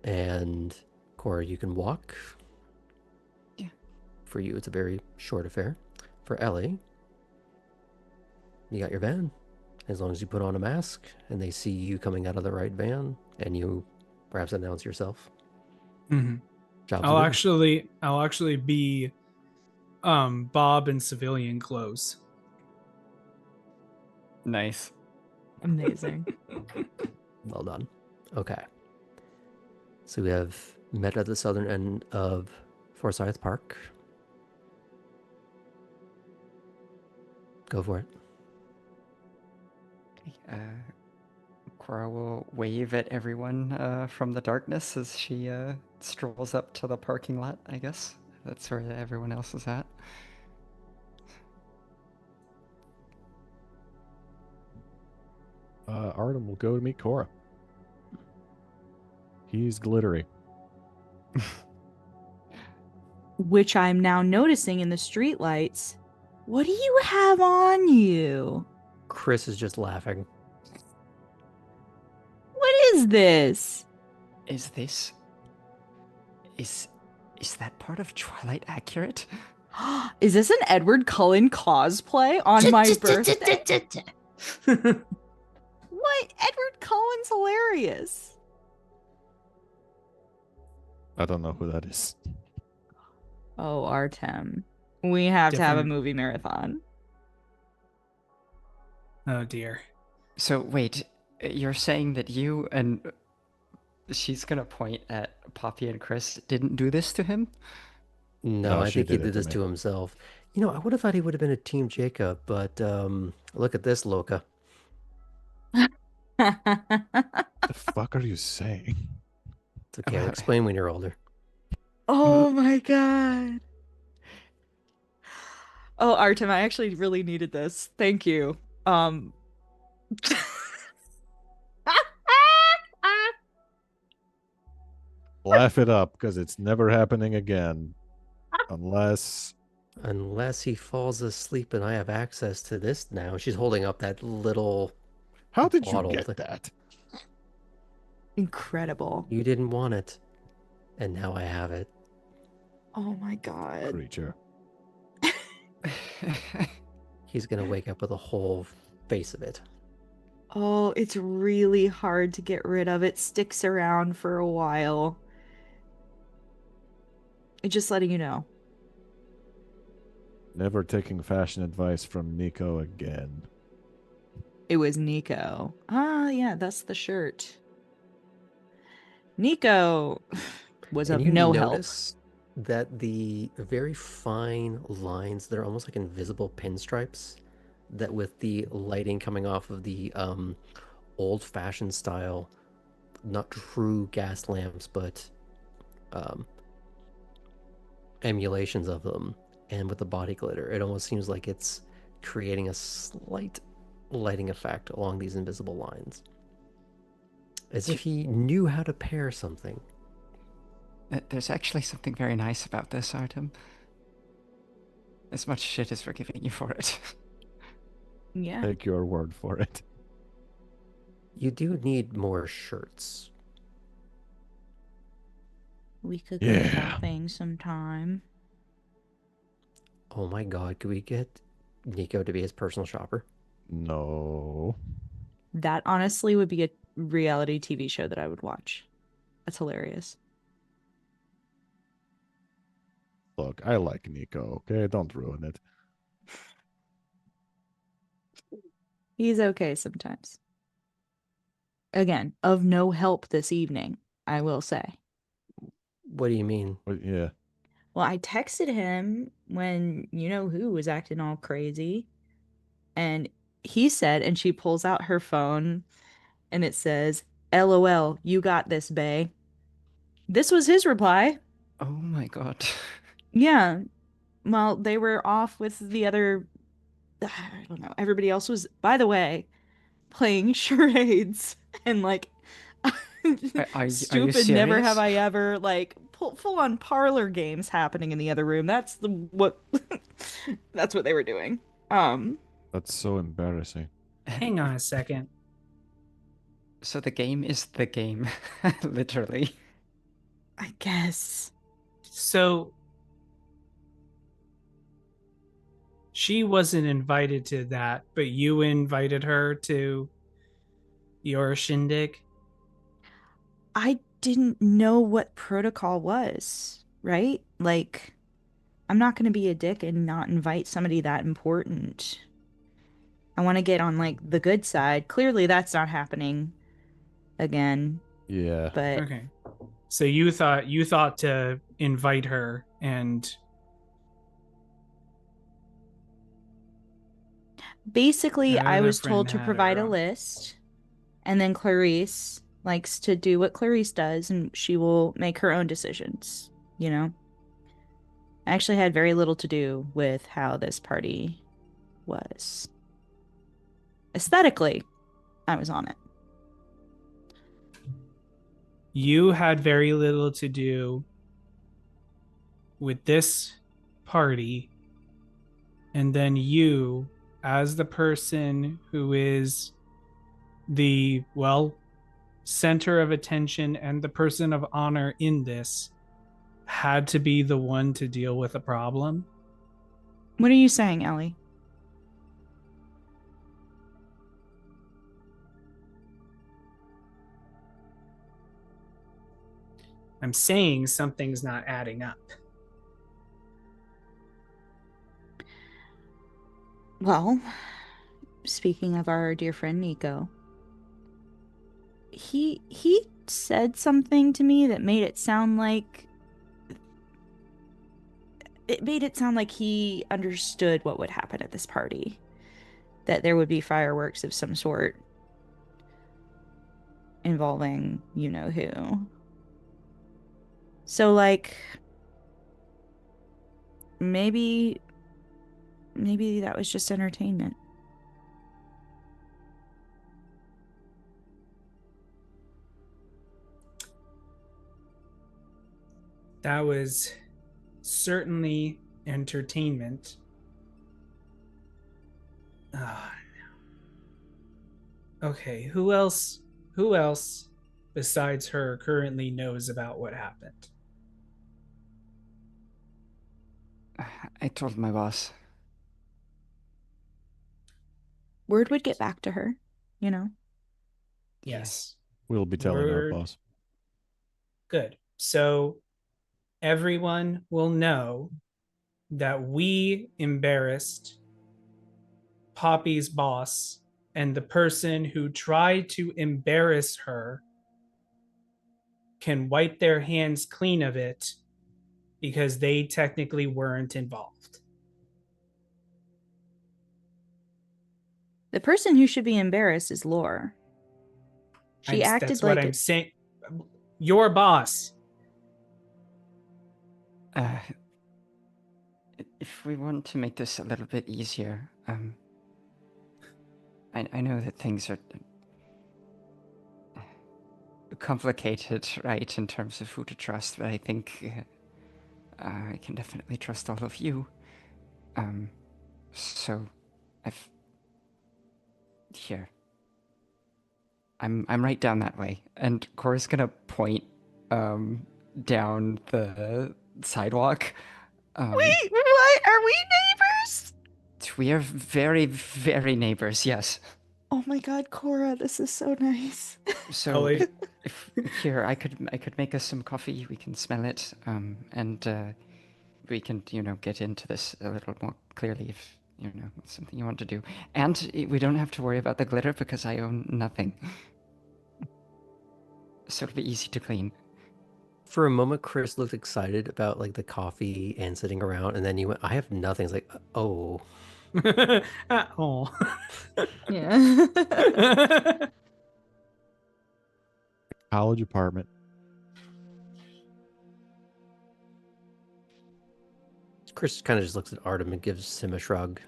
And Cora, you can walk. Yeah. For you, it's a very short affair. For Ellie, you got your van. As long as you put on a mask and they see you coming out of the right van and you perhaps announce yourself. Mm-hmm. Jobs are I'll good. actually be Bob in civilian clothes. Nice. Amazing. Well done. Okay. So we have met at the southern end of Forsyth Park. Go for it. Cora will wave at everyone from the darkness as she strolls up to the parking lot, I guess. That's where everyone else is at. Artem will go to meet Cora. He's glittery. Which I'm now noticing in the streetlights. What do you have on you? Chris is just laughing. What is this? Is this... Is that part of Twilight accurate? Is this an Edward Cullen cosplay on my birthday? What? Edward Cullen's hilarious. I don't know who that is. Oh, Artem. We have to have a Different- movie marathon. Oh dear. So wait, you're saying that you and... She's gonna point at Poppy and Chris didn't do this to him? No, No, I she think he did it did to this me. to himself. You know, I would have thought he would have been a Team Jacob, but look at this, Loka. The fuck are you saying? It's okay. I'll explain when you're older. Oh my god. Oh, Artem, I actually really needed this. Thank you. Laugh it up, because it's never happening again. Unless... Unless he falls asleep and I have access to this now. She's holding up that little How did you bottle get thing. that? Incredible. You didn't want it, and now I have it. Oh my god. Creature. He's gonna wake up with a whole face of it. Oh, it's really hard to get rid of. It sticks around for a while. Just letting you know. Never taking fashion advice from Nico again. It was Nico. Ah, yeah, that's the shirt. Nico was And of you no help. notice that the very fine lines that are almost like invisible pinstripes, that with the lighting coming off of the old-fashioned style, not true gas lamps, but emulations of them, and with the body glitter, it almost seems like it's creating a slight lighting effect along these invisible lines. As if he knew how to pair something. There's actually something very nice about this, Artem. As much shit as we're giving you for it. Yeah. Take your word for it. You do need more shirts. We could Yeah. go shopping sometime. Oh my god, could we get Nico to be his personal shopper? No. That honestly would be a reality TV show that I would watch. That's hilarious. Look, I like Nico, okay? Don't ruin it. He's okay sometimes. Again, of no help this evening, I will say. What do you mean? But yeah. Well, I texted him when you know who was acting all crazy. And he said, and she pulls out her phone and it says, LOL, you got this, bae. This was his reply. Oh my god. Yeah. Well, they were off with the other, I don't know. Everybody else was, by the way, playing charades and like Are you stupid never have serious? I ever like full on parlor games happening in the other room. That's the what that's what they were doing. That's so embarrassing. Hang on a second. So the game is the game, literally. I guess. So she wasn't invited to that, but you invited her to your shindig? I didn't know what protocol was, right? Like, I'm not going to be a dick and not invite somebody that important. I want to get on like the good side. Clearly, that's not happening again. Yeah. But Okay. So you thought to invite her and basically, I another was friend told to had provide her a on. list, and then Clarice likes to do what Clarice does, and she will make her own decisions, you know? I actually had very little to do with how this party was. Aesthetically, I was on it. You had very little to do with this party, and then you, as the person who is the, well, center of attention and the person of honor in this, had to be the one to deal with a problem. What are you saying, Ellie? I'm saying something's not adding up. Well, speaking of our dear friend Nico, he said something to me that made it sound like he understood what would happen at this party, that there would be fireworks of some sort involving you know who. So like maybe that was just entertainment. That was certainly entertainment. Ah, okay, who else? Who else besides her currently knows about what happened? I told my boss. Word would get back to her, you know. Yes. We'll be telling our Word. boss. Good. So everyone will know that we embarrassed Poppy's boss, and the person who tried to embarrass her can wipe their hands clean of it because they technically weren't involved. The person who should be embarrassed is Lore. She acted That's what like I'm saying. Your boss. Uh, if we want to make this a little bit easier, I know that things are complicated, right, in terms of who to trust, but I think I can definitely trust all of you. So I've here. I'm right down that way, and Cora's gonna point down the sidewalk. Wait, what? Are we neighbors? We are very, very neighbors, yes. Oh my God, Cora, this is so nice. So Ellie. if here I could make us some coffee. We can smell it, and we can get into this a little more clearly if it's something you want to do. And we don't have to worry about the glitter because I own nothing, so it'll be easy to clean. For a moment, Chris looked excited about like the coffee and sitting around, and then you went, "I have nothing." It's like, oh, Oh. Yeah. College apartment. Chris kind of just looks at Artem and gives him a shrug.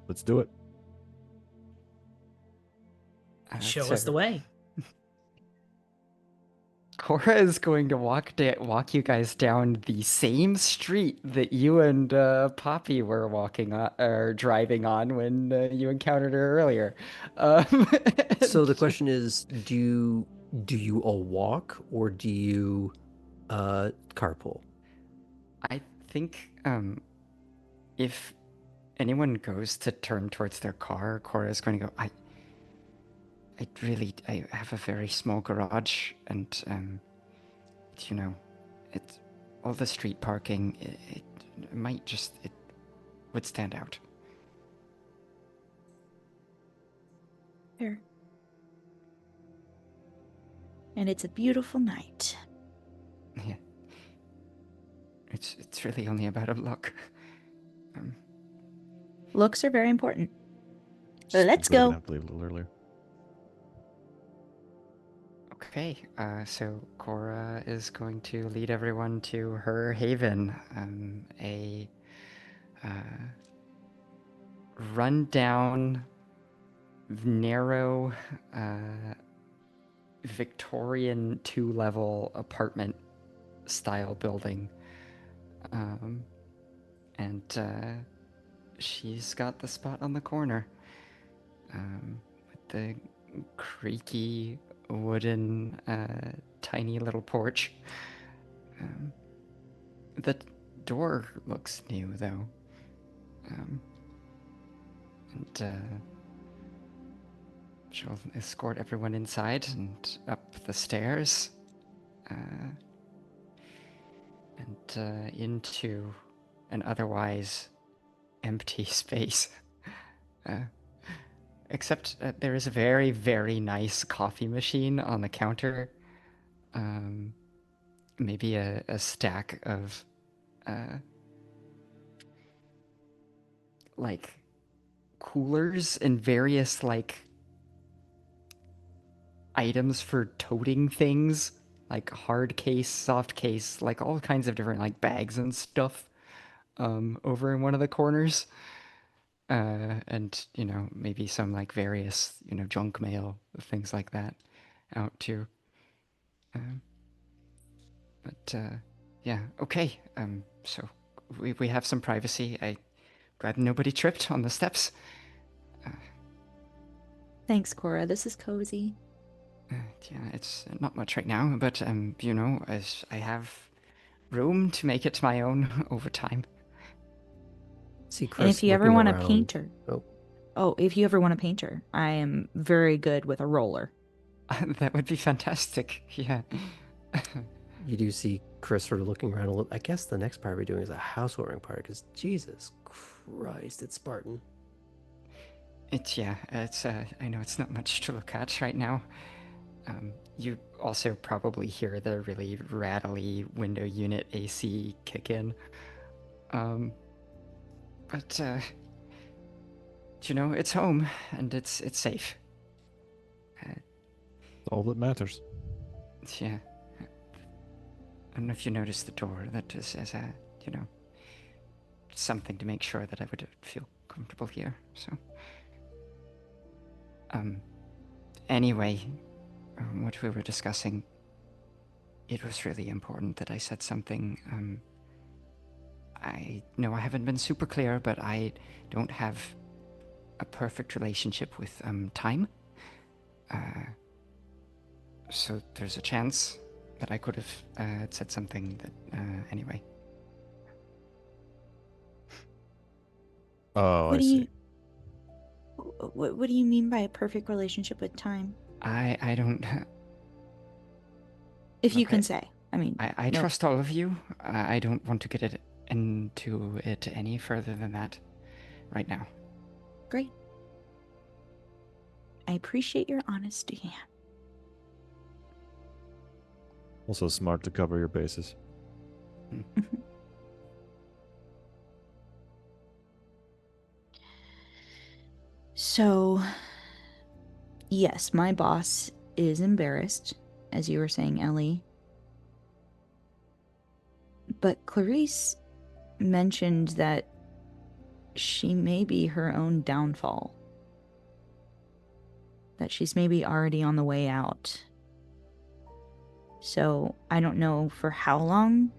Let's do it. Show us the way. Cora is going to walk you guys down the same street that you and Poppy were walking on or driving on when you encountered her earlier. Um, So the question is, do you all walk or do you carpool? I think if anyone goes to turn towards their car, Cora is going to go, I have a very small garage, and you know, it's all the street parking. It would stand out. Fair. And it's a beautiful night. Yeah, it's really only about a look. Looks are very important. Just Let's we were go. gonna have to leave a little earlier. Okay, so Cora is going to lead everyone to her haven, a rundown, narrow, Victorian 2-level apartment style building. And she's got the spot on the corner with the creaky wooden tiny little porch. The door looks new though. And she'll escort everyone inside and up the stairs and into an otherwise empty space. Except there is a very, very nice coffee machine on the counter. Maybe a stack of like coolers and various like items for toting things, like hard case, soft case, like all kinds of different like bags and stuff over in one of the corners. And maybe some like various junk mail, things like that out too. But yeah, okay. So we have some privacy. I glad nobody tripped on the steps. Thanks, Cora. This is cozy. Yeah, it's not much right now, but as I have room to make it my own over time. See And Chris if you ever looking want a around. painter. Oh, if you ever want a painter, I am very good with a roller. That would be fantastic. Yeah. You do see Chris sort of looking around a little. I guess the next part we're doing is a housewarming party because Jesus Christ, it's Spartan. It's I know it's not much to look at right now. You also probably hear the really rattly window unit AC kick in. But it's home and it's safe. All that matters. Yeah. I don't know if you noticed the door. That is as a something to make sure that I would feel comfortable here. So. Anyway, what we were discussing, it was really important that I said something. I know I haven't been super clear, but I don't have a perfect relationship with time. So there's a chance that I could have said something that, anyway. Oh, I see. What do you mean by a perfect relationship with time? I don't... If you Okay. can say. I mean, I no. trust all of you. I don't want to get into it any further than that right now. Great. I appreciate your honesty. Also smart to cover your bases. So, yes, my boss is embarrassed, as you were saying, Ellie. But Clarice mentioned that she may be her own downfall. That she's maybe already on the way out. So, I don't know for how long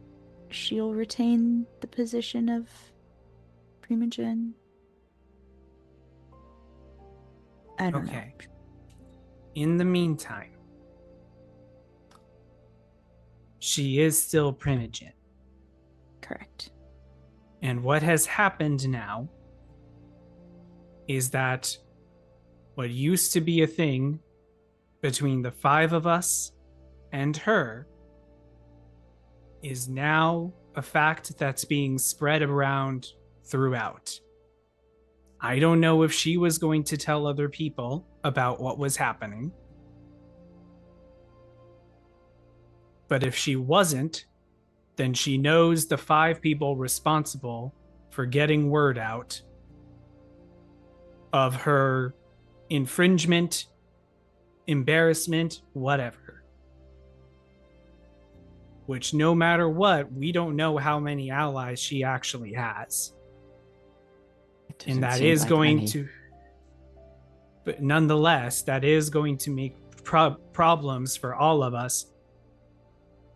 she'll retain the position of Primogen. I don't know. Okay. In the meantime, she is still Primogen. Correct. And what has happened now is that what used to be a thing between the 5 of us and her is now a fact that's being spread around throughout. I don't know if she was going to tell other people about what was happening. But if she wasn't, then she knows the 5 people responsible for getting word out of her infringement, embarrassment, whatever. Which, no matter what, we don't know how many allies she actually has. And that is like going any. to, but nonetheless, that is going to make problems for all of us.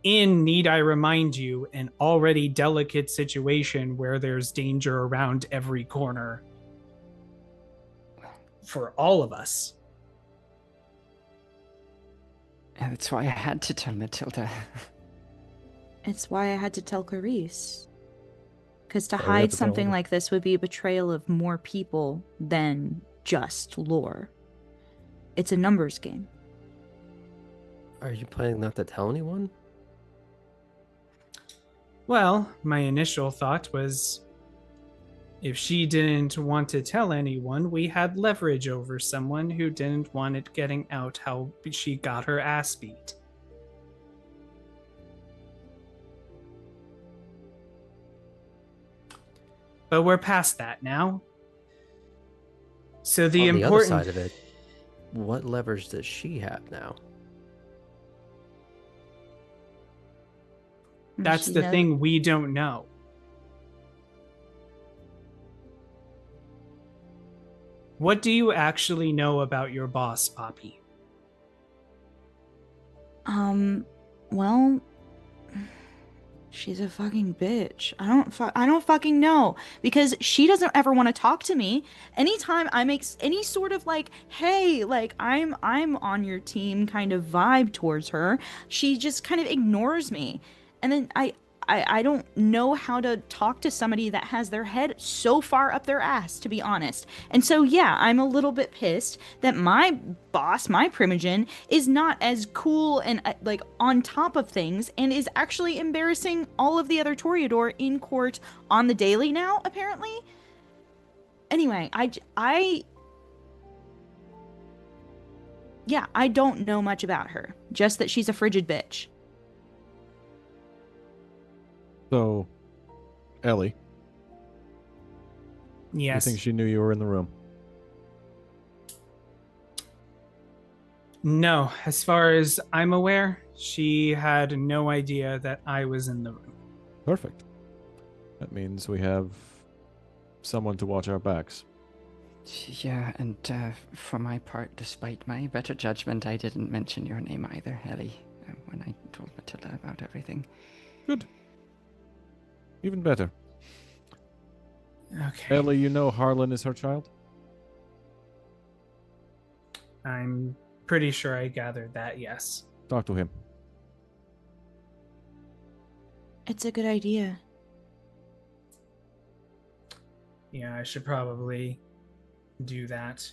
Need I remind you, an already delicate situation where there's danger around every corner for all of us. And that's why I had to tell Matilda. It's why I had to tell Clarice. Because to Oh, we have hide to tell something her. like this would be a betrayal of more people than just lore. It's a numbers game. Are you planning not to tell anyone? Well, my initial thought was if she didn't want to tell anyone, we had leverage over someone who didn't want it getting out how she got her ass beat. But we're past that now. So On the other side of it, what leverage does she have now? That's She the knows- thing we don't know. What do you actually know about your boss, Poppy? Well, she's a fucking bitch. I don't fucking know, because she doesn't ever want to talk to me. Anytime I make any sort of like, hey, like I'm on your team kind of vibe towards her, she just kind of ignores me. And then I don't know how to talk to somebody that has their head so far up their ass, to be honest. And so, yeah, I'm a little bit pissed that my boss, my Primogen, is not as cool and like on top of things and is actually embarrassing all of the other Toreador in court on the daily now, apparently. Anyway, yeah, I don't know much about her. Just that she's a frigid bitch. So, Ellie, Yes. you think she knew you were in the room? No, as far as I'm aware, she had no idea that I was in the room. Perfect. That means we have someone to watch our backs. Yeah, and for my part, despite my better judgment, I didn't mention your name either, Ellie, when I told Matilda about everything. Good. Even better. Okay. Ellie, you know Harlan is her child? I'm pretty sure I gathered that, yes. Talk to him. It's a good idea. Yeah, I should probably do that.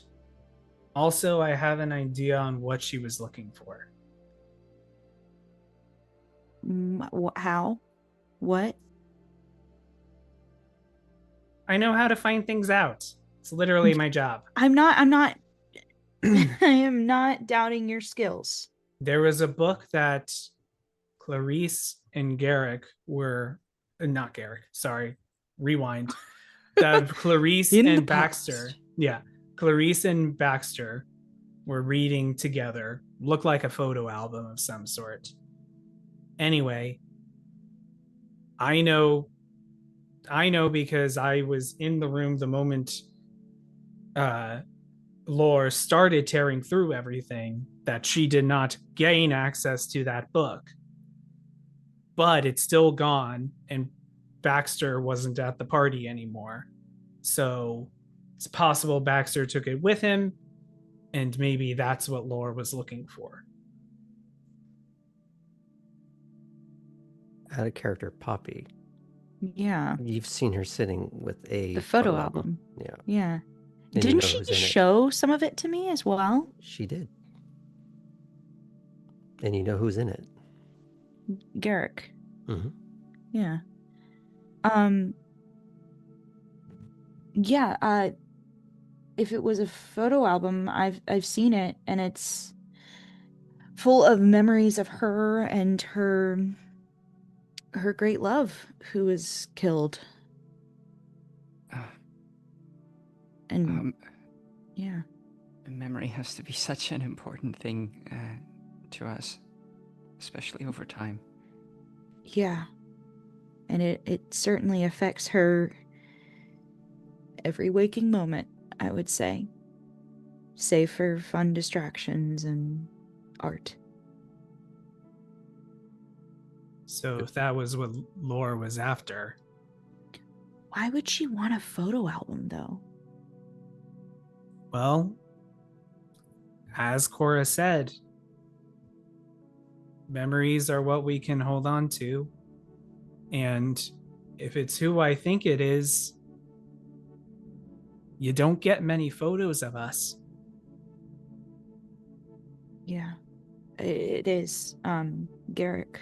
Also, I have an idea on what she was looking for. How? What? I know how to find things out. It's literally my job. I'm not I am not doubting your skills. There was a book that Clarice and Garrick were not Garrick, sorry, rewind. That Clarice In the and Baxter. past. Yeah. Clarice and Baxter were reading together. Looked like a photo album of some sort. Anyway, I know because I was in the room the moment Lore started tearing through everything that she did not gain access to that book. But it's still gone, and Baxter wasn't at the party anymore. So it's possible Baxter took it with him, and maybe that's what Lore was looking for. Out of character, Poppy. Yeah. You've seen her sitting with a The photo album. Yeah. Yeah. And you Didn't know she who's in it. show some of it to me as well? She did. And you know who's in it. Garrick. Mm-hmm. Yeah. Yeah, if it was a photo album, I've seen it, and it's full of memories of her and her great love who was killed. And yeah. Memory has to be such an important thing to us, especially over time. Yeah. And it certainly affects her every waking moment, I would say. Save for fun distractions and art. So if that was what Lore was after. Why would she want a photo album, though? Well, as Cora said, memories are what we can hold on to. And if it's who I think it is, you don't get many photos of us. Yeah, it is. Garrick.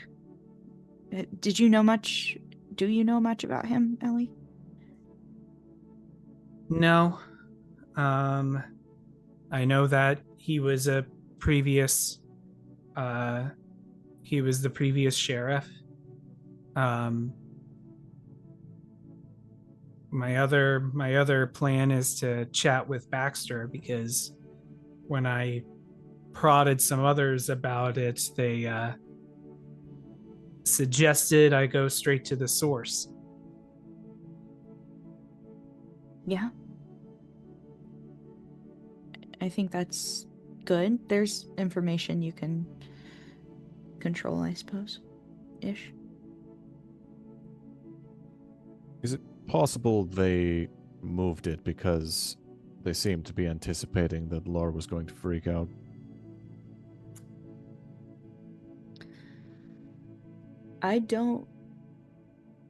Did you know much? Do you know much about him, Ellie? No. I know that he was a previous he was the previous sheriff. My other plan is to chat with Baxter, because when I prodded some others about it, they suggested I go straight to the source. Yeah. I think that's good. There's information you can control, I suppose. Ish. Is it possible they moved it because they seemed to be anticipating that Laura was going to freak out? I don't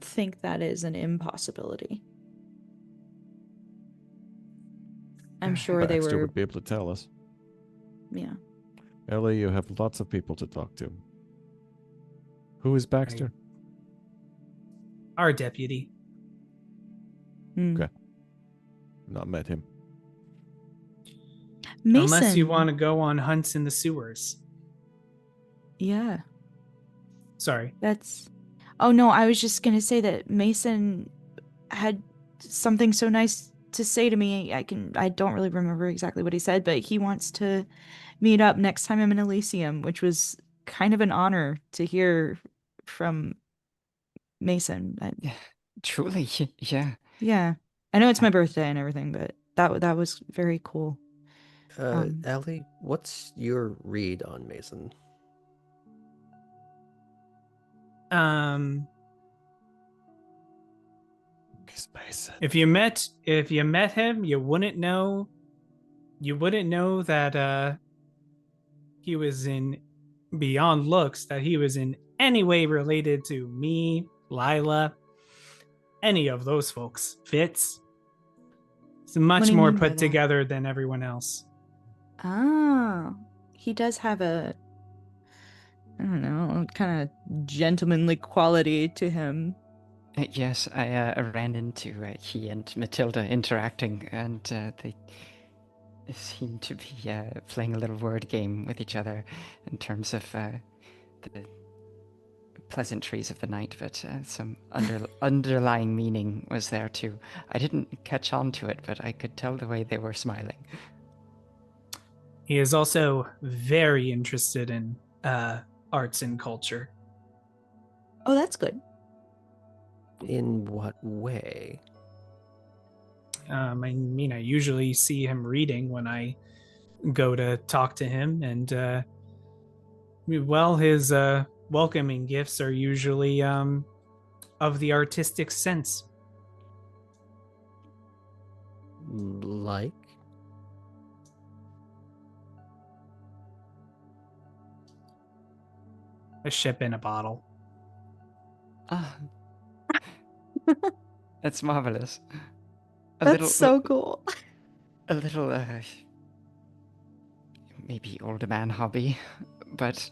think that is an impossibility. I'm sure they Baxter were. would be able to tell us. Yeah. Ellie, you have lots of people to talk to. Who is Baxter? Our deputy. Okay. Not met him. Mason. Unless you want to go on hunts in the sewers. Yeah. Sorry. That's. Oh no, I was just gonna say that Mason had something so nice to say to me. I don't really remember exactly what he said, but he wants to meet up next time I'm in Elysium, which was kind of an honor to hear from Mason. Yeah, truly, yeah. Yeah. I know it's my birthday and everything, but that was very cool. Allie, what's your read on Mason? He's Mason. If you met him, you wouldn't know that he was in, beyond looks, that he was in any way related to me, Lila, any of those folks. Fitz. It's much more put together than everyone else. Oh, he does have a, I don't know, kind of gentlemanly quality to him. Yes, I ran into he and Matilda interacting, and they seem to be playing a little word game with each other in terms of the pleasantries of the night, but some underlying meaning was there too. I didn't catch on to it, but I could tell the way they were smiling. He is also very interested in arts and culture. Oh, that's good. In what way? I mean, I usually see him reading when I go to talk to him, and well, his welcoming gifts are usually of the artistic sense. Like? A ship in a bottle. Ah, that's marvelous. That's so cool. A little, maybe older man hobby, but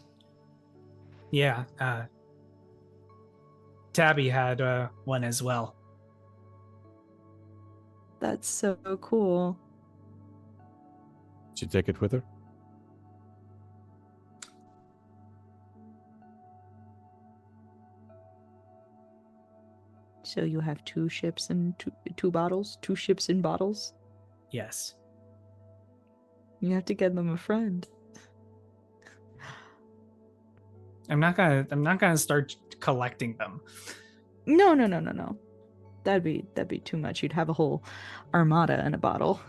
Yeah, Tabby had one as well. That's so cool. Did you take it with her? So you have two ships and two bottles? Two ships in bottles? Yes. You have to get them a friend. I'm not gonna start collecting them. No. That'd be too much. You'd have a whole armada in a bottle.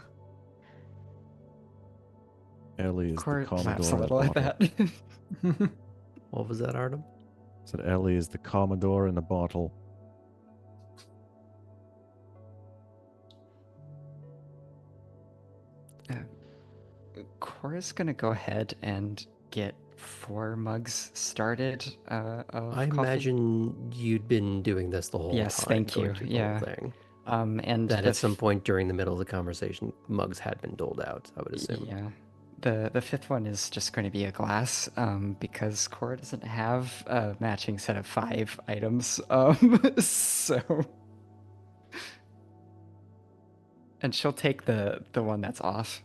Ellie is the Court Commodore laughs a in little at bottle. that. What was that, Artem? Said Ellie is the Commodore in a bottle. Cora's gonna go ahead and get 4 mugs started of I coffee. imagine you'd been doing this the whole Yes, time. thank going you. through the Yeah. whole thing. And That the at some point during the middle of the conversation, mugs had been doled out, I would assume. Yeah. The fifth one is just going to be a glass, because Cora doesn't have a matching set of 5 items. So and she'll take the one that's off.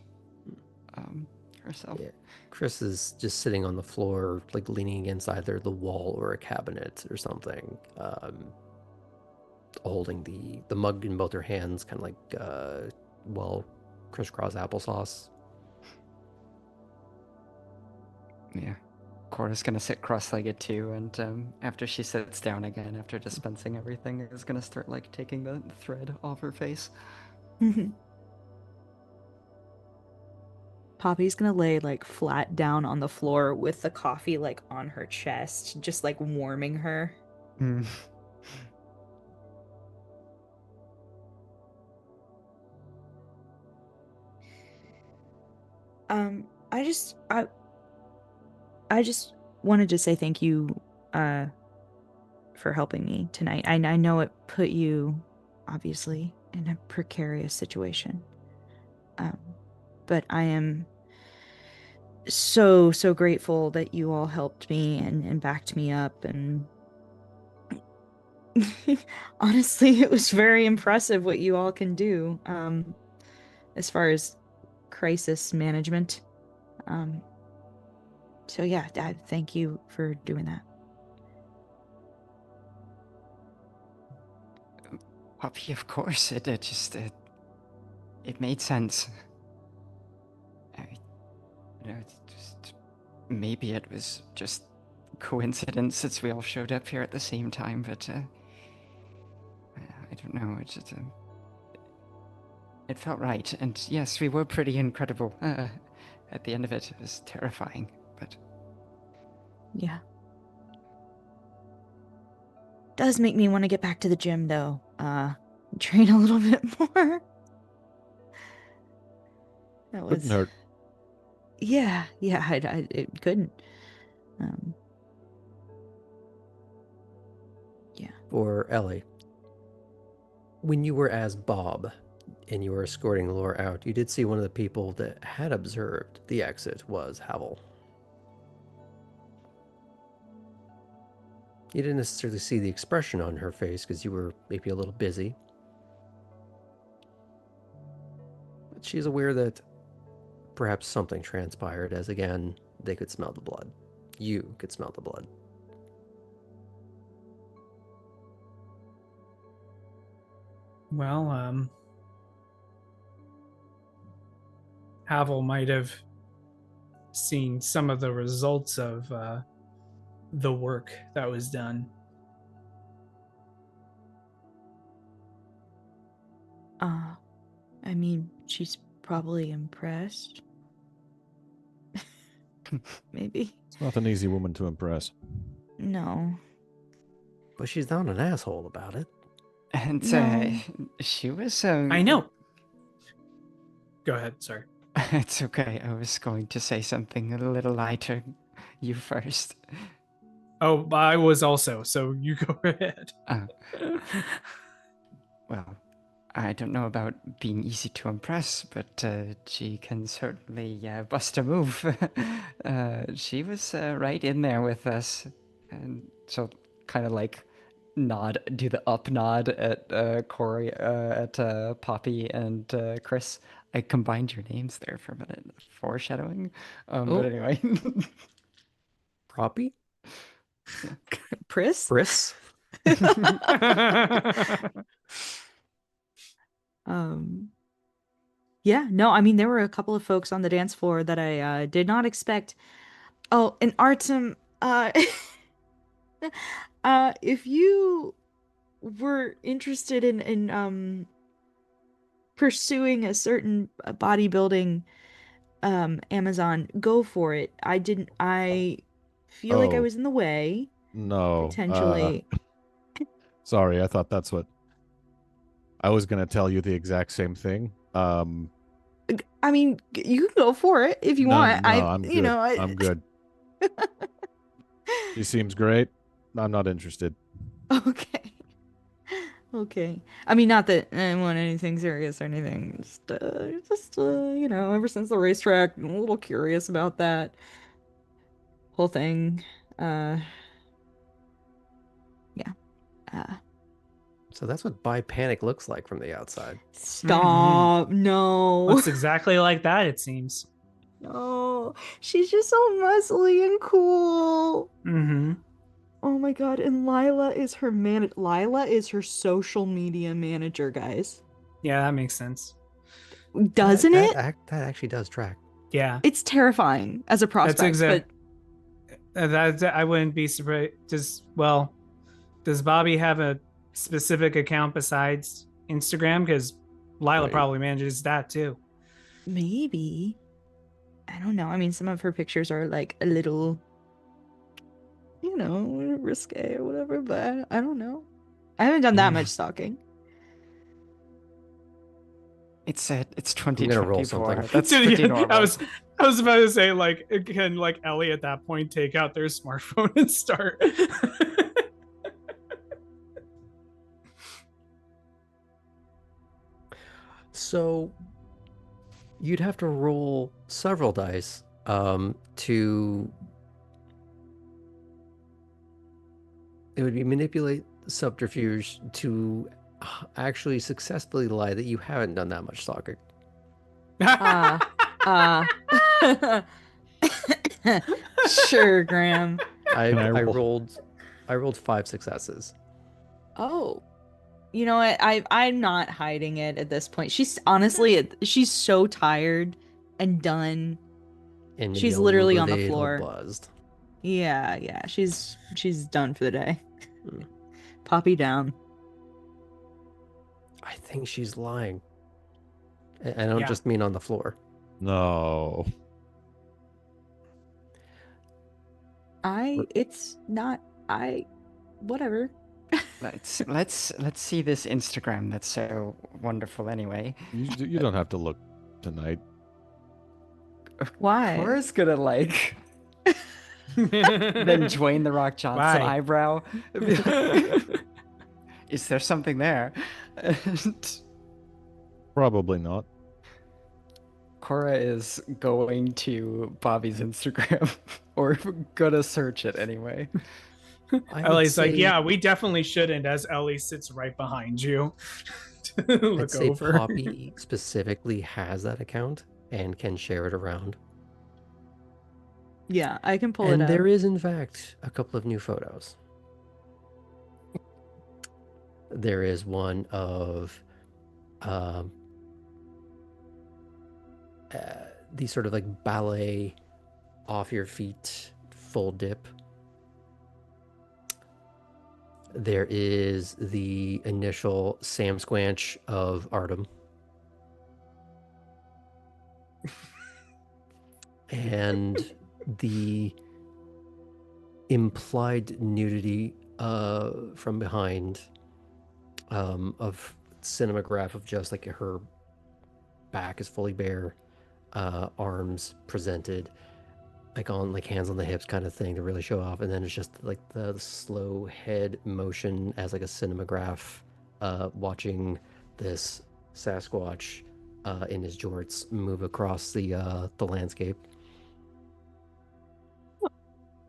Herself. Yeah. Chris is just sitting on the floor, like leaning against either the wall or a cabinet or something, holding the mug in both her hands, kind of like, well, crisscross applesauce. Yeah. Cora's gonna sit cross-legged too, and after she sits down again, after dispensing everything, is gonna start like taking the thread off her face. Poppy's gonna lay like flat down on the floor with the coffee like on her chest, just like warming her. Mm. I just wanted to say thank you for helping me tonight. I know it put you obviously in a precarious situation. But I am so grateful that you all helped me and backed me up, and honestly it was very impressive what you all can do as far as crisis management. So yeah, thank you for doing that. Poppy, of course, it made sense. Maybe it was just coincidence since we all showed up here at the same time, but I don't know. It felt right, and yes, we were pretty incredible. At the end of it, it was terrifying, but Yeah. Does make me want to get back to the gym though. Train a little bit more. That was Couldn't hurt. Yeah, it couldn't. Yeah. For Ellie, when you were as Bob and you were escorting Laura out, you did see one of the people that had observed the exit was Havel. You didn't necessarily see the expression on her face because you were maybe a little busy. But she's aware that perhaps something transpired, as again, they could smell the blood. You could smell the blood. Well, Havel might have seen some of the results of the work that was done. I mean, she's probably impressed. Maybe. It's not an easy woman to impress. No. But she's not an asshole about it. And No. she was. I know. Go ahead, sorry. It's okay. I was going to say something a little lighter. You first. Oh, I was also, so you go ahead. Well, I don't know about being easy to impress, but she can certainly bust a move. She was right in there with us, and so kind of like do the up nod at Corey, at Poppy and Chris. I combined your names there for a minute, foreshadowing. But anyway, Proppy? Pris? Briss? Yeah, no, I mean, there were a couple of folks on the dance floor that I did not expect. Oh, and Artem, if you were interested in pursuing a certain bodybuilding Amazon, go for it. I feel like I Oh. was in the way, No. potentially. Sorry, I thought that's what I was going to tell you the exact same thing. I mean, you can go for it if you want. I'm good. I'm good. She seems great. I'm not interested. Okay. Okay. I mean, not that I want anything serious or anything. Just ever since the racetrack, I'm a little curious about that whole thing. Yeah. So that's what bi panic looks like from the outside. Stop. No. Looks exactly like that, it seems. No. She's just so muscly and cool. Mm-hmm. Oh my god, and Lila is her social media manager, guys. Yeah, that makes sense. Doesn't it? That actually does track. Yeah. It's terrifying as a prospect, That's exact. That I wouldn't be surprised. Does Bobby have a specific account besides Instagram? Because Lila Right. probably manages that too. maybe. I don't know. I mean, some of her pictures are like a little, risque or whatever, but I don't know. I haven't done that much stalking. it's I'm gonna roll 2024. something. That's Dude, pretty yeah, normal. I was about to say, like, can like Ellie at that point take out their smartphone and start? So you'd have to roll several dice to. It would be manipulate subterfuge to actually successfully lie that you haven't done that much stalking. Sure, Graham. I roll? rolled 5 successes. Oh. You know what? I'm not hiding it at this point. She's so tired and done. And She's maybe a literally little on the bit floor. buzzed. Yeah. She's done for the day. Poppy down. I think she's lying. I don't Yeah. just mean on the floor. No. Whatever. Let's see this Instagram that's so wonderful anyway. You don't have to look tonight. Why? Cora's gonna like then Dwayne the Rock Johnson Why? eyebrow. Is there something there? And Probably not. Cora is going to Bobby's Instagram or gonna search it anyway. I would Ellie's like, say- yeah, we definitely shouldn't, as Ellie sits right behind you. to look I'd say over. Poppy specifically has that account and can share it around. Yeah, I can pull And it up. there is, in fact, a couple of new photos. There is one of um, these sort of like ballet off your feet full dip. There is the initial Sam Squanch of Artem. And the implied nudity from behind of cinematograph of just like her back is fully bare, arms presented, like on like hands on the hips kind of thing to really show off, and then it's just like the slow head motion as like a cinematograph, watching this Sasquatch in his jorts move across the landscape.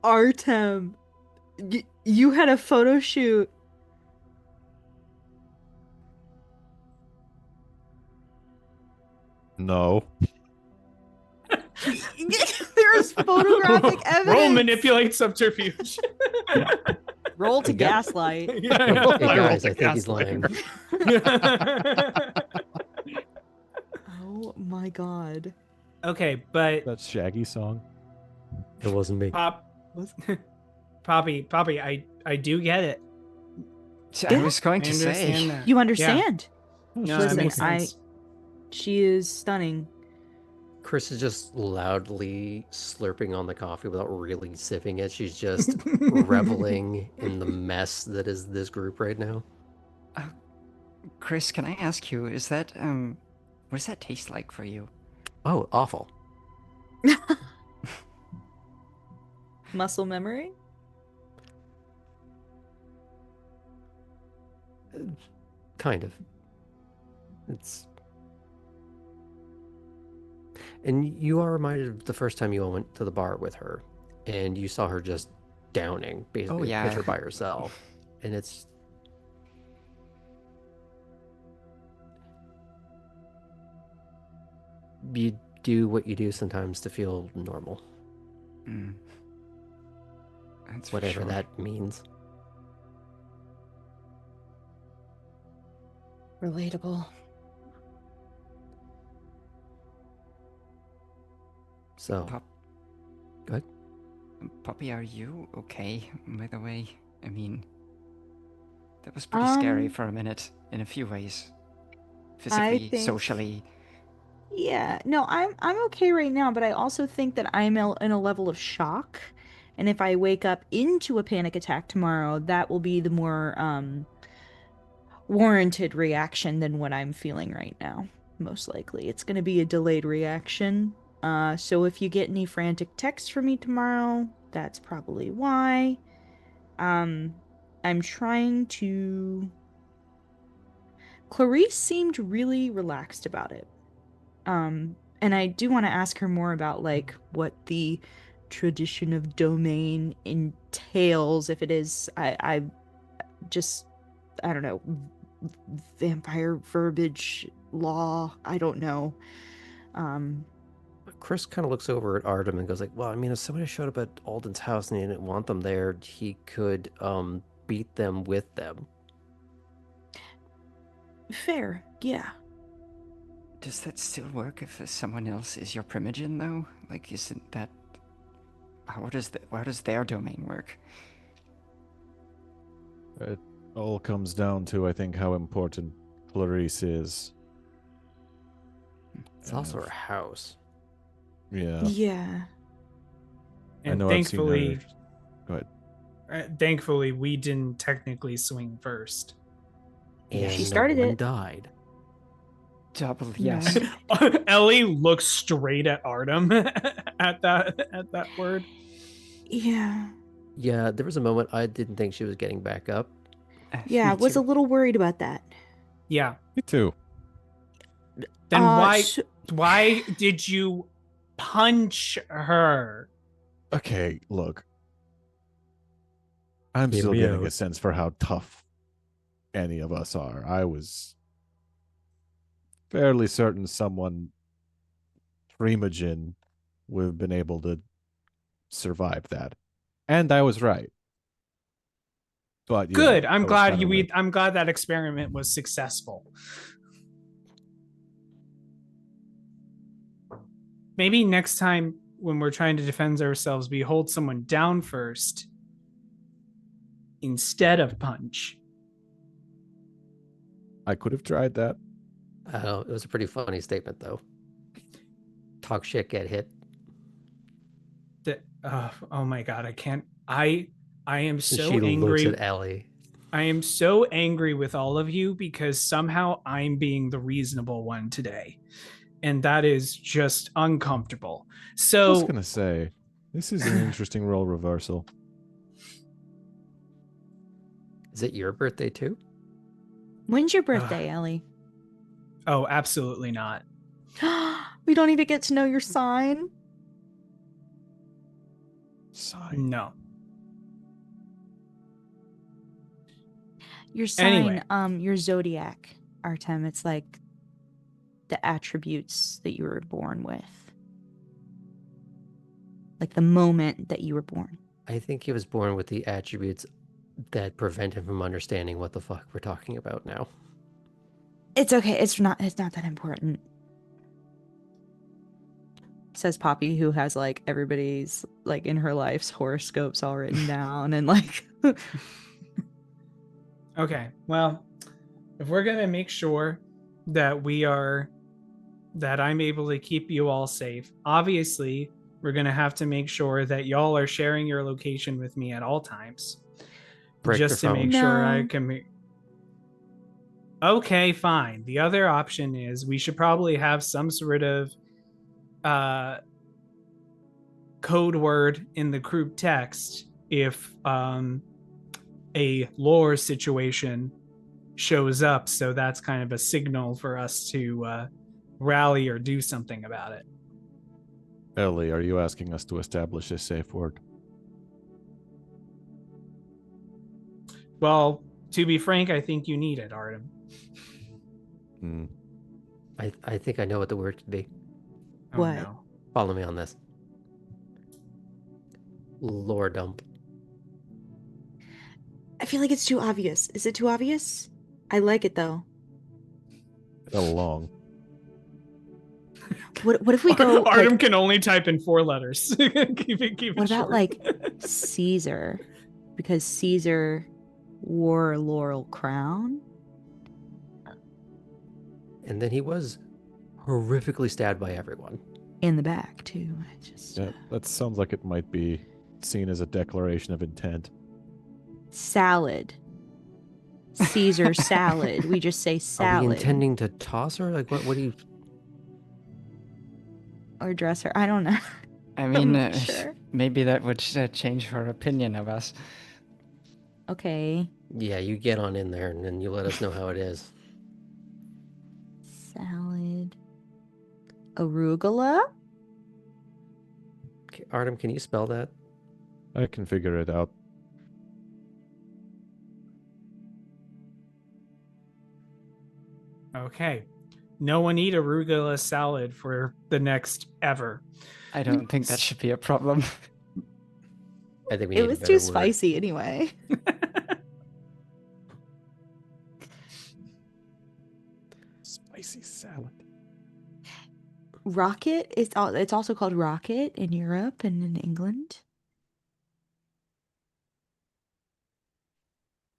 Artem, you had a photo shoot. No. There's photographic evidence. Roll manipulate subterfuge. Roll to Hey, guys. gaslight. Hey guys, I think he's lying. Oh my god. Okay, but That Shaggy song. It wasn't me. Poppy, I do get it. I was going I to understand say. that. You understand? No, Listen, that makes sense. She is stunning. Chris is just loudly slurping on the coffee without really sipping it. She's just reveling in the mess that is this group right now. Chris, can I ask you, is that what does that taste like for you? Oh, awful. Muscle memory? Kind of. It's... And you are reminded of the first time you all went to the bar with her, and you saw her just downing, basically, yeah. a pitcher by herself. And it's... You do what you do sometimes to feel normal. Mm. That's for Whatever sure. that means. Relatable. So, Pop- go ahead. Poppy, are you okay, by the way? I mean, that was pretty scary for a minute in a few ways. Physically, think- socially. Yeah, no, I'm okay right now, but I also think that I'm in a level of shock, and if I wake up into a panic attack tomorrow, that will be the more warranted reaction than what I'm feeling right now. Most likely, it's going to be a delayed reaction. So if you get any frantic texts from me tomorrow, that's probably why. I'm trying to. Clarice seemed really relaxed about it. And I do want to ask her more about like what the tradition of domain entails. If it is, I just, I don't know, vampire verbiage law. I don't know. Chris kind of looks over at Artem and goes like, well, I mean, if somebody showed up at Alden's house and he didn't want them there, he could beat them with them. Fair, yeah. Does that still work if someone else is your Primogen, though? Like, isn't that... How does their domain work? It all comes down to, I think, how important Clarice is. It's also her house. Yeah. Yeah. I And know thankfully, I've seen her. Go ahead. thankfully, we didn't technically swing first. And She started no one it. died. Double, You know. yes. Ellie looks straight at Artem at that word. Yeah. Yeah, there was a moment I didn't think she was getting back up. Yeah, I Me was too. a little worried about that. Yeah. Me too. Then So- why did you punch her? Okay, look. I'm Hear still me getting a out. sense for how tough any of us are. I was fairly certain someone Primogen would have been able to survive that. And I was right. But yeah, Good. I'm that was glad kinda weird. I'm glad that experiment was successful. maybe next time when we're trying to defend ourselves, we hold someone down first instead of punch. I could have tried that. It was a pretty funny statement, though. Talk shit, get hit. Oh my god, I can't. I am And so she looks angry. at Ellie. I am so angry with all of you because somehow I'm being the reasonable one today. And that is just uncomfortable. I was So gonna say, this is an interesting role reversal. Is it your birthday too? When's your birthday, Ellie? oh, absolutely not. We don't even get to know your sign. Sign. No. Your sign, Anyway. Your zodiac, Artem. It's like the attributes that you were born with. Like the moment that you were born. I think he was born with the attributes that prevent him from understanding what the fuck we're talking about now. It's okay. It's not that important. Says Poppy, who has like everybody's like in her life's horoscopes all written down and like Okay. Well, if we're going to make sure that I'm able to keep you all safe, obviously, we're going to have to make sure that y'all are sharing your location with me at all times. Break just their to make phone. sure I No. can. Okay, fine. The other option is we should probably have some sort of code word in the group text if a lore situation shows up, so that's kind of a signal for us to rally or do something about it. Ellie, are you asking us to establish a safe word? Well, to be frank, I think you need it, Artem. Hmm. I think I know what the word could be. Oh What? no. Follow me on this. Lore dump. I feel like it's too obvious. Is it too obvious? I like it though. Along. What if we go Artem like, can only type in 4 letters. keep it what about short. like Caesar? Because Caesar wore a laurel crown. And then he was horrifically stabbed by everyone. In the back too. I just Yeah, that sounds like it might be seen as a declaration of intent. salad. Caesar salad. We just say Are salad. we intending to toss her? Like, what do you... Or dress her. I don't know. I mean, I'm not sure. maybe that would change her opinion of us. Okay. Yeah, you get on in there and then you let us know how it is. Salad. Arugula? Okay, Artem, can you spell that? I can figure it out. Okay. No one eat arugula salad for the next ever. I don't think that should be a problem. I think we It need was a better too word. spicy anyway. Spicy salad. Rocket is it's also called rocket in Europe and in England.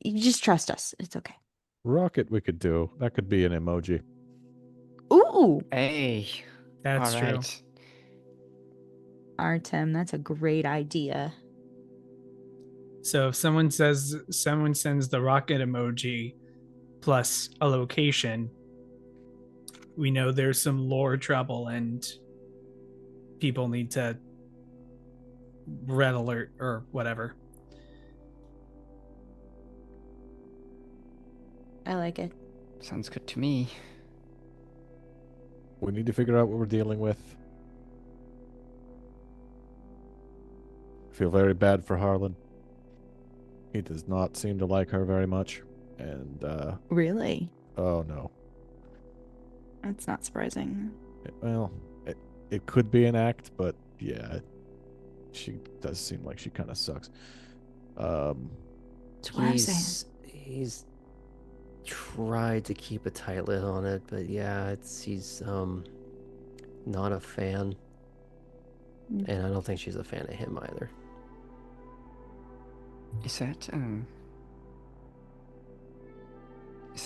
You just trust us. It's okay. Rocket we could do. That could be an emoji. Ooh, Hey. That's all true. right. Artem, that's a great idea. So if someone sends the rocket emoji plus a location, we know there's some lore trouble and people need to red alert or whatever. I like it. Sounds good to me. We need to figure out what we're dealing with. I feel very bad for Harlan. He does not seem to like her very much. And, Really? oh no. That's not surprising. Well, it could be an act, but yeah, she does seem like she kind of sucks. That's what I'm saying. He's tried to keep a tight lid on it, but yeah, he's not a fan. And I don't think she's a fan of him either. Is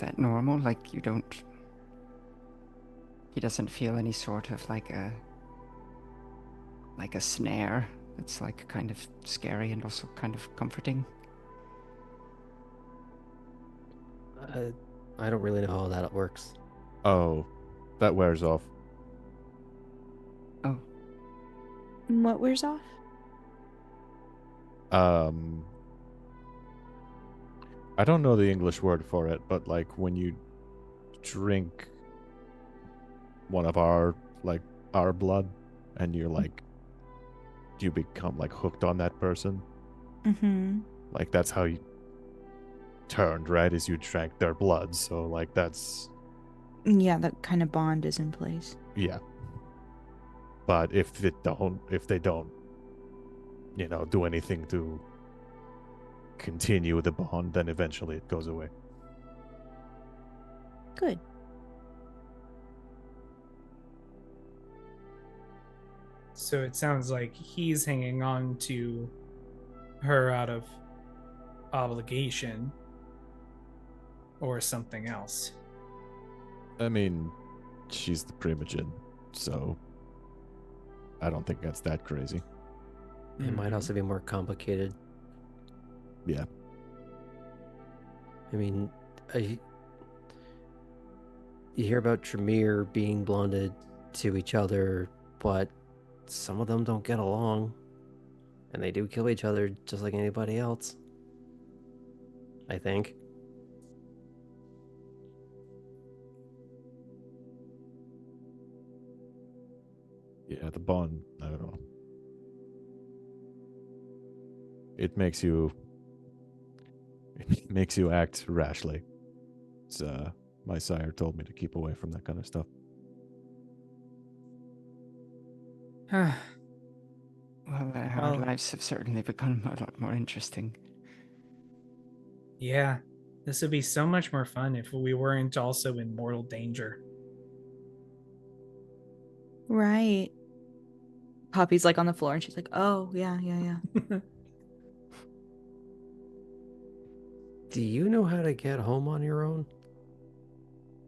that normal? Like, he doesn't feel any sort of like a snare. It's like kind of scary and also kind of comforting. I don't really know how that works. Oh, that wears off. Oh, And what wears off? I don't know the English word for it, but like when you drink one of our blood and you're like you become like hooked on that person. Mm-hmm. Like that's how you turned, right? Is you drank their blood. So like that's Yeah, that kind of bond is in place. yeah. But if they don't, do anything to continue the bond, then eventually it goes away. Good. So it sounds like he's hanging on to her out of obligation or something else. I mean, she's the Primogen, so I don't think that's that crazy. It might also be more complicated. Yeah. I mean, you hear about Tremere being blinded to each other, but some of them don't get along. And they do kill each other just like anybody else. I think. Yeah, the bond, I don't know. It makes you act rashly. It's, my sire told me to keep away from that kind of stuff. well, our lives have certainly become a lot more interesting. Yeah, this would be so much more fun if we weren't also in mortal danger. Right. Poppy's like on the floor and she's like, oh, yeah. Do you know how to get home on your own?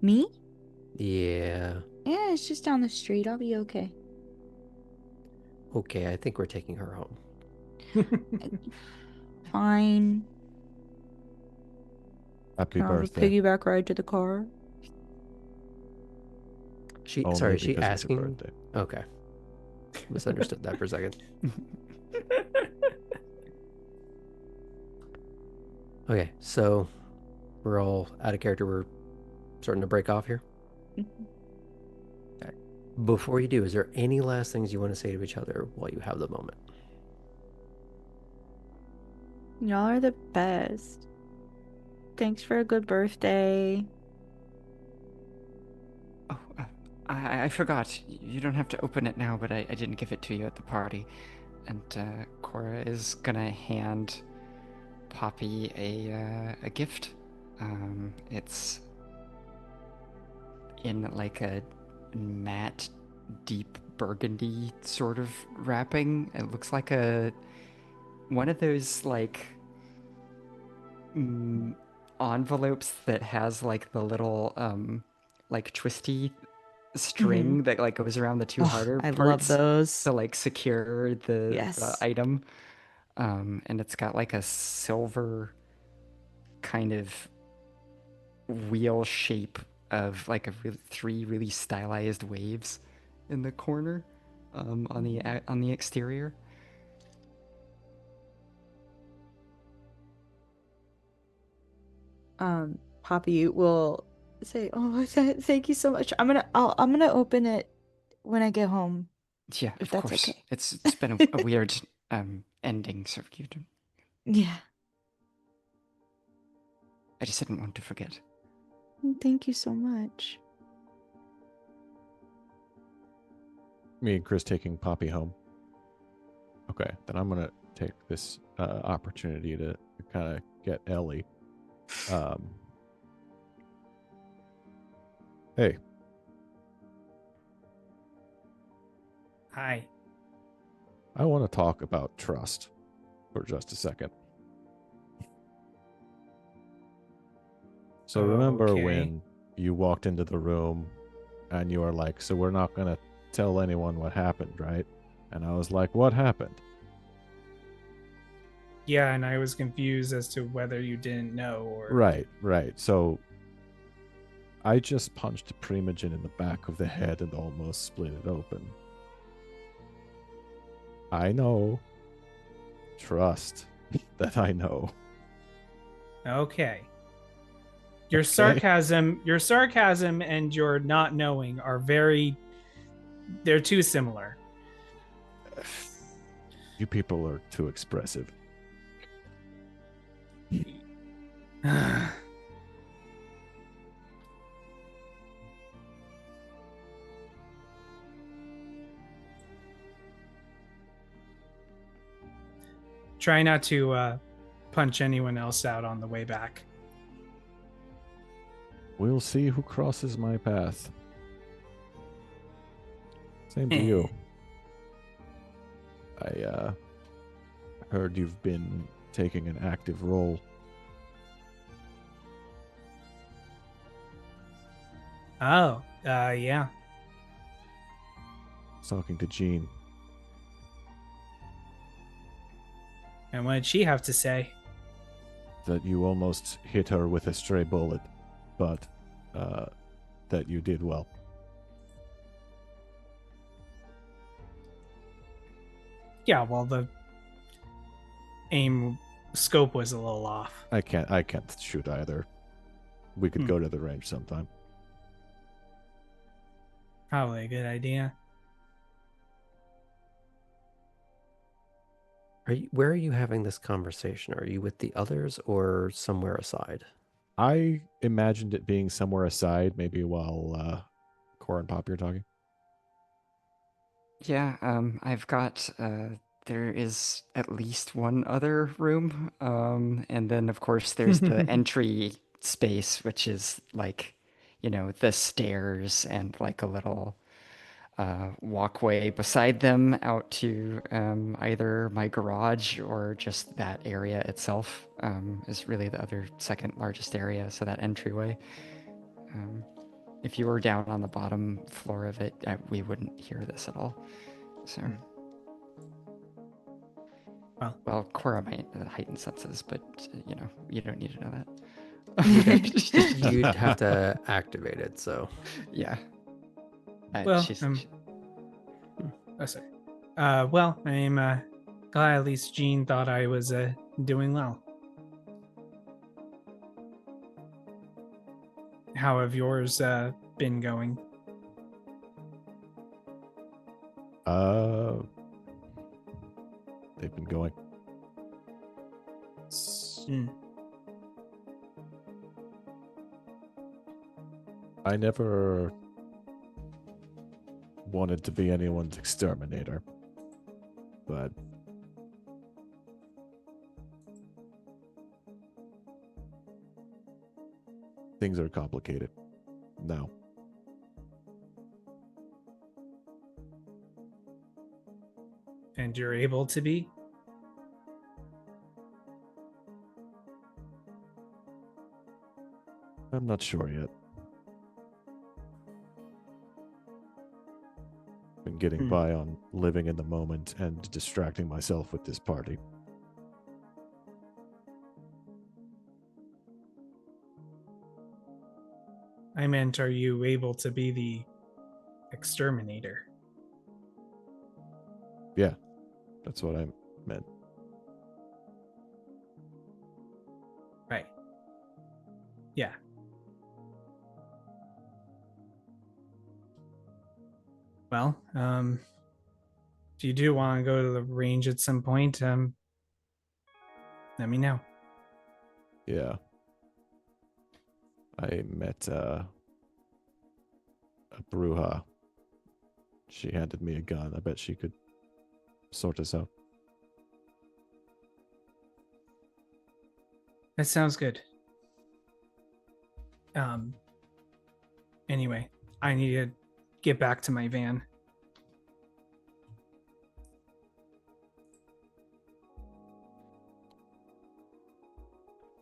Me? Yeah. Yeah, it's just down the street. I'll be okay. Okay, I think we're taking her home. Fine. Happy Can I have a birthday. piggyback ride to the car? Only Is she because it's your asking? birthday. Okay. Misunderstood that for a second. Okay, so we're all out of character. We're starting to break off here. Okay. Before you do, is there any last things you want to say to each other while you have the moment? Y'all are the best. Thanks for a good birthday. Oh, I forgot. You don't have to open it now, but I didn't give it to you at the party. And Cora is gonna hand Poppy a gift. It's in like a matte, deep burgundy sort of wrapping. It looks like one of those like envelopes that has like the little like twisty string that like goes around the two harder I parts love those. to like secure the Yes. item. And it's got like a silver kind of wheel shape of like three really stylized waves in the corner on the exterior. Poppy will say, "Oh, thank you so much. I'm gonna open it when I get home, Yeah, if of that's course. okay." It's been a weird ending, so Yeah. I just didn't want to forget. Thank you so much. Me and Chris taking Poppy home. Okay, then I'm gonna take this opportunity to kind of get Ellie. Hey, Hi. I want to talk about trust for just a second. So remember Okay. when you walked into the room and you were like, so we're not going to tell anyone what happened, right? And I was like, what happened? Yeah, and I was confused as to whether you didn't know or... Right. So I just punched Primogen in the back of the head and almost split it open. I know. Trust that I know. Okay. Your Okay. sarcasm and your not knowing are they're too similar. You people are too expressive. Try not to punch anyone else out on the way back. We'll see who crosses my path. Same to you. I heard you've been taking an active role. Oh, yeah. I was talking to Jean. And what did she have to say? That you almost hit her with a stray bullet, but that you did well. Yeah, well, the aim scope was a little off. I can't shoot either. We could go to the range sometime. Probably a good idea. Where are you having this conversation? Are you with the others or somewhere aside? I imagined it being somewhere aside, maybe while Cora and Poppy are talking. Yeah, I've got, there is at least one other room. And then, of course, there's the entry space, which is like, the stairs and like a little walkway beside them out to either my garage or just that area itself is really the other second largest area. So that entryway. If you were down on the bottom floor of it, we wouldn't hear this at all. So, well, Cora might heighten senses, but you don't need to know that. You'd have to activate it, so. Yeah. Well, sorry. Well, I'm glad at least Jean thought I was doing well. How have yours been going? They've been going. I never wanted to be anyone's exterminator, but things are complicated now. And you're able to be? I'm not sure yet. Been getting by on living in the moment and distracting myself with this party. I meant, are you able to be the exterminator? Yeah, that's what I meant. Right. Yeah. Well, if you do want to go to the range at some point, let me know. Yeah. I met a Bruja. She handed me a gun. I bet she could sort us out. That sounds good. Anyway, I need to get back to my van.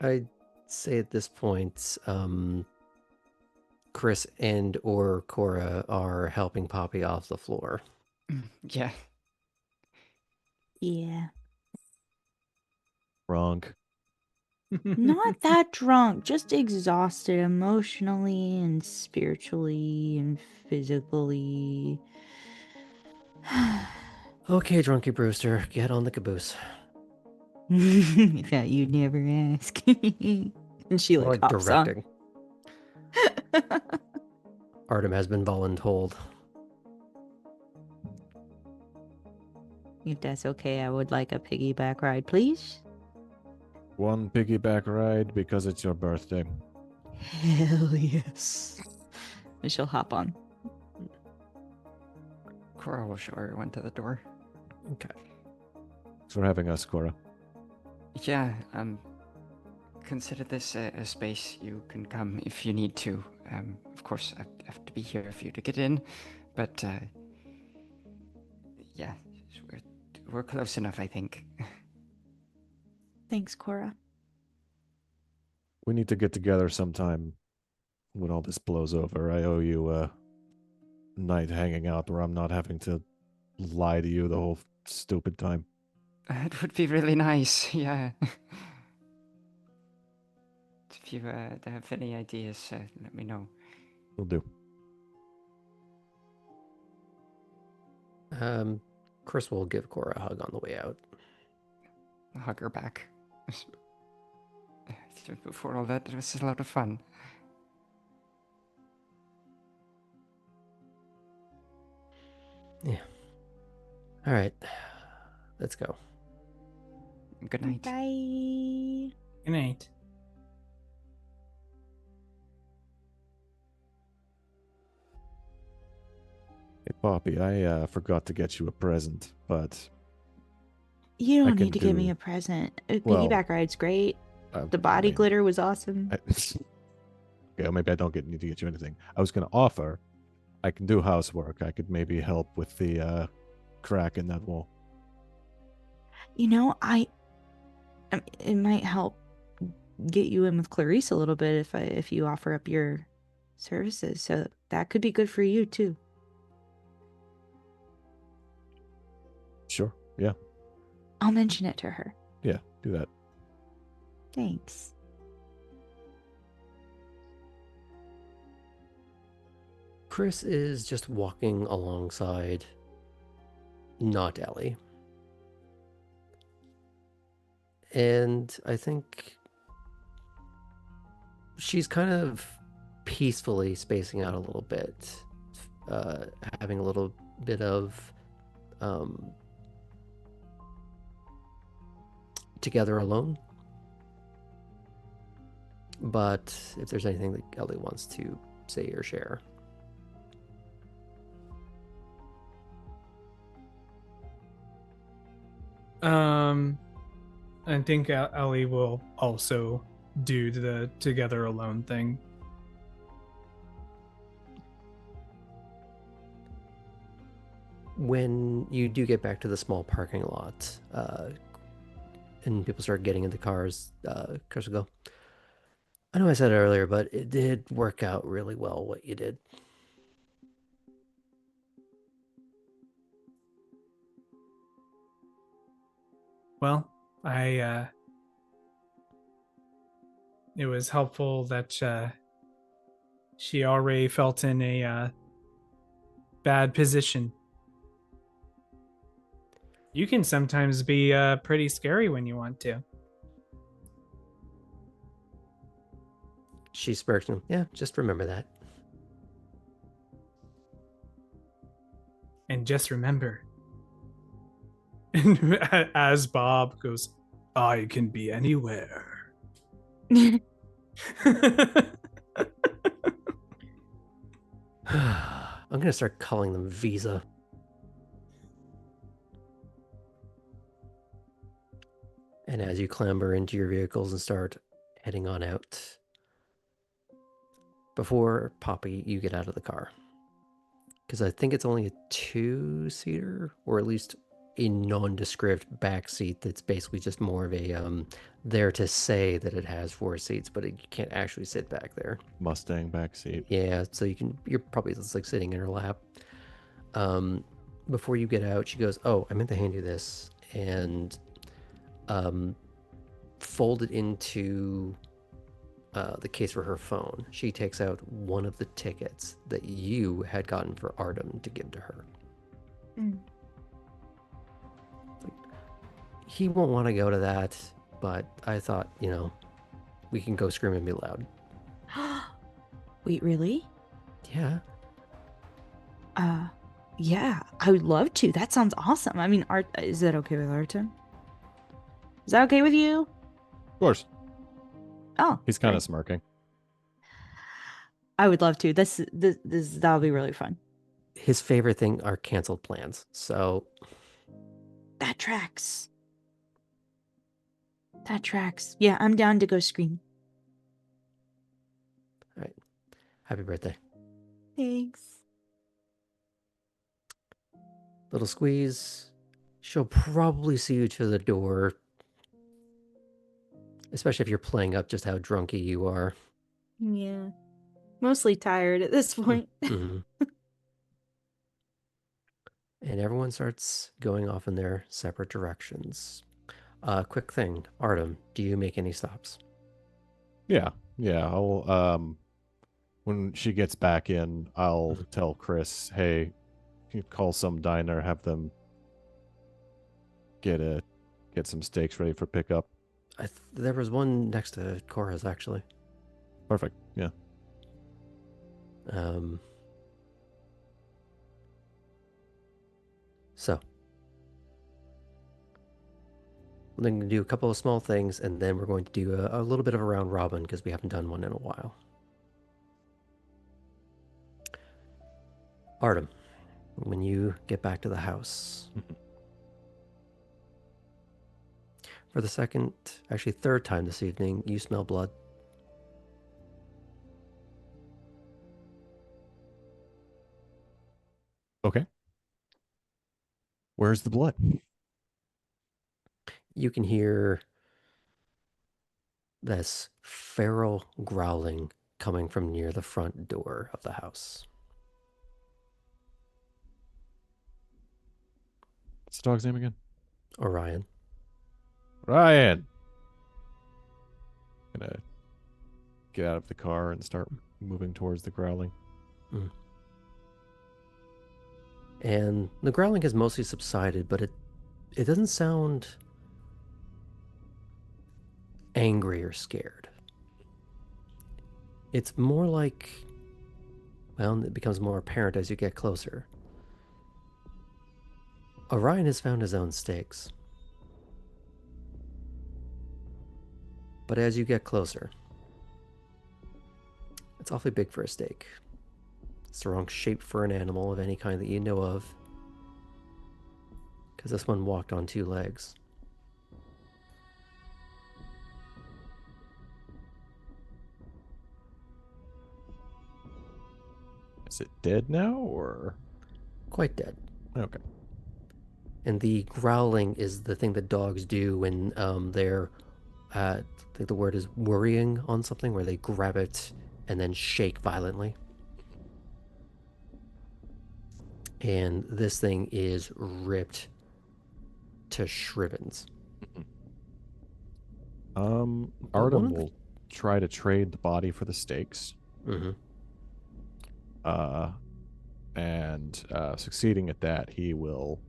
I'd say at this point, Chris and or Cora are helping Poppy off the floor. Yeah. Yeah. Wrong. Not that drunk, just exhausted emotionally and spiritually and physically. Okay, Drunky Brewster, get on the caboose. Thought you'd never ask. And she More like like hops on. directing. Artem has been voluntold. If that's okay, I would like a piggyback ride, please. One piggyback ride because it's your birthday. Hell yes. And she'll hop on. Cora will show her when to the door. Okay. Thanks for having us, Cora. Yeah, consider this a space you can come if you need to. Of course, I have to be here for you to get in, but, yeah, we're close enough, I think. Thanks, Cora. We need to get together sometime when all this blows over. I owe you a night hanging out where I'm not having to lie to you the whole stupid time. It would be really nice, yeah. If you have any ideas, let me know. Will do. Chris will give Cora a hug on the way out. I'll hug her back. Before all that, it was a lot of fun. Yeah. All right. Let's go. Good night. Bye. Good night. Hey, Poppy, I forgot to get you a present, but You I don't can need to give me do- a present. A well, piggyback ride's great. I The body mean, glitter was awesome. okay, well, maybe I don't need to get you anything. I was going to offer, I can do housework. I could maybe help with the crack in that wall. You know, it might help get you in with Clarice a little bit if you offer up your services. So that could be good for you too. Sure. Yeah. I'll mention it to her. Yeah. Do that. Thanks. Chris is just walking alongside not Ellie. And I think she's kind of peacefully spacing out a little bit, having a little bit of together alone. But if there's anything that Ellie wants to say or share. I think Ellie will also do the together alone thing. When you do get back to the small parking lot, and people start getting into cars, Chris will go, I know I said it earlier, but it did work out really well what you did. Well, it was helpful that she already felt in a bad position. You can sometimes be pretty scary when you want to. She smirks and, yeah, just remember that. And just remember, as Bob goes, I can be anywhere. I'm gonna start calling them Visa. And as you clamber into your vehicles and start heading on out, before Poppy, you get out of the car. Because I think it's only a 2-seater, or at least a nondescript back seat that's basically just more of a there to say that it has 4 seats, but you can't actually sit back there. Mustang backseat. Yeah, so you're probably just like sitting in her lap. Before you get out, she goes, "Oh, I meant to hand you this," and fold it into the case for her phone. She takes out one of the tickets that you had gotten for Artem to give to her. Mm. He won't want to go to that, but I thought, we can go scream and be loud. Wait, really? Yeah. Yeah, I would love to. That sounds awesome. I mean, Art, is that okay with Artem? Is that okay with you? Of course. Oh, He's kind great. of smirking. I would love to. That'll be really fun. His favorite thing are canceled plans. So That tracks. That tracks. Yeah, I'm down to go scream. all right. Happy birthday. Thanks. Little squeeze. She'll probably see you to the door. Especially if you're playing up just how drunky you are. Yeah. Mostly tired at this point. Mm-hmm. And everyone starts going off in their separate directions. Quick thing, Artem, do you make any stops? Yeah. I'll when she gets back in, I'll tell Chris, hey, you call some diner, have them get some steaks ready for pickup. There was one next to Cora's, actually. Perfect. Yeah. So we're going to do a couple of small things, and then we're going to do a little bit of a round robin because we haven't done one in a while. Artem, when you get back to the house, for the third time this evening, you smell blood. Okay. Where's the blood? You can hear this feral growling coming from near the front door of the house. What's the dog's name again? Orion. Ryan. Gonna get out of the car and start moving towards the growling. And the growling has mostly subsided, but it doesn't sound angry or scared. It's more like, well, it becomes more apparent as you get closer. Orion has found his own stakes. But as you get closer, it's awfully big for a steak. It's the wrong shape for an animal of any kind that you know of, because this one walked on 2 legs. Is it dead now or? Quite dead. Okay. And the growling is the thing that dogs do when they're, I think the word is worrying on something, where they grab it and then shake violently. And this thing is ripped to shrivens. Artem will try to trade the body for the steaks. And succeeding at that, he will.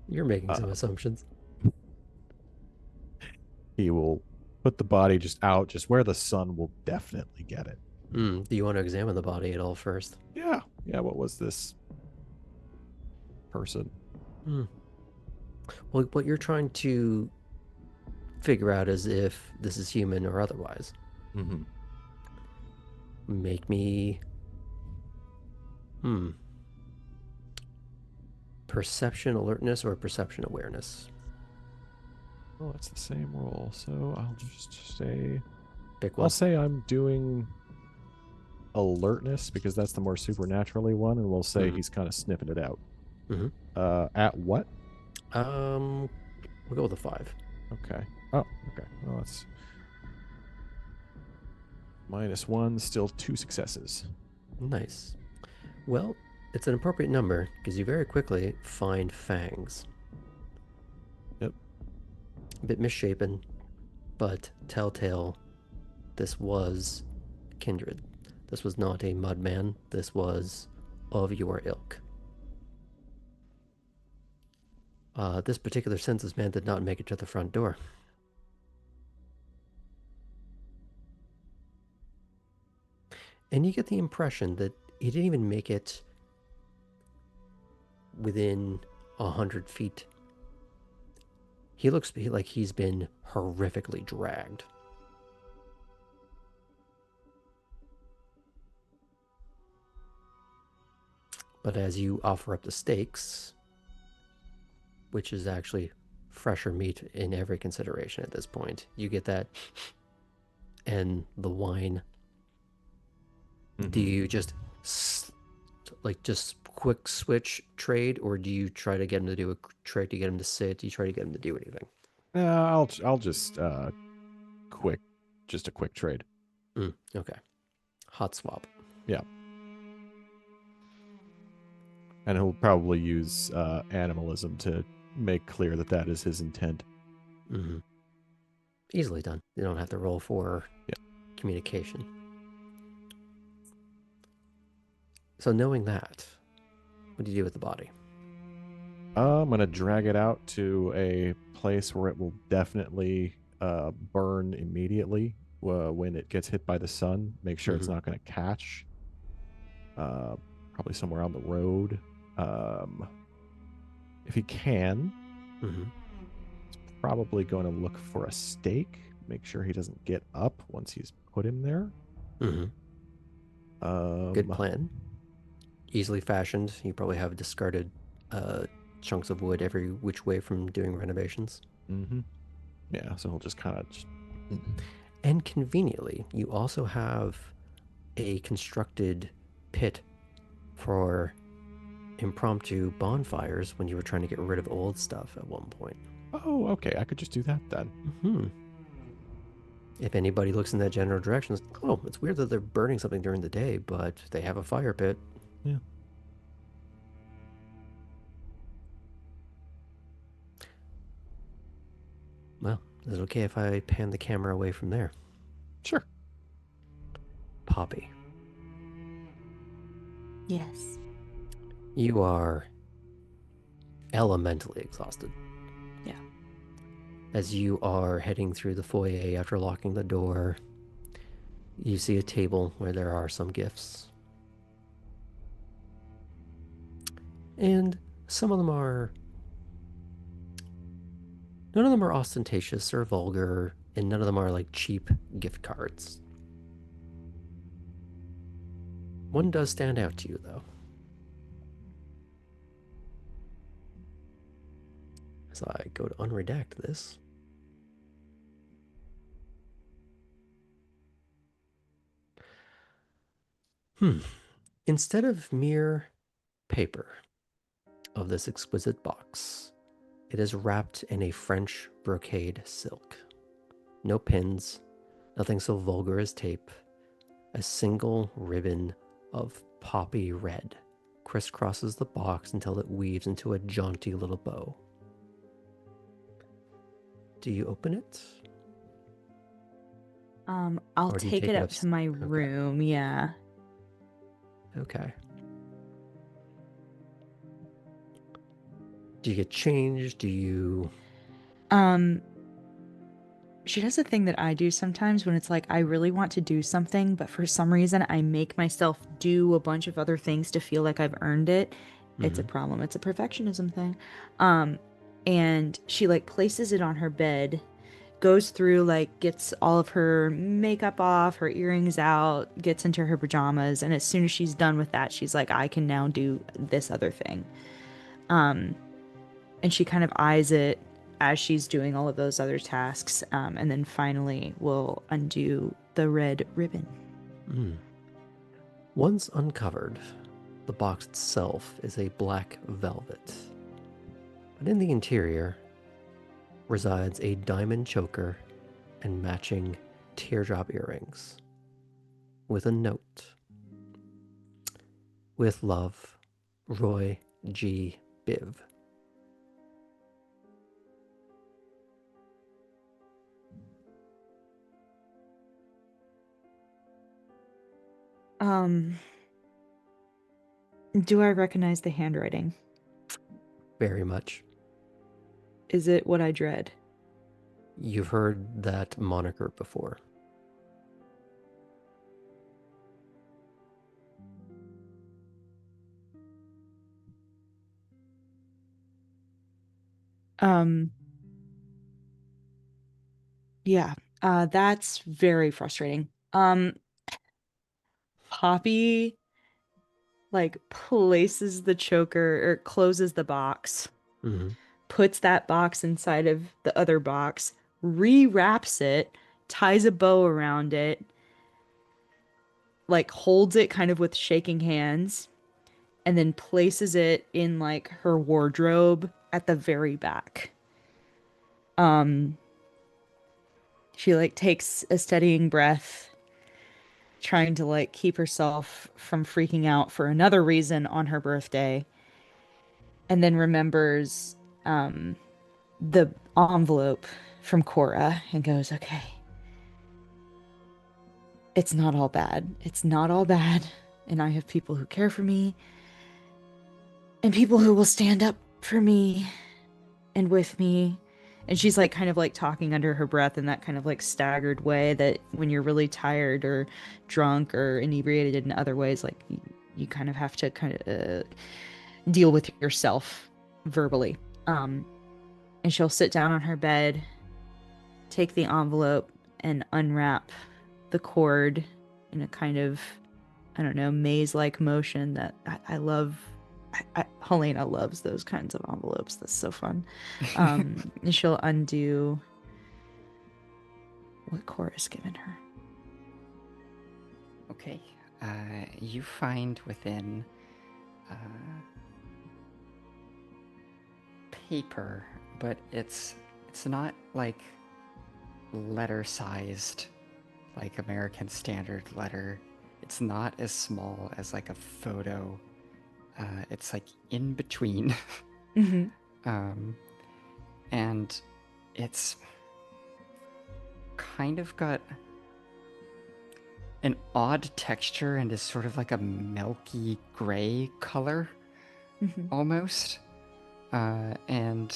You're making some assumptions. He will put the body just where the sun will definitely get it. Do you want to examine the body at all first? Yeah. What was this person? Well, what you're trying to figure out is if this is human or otherwise. Make me perception alertness or perception awareness. Oh, it's the same roll. So I'll just say, Pick one. I'll say I'm doing alertness because that's the more supernaturally one, and we'll say he's kind of sniffing it out. At what? We'll go with a 5. Okay. Oh, okay. Well, that's -1, still 2 successes. Nice. Well, it's an appropriate number because you very quickly find fangs. Yep. A bit misshapen, but telltale this was kindred. This was not a mudman. This was of your ilk. This particular census man did not make it to the front door. And you get the impression that he didn't even make it within 100 feet. He looks like he's been horrifically dragged. But as you offer up the steaks, which is actually fresher meat in every consideration at this point, you get that and the wine. Do you just quick switch trade, or do you try to get him to do a trade to get him to sit? Do you try to get him to do anything? I'll just a quick trade. Okay. Hot swap. Yeah. And he'll probably use animalism to make clear that that is his intent. Mm-hmm. Easily done. You don't have to roll for communication. So knowing that, what do you do with the body? I'm going to drag it out to a place where it will definitely burn immediately when it gets hit by the sun. Make sure it's not going to catch. Probably somewhere on the road. If he can, he's probably going to look for a stake. Make sure he doesn't get up once he's put him there. Good plan. Easily fashioned. You probably have discarded chunks of wood every which way from doing renovations. Yeah, so he'll just kind of... And conveniently, you also have a constructed pit for impromptu bonfires when you were trying to get rid of old stuff at one point. Oh, okay. I could just do that then. If anybody looks in that general direction, it's weird that they're burning something during the day, but they have a fire pit. Yeah. Well, is it okay if I pan the camera away from there? Sure. Poppy. Yes. You are elementally exhausted. Yeah. As you are heading through the foyer after locking the door, you see a table where there are some gifts. And some of them are... None of them are ostentatious or vulgar, and none of them are like cheap gift cards. One does stand out to you, though. As I go to unredact this. Instead of mere paper of this exquisite box, it is wrapped in a French brocade silk. No pins, nothing so vulgar as tape. A single ribbon of poppy red crisscrosses the box until it weaves into a jaunty little bow. Do you open it? I'll take it up to my room. Yeah. Okay. Do you get changed? Do you... She does a thing that I do sometimes when it's like I really want to do something, but for some reason I make myself do a bunch of other things to feel like I've earned it. It's a problem. It's a perfectionism thing. And she like places it on her bed, goes through, like gets all of her makeup off, her earrings out, gets into her pajamas, and as soon as she's done with that, she's like, I can now do this other thing. And she kind of eyes it as she's doing all of those other tasks, and then finally will undo the red ribbon. Once uncovered, the box itself is a black velvet. But in the interior resides a diamond choker and matching teardrop earrings with a note. With love, Roy G. Biv. Do I recognize the handwriting? Very much. Is it what I dread? You've heard that moniker before. Yeah, that's very frustrating. Poppy like places the choker or closes the box, Mm-hmm. puts that box inside of the other box, rewraps it, ties a bow around it, like holds it kind of with shaking hands, and then places it in like her wardrobe at the very back. She like takes a steadying breath, trying to like keep herself from freaking out for another reason on her birthday, and then remembers the envelope from Cora and goes, okay, it's not all bad. It's not all bad. And I have people who care for me and people who will stand up for me and with me. And she's like kind of like talking under her breath in that kind of like staggered way that when you're really tired or drunk or inebriated in other ways, like you kind of have to kind of deal with yourself verbally. And she'll sit down on her bed, take the envelope, and unwrap the cord in a kind of, I don't know, maze-like motion that I love. Helena loves those kinds of envelopes. That's so fun. And she'll undo what Cora's given her. Okay. You find within paper, but it's not like letter-sized, like American Standard letter. It's not as small as like a photo. It's like in between. Mm-hmm. And it's kind of got an odd texture and is sort of like a milky gray color, Mm-hmm. almost. And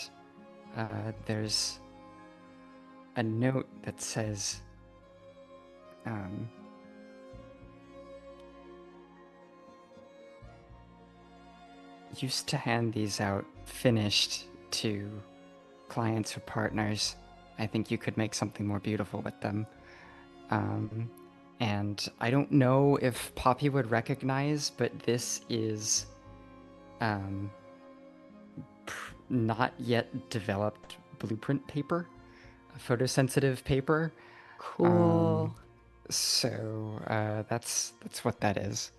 there's a note that says, used to hand these out finished to clients or partners. I think you could make something more beautiful with them. And I don't know if Poppy would recognize, but this is not yet developed blueprint paper, photosensitive paper. Cool. So that's what that is.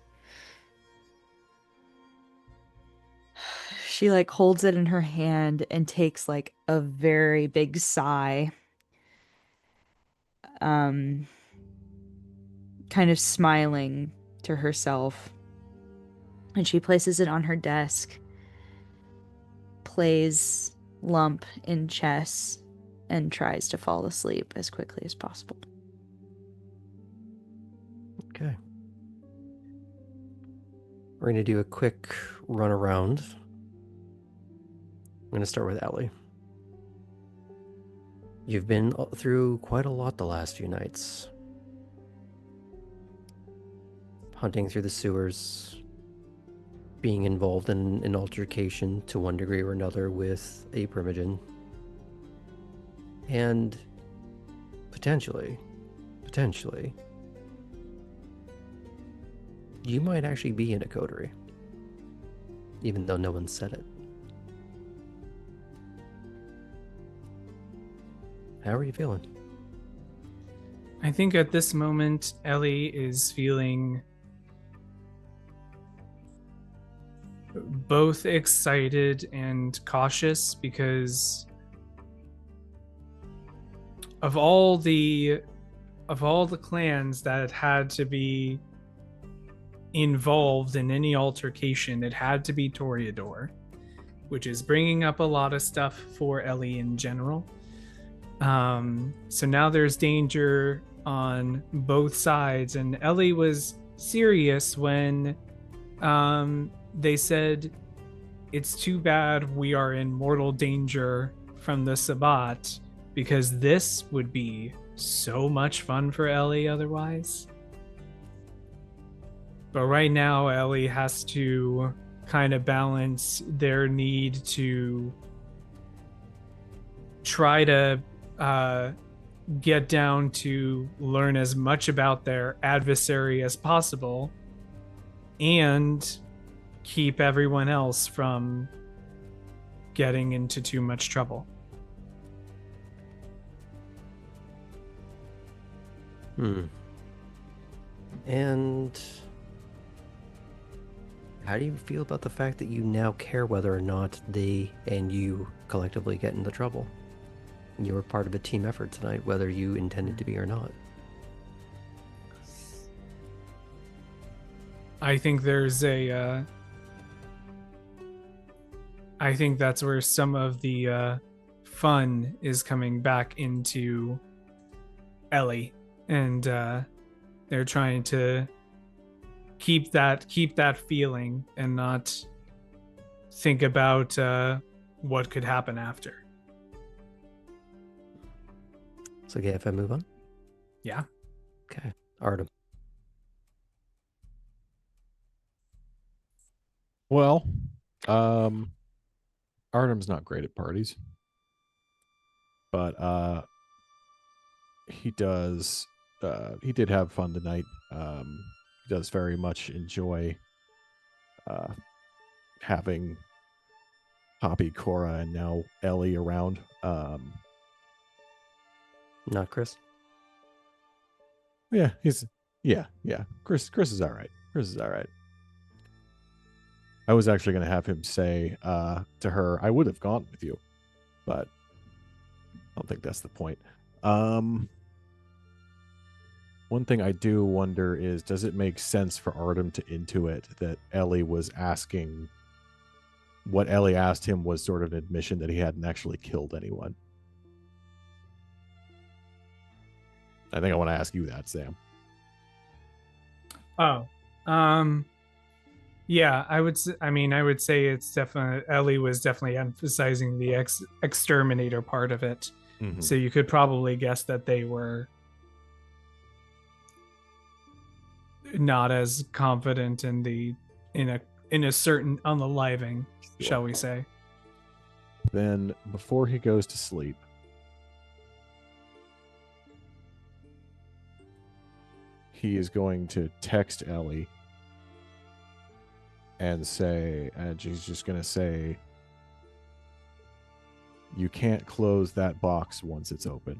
She like holds it in her hand and takes like a very big sigh. Kind of smiling to herself. And she places it on her desk, plays lump in chess, and tries to fall asleep as quickly as possible. Okay. We're going to do a quick run around. I'm going to start with Ellie. You've been through quite a lot the last few nights. Hunting through the sewers, being involved in an altercation to one degree or another with a Primogen, and potentially, you might actually be in a coterie, even though no one said it. How are you feeling? I think at this moment, Ellie is feeling both excited and cautious because of all the clans that had to be involved in any altercation, it had to be Toreador, which is bringing up a lot of stuff for Ellie in general. So now there's danger on both sides, and Ellie was serious when they said, it's too bad we are in mortal danger from the Sabbat, because this would be so much fun for Ellie otherwise. But right now, Ellie has to kind of balance their need to try to get down to learn as much about their adversary as possible and keep everyone else from getting into too much trouble. And how do you feel about the fact that you now care whether or not they and you collectively get into trouble? You were part of a team effort tonight, whether you intended to be or not. I think there's I think that's where some of the fun is coming back into Ellie, and they're trying to keep that feeling and not think about what could happen after. So, okay, if I move on? Yeah. Okay. Artem. Well, Artem's not great at parties, but he did have fun tonight. He does very much enjoy having Poppy, Cora, and now Ellie around. Not Chris? Yeah, yeah. Chris is all right. Chris is all right. I was actually going to have him say to her, I would have gone with you, but I don't think that's the point. One thing I do wonder is, does it make sense for Artem to intuit that Ellie was asking, what Ellie asked him was sort of an admission that he hadn't actually killed anyone? I think I want to ask you that, Sam. Oh, yeah, I would say it's definitely, Ellie was definitely emphasizing the exterminator part of it. Mm-hmm. So you could probably guess that they were not as confident in a certain unaliving, Sure. shall we say. Then before he goes to sleep, he is going to text Ellie and she's just going to say, you can't close that box once it's open.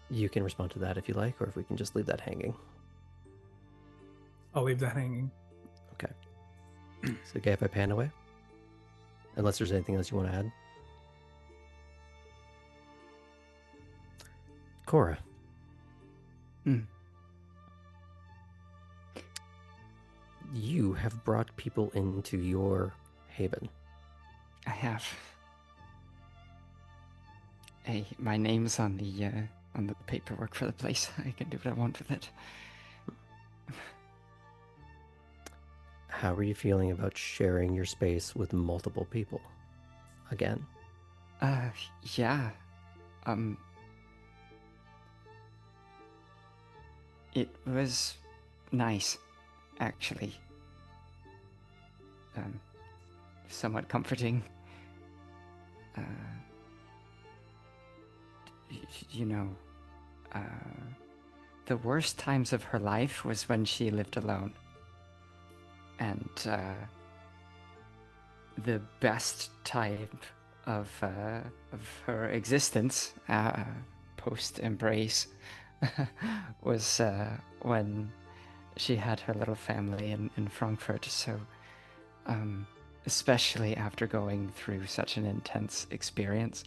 You can respond to that if you like, or if we can just leave that hanging. I'll leave that hanging. Okay. So, okay, if I pan away? Unless there's anything else you want to add? Cora. You have brought people into your haven. I have. Hey, my name's on the paperwork for the place. I can do what I want with it. How are you feeling about sharing your space with multiple people? Again? Yeah. It was nice, actually. Somewhat comforting. The worst times of her life was when she lived alone. And the best time of her existence, post-embrace was when she had her little family in Frankfurt. So, especially after going through such an intense experience,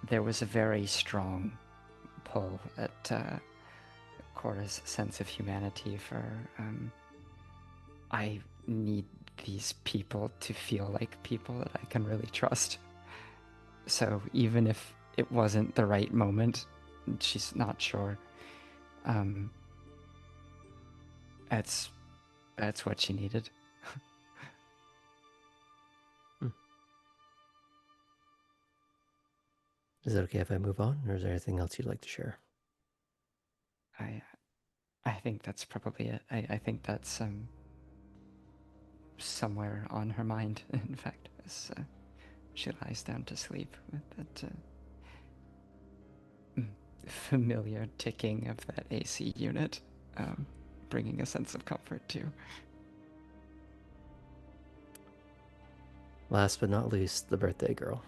there was a very strong pull at Cora's sense of humanity for, I need these people to feel like people that I can really trust. So even if it wasn't the right moment, she's not sure. That's what she needed. Is it okay if I move on, or is there anything else you'd like to share? I think that's probably it. I think that's somewhere on her mind, in fact, as she lies down to sleep with that familiar ticking of that AC unit, bringing a sense of comfort too. Last but not least, the birthday girl.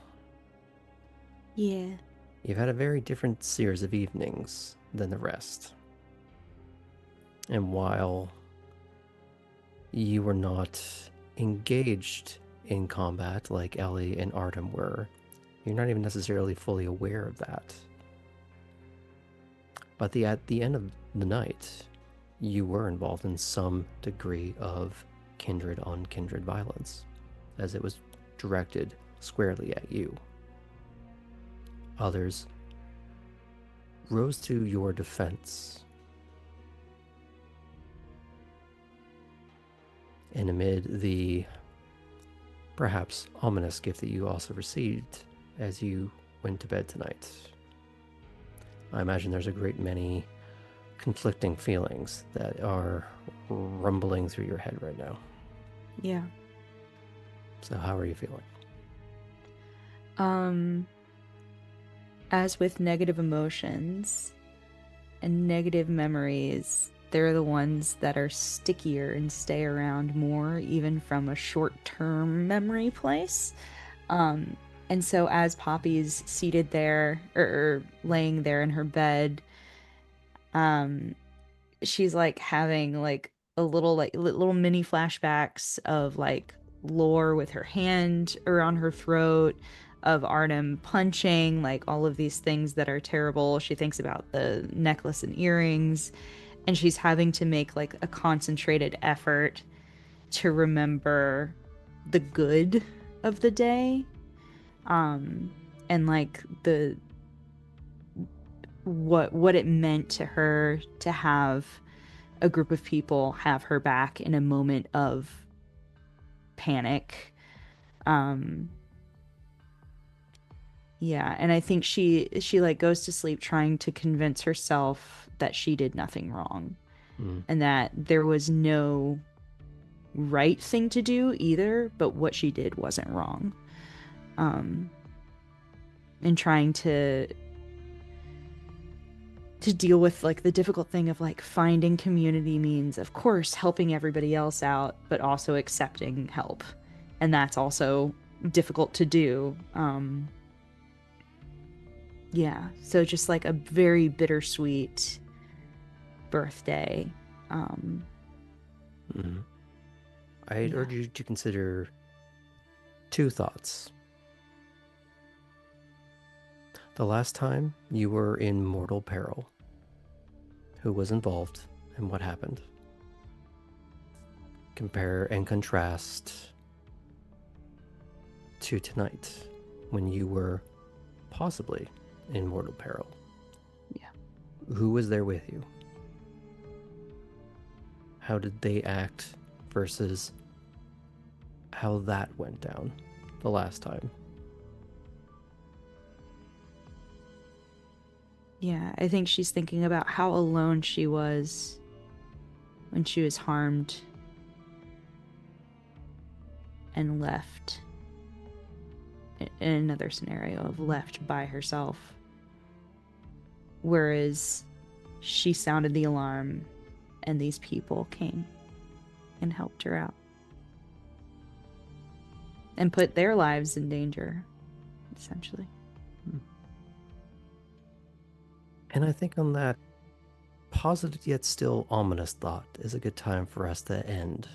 Yeah. You've had a very different series of evenings than the rest. And while you were not engaged in combat like Ellie and Artem were, you're not even necessarily fully aware of that. But at the end of the night, you were involved in some degree of kindred on kindred violence, as it was directed squarely at you. Others rose to your defense. And amid the perhaps ominous gift that you also received as you went to bed tonight, I imagine there's a great many conflicting feelings that are rumbling through your head right now. Yeah. So how are you feeling? As with negative emotions and negative memories, they're the ones that are stickier and stay around more, even from a short-term memory place. And so as Poppy's seated there or laying there in her bed, she's like having like a little little mini flashbacks of like lore with her hand around her throat, of Artem punching, like all of these things that are terrible. She thinks about the necklace and earrings, and she's having to make like a concentrated effort to remember the good of the day, and like the what it meant to her to have a group of people have her back in a moment of panic. Yeah, and I think she like goes to sleep trying to convince herself that she did nothing wrong, and that there was no right thing to do either, but what she did wasn't wrong. And trying to deal with like the difficult thing of like finding community means, of course, helping everybody else out, but also accepting help, and that's also difficult to do. Yeah, so just like a very bittersweet birthday. I'd urge you to consider two thoughts. The last time you were in mortal peril, who was involved and what happened? Compare and contrast to tonight, when you were possibly in mortal peril. Yeah. Who was there with you? How did they act versus how that went down the last time? Yeah, I think she's thinking about how alone she was when she was harmed and left in another scenario of left by herself. Whereas she sounded the alarm and these people came and helped her out and put their lives in danger. essentially. And I think on that positive yet still ominous thought is a good time for us to end.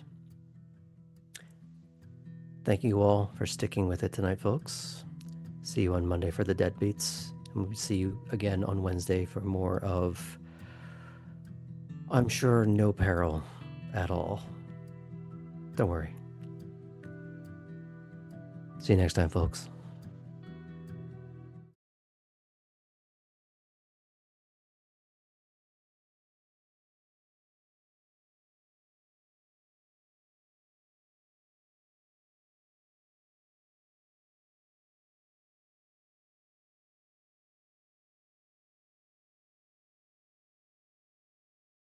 Thank you all for sticking with it tonight, folks. See you on Monday for the Deadbeats. And we'll see you again on Wednesday for more of, I'm sure, no peril at all. Don't worry. See you next time, folks.